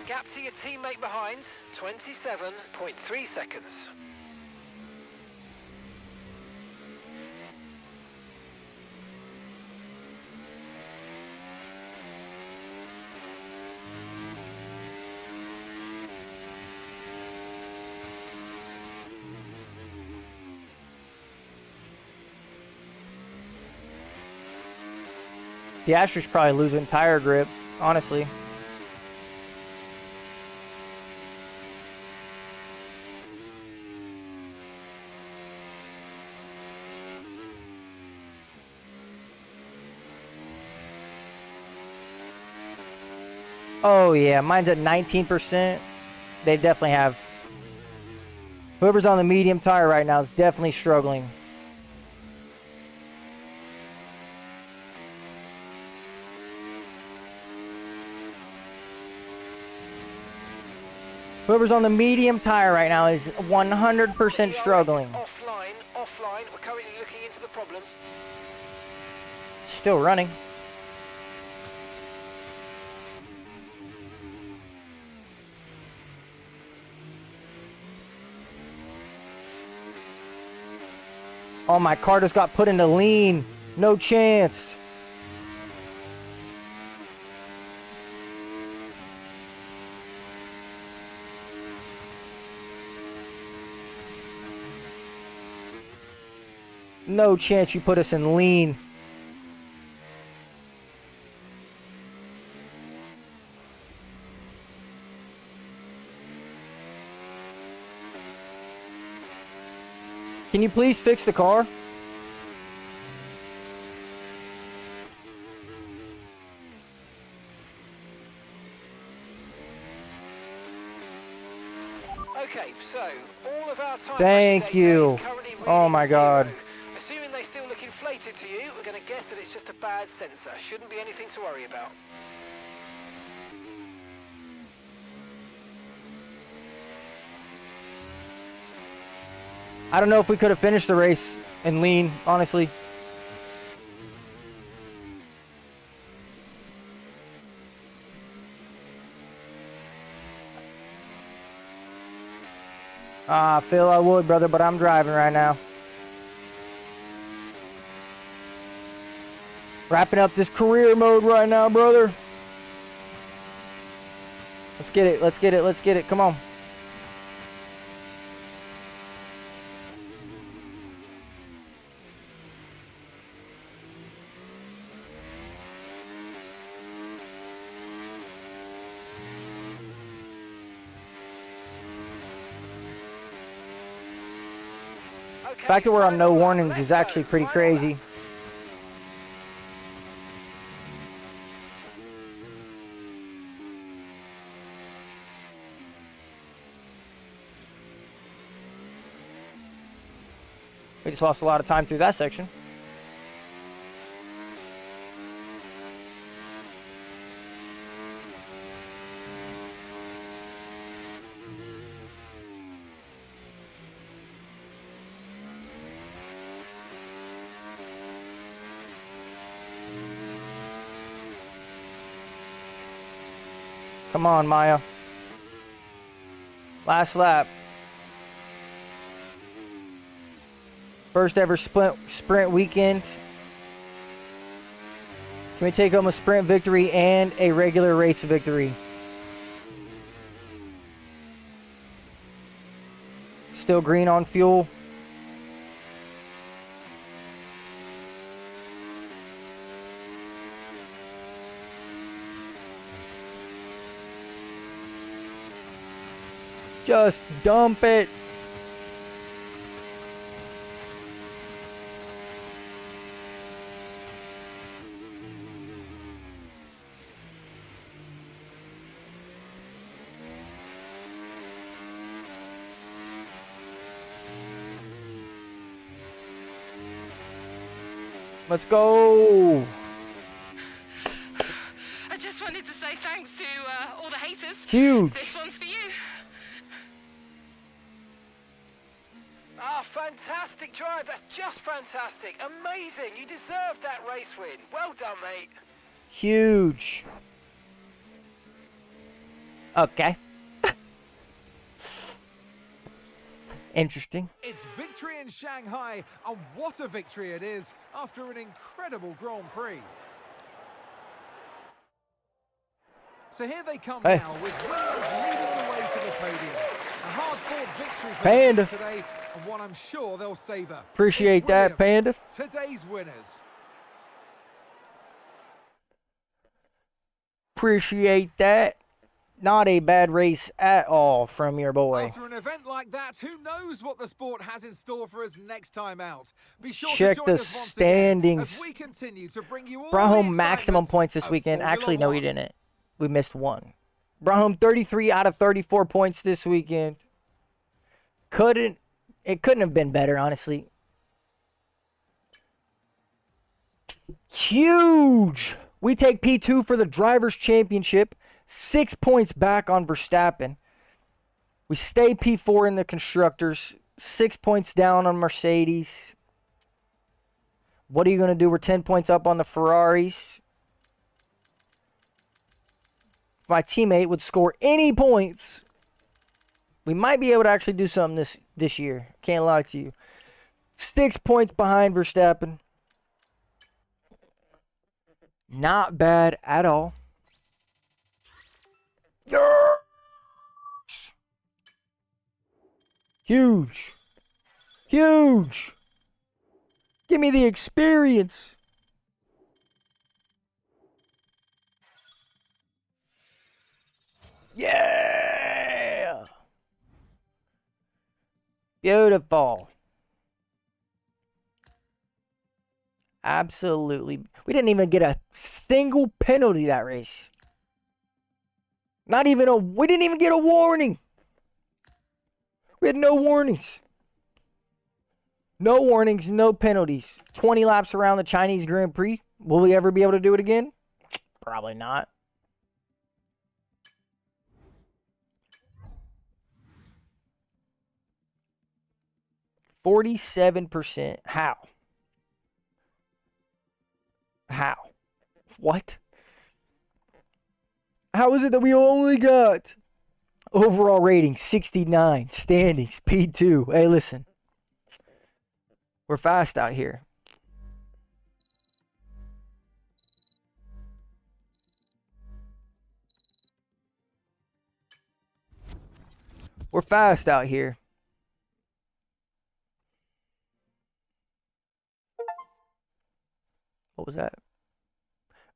Gap to your teammate behind, 27.3 seconds. The Astra's probably losing tire grip, honestly. Oh, yeah. Mine's at 19%. They definitely have. Whoever's on the medium tire right now is definitely struggling. Whoever's on the medium tire right now is 100% struggling. Offline. We're currently looking into the problem. Still running. Oh, my car just got put into lean. No chance. No chance you put us in lean. Can you please fix the car? Okay, so all of our time Thank data you. is currently reading Oh my God. 0. Assuming they still look inflated to you, we're going to guess that it's just a bad sensor. Shouldn't be anything to worry about. I don't know if we could have finished the race in lean, honestly. Phil, I would, brother, but I'm driving right now. Wrapping up this career mode right now, brother. Let's get it, let's get it, let's get it. Come on. The fact that we're on no warnings is actually pretty crazy. We just lost a lot of time through that section. Come on, Maya. Last lap. First ever sprint weekend. Can we take home a sprint victory and a regular race victory? Still green on fuel. Just dump it. Let's go. I just wanted to say thanks to all the haters. Huge. This one's for you. Ah, fantastic drive. That's just fantastic. Amazing. You deserved that race win. Well done, mate. Huge. Okay. Interesting. It's victory in Shanghai, and what a victory it is after an incredible Grand Prix. So here they come now, with winners leading the way to the podium. A hard-fought victory for Panda. them today, and one I'm sure they'll savour. Appreciate It's that, Williams, Panda. Today's winners. Appreciate that. Not a bad race at all from your boy. After an event like that, who knows what the sport has in store for us next time out? Be sure Check to join the us once standings. again as we continue to bring you all Brought the home maximum excitement points this of weekend. Formula Actually, no, he One. didn't. We missed one. Brought home 33 out of 34 points this weekend. It couldn't have been better, honestly. Huge! We take P2 for the Drivers' Championship. 6 points back on Verstappen. We stay P4 in the Constructors. 6 points down on Mercedes. What are you going to do? We're 10 points up on the Ferraris. If my teammate would score any points, we might be able to actually do something this year. Can't lie to you. 6 points behind Verstappen. Not bad at all. Yes! Huge. Huge. Give me the experience. Yeah. Beautiful. Absolutely. We didn't even get a single penalty that race. We didn't even get a warning. We had no warnings. No warnings, no penalties. 20 laps around the Chinese Grand Prix. Will we ever be able to do it again? Probably not. %. How? How? What? How is it that we only got overall rating 69, standings P2? Hey, listen. We're fast out here. We're fast out here. What was that?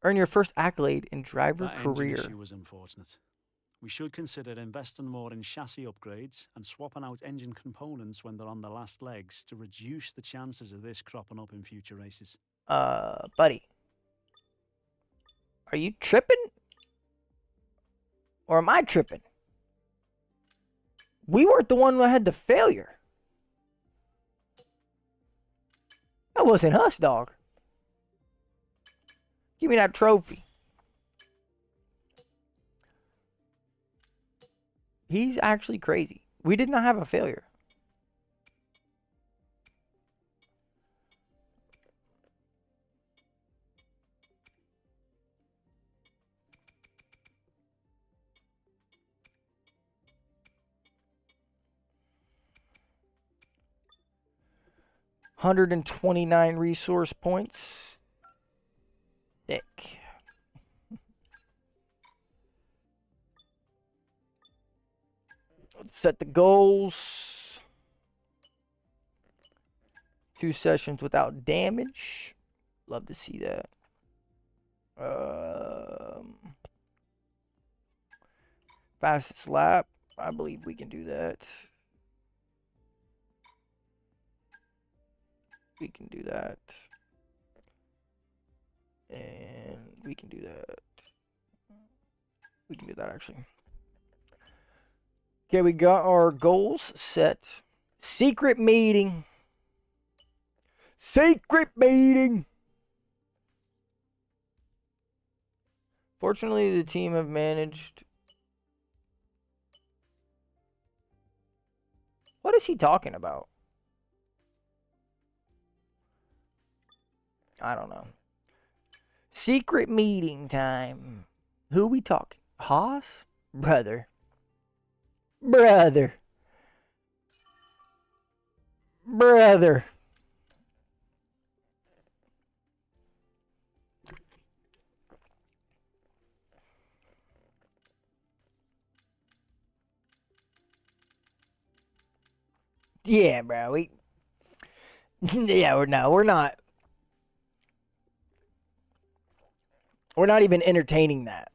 Earn your first accolade in driver career. That engine issue was unfortunate. We should consider investing more in chassis upgrades and swapping out engine components when they're on the last legs to reduce the chances of this cropping up in future races. Buddy. Are you tripping? Or am I tripping? We weren't the one that had the failure. That wasn't us, dog. Give me that trophy. He's actually crazy. We did not have a failure. $129 resource points. Thick. Let's set the goals. 2 sessions without damage. Love to see that. Fastest lap. I believe we can do that. We can do that. And we can do that. We can do that actually. Okay, we got our goals set. Secret meeting. Secret meeting. Fortunately, the team have managed. What is he talking about? I don't know. Secret meeting time. Who we talking? Haas? Brother. Brother. Brother. Yeah, bro. We're not. We're not even entertaining that.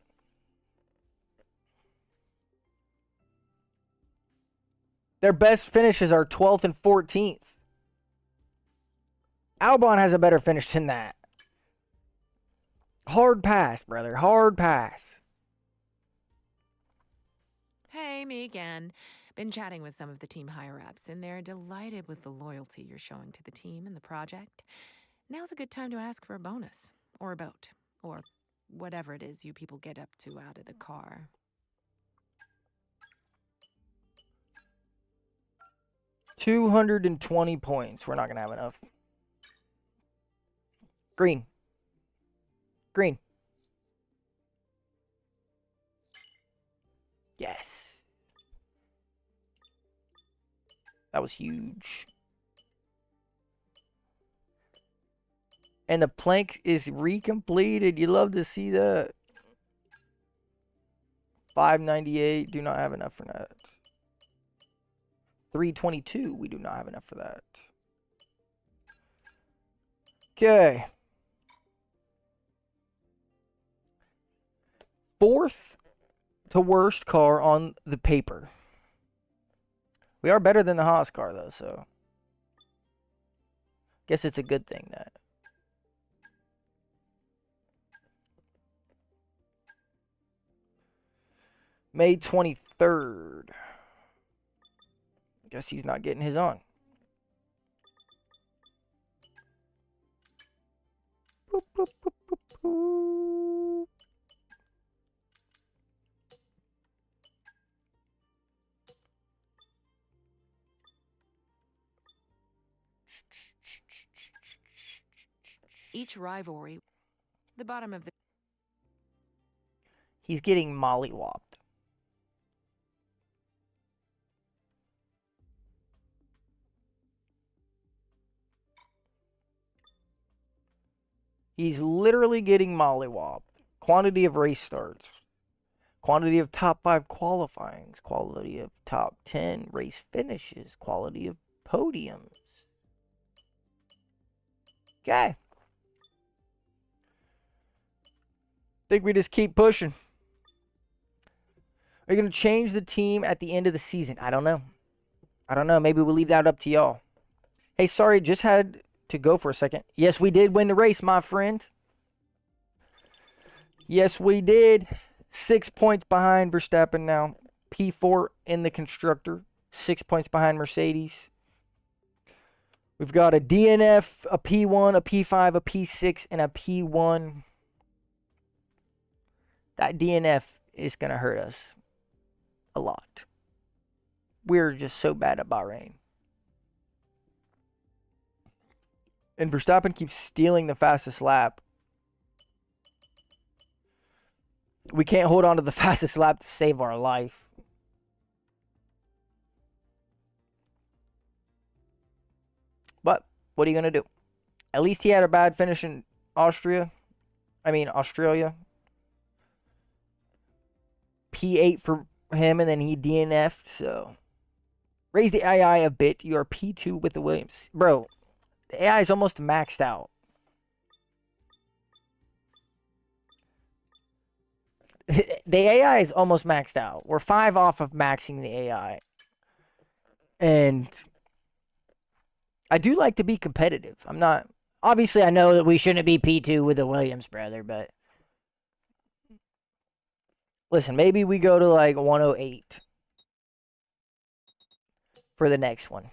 Their best finishes are 12th and 14th. Albon has a better finish than that. Hard pass, brother. Hard pass. Hey, me again. Been chatting with some of the team higher-ups, and they're delighted with the loyalty you're showing to the team and the project. Now's a good time to ask for a bonus, or a boat, or whatever it is you people get up to out of the car. $220 points. We're not going to have enough. Green. Green. Yes. That was huge. And the plank is recompleted. You love to see that. 598. Do not have enough for that. 322. We do not have enough for that. Okay. Fourth to worst car on the paper. We are better than the Haas car, though, so guess it's a good thing that. May 23rd. Guess he's not getting his on. Boop, boop, boop, boop, boop. Each rivalry, the bottom of the... He's getting mollywopped. He's literally getting mollywopped. Quantity of race starts. Quantity of top 5 qualifyings. Quality of top 10 race finishes. Quality of podiums. Okay. Think we just keep pushing. Are you going to change the team at the end of the season? I don't know. I don't know. Maybe we'll leave that up to y'all. Hey, sorry, just had to go for a second. Yes, we did win the race, my friend. Yes, we did. 6 points behind Verstappen now. P4 in the constructor. 6 points behind Mercedes. We've got a DNF, a P1, a P5, a P6, and a P1. That DNF is going to hurt us a lot. We're just so bad at Bahrain. And Verstappen keeps stealing the fastest lap. We can't hold on to the fastest lap to save our life. But what are you going to do? At least he had a bad finish in Australia. P8 for him, and then he DNF'd, so. Raise the AI a bit. You are P2 with the Williams. Bro, the AI is almost maxed out. The AI is almost maxed out. We're 5 off of maxing the AI. And I do like to be competitive. I'm not... Obviously, I know that we shouldn't be P2 with the Williams brother, but... Listen, maybe we go to like 108 for the next one.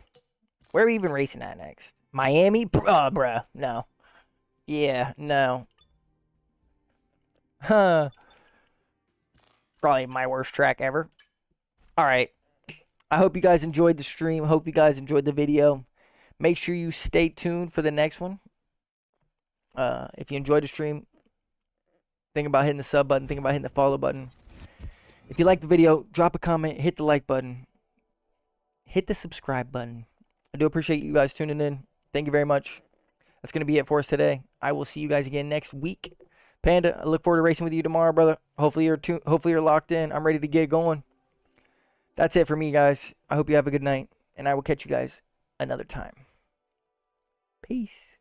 Where are we even racing at next? Miami? Bruh. No. Yeah, no. Huh. Probably my worst track ever. Alright. I hope you guys enjoyed the stream. Hope you guys enjoyed the video. Make sure you stay tuned for the next one. If you enjoyed the stream, think about hitting the sub button. Think about hitting the follow button. If you like the video, drop a comment, hit the like button, hit the subscribe button. I do appreciate you guys tuning in. Thank you very much. That's going to be it for us today. I will see you guys again next week. Panda, I look forward to racing with you tomorrow, brother. Hopefully you're locked in. I'm ready to get going. That's it for me, guys. I hope you have a good night, and I will catch you guys another time. Peace.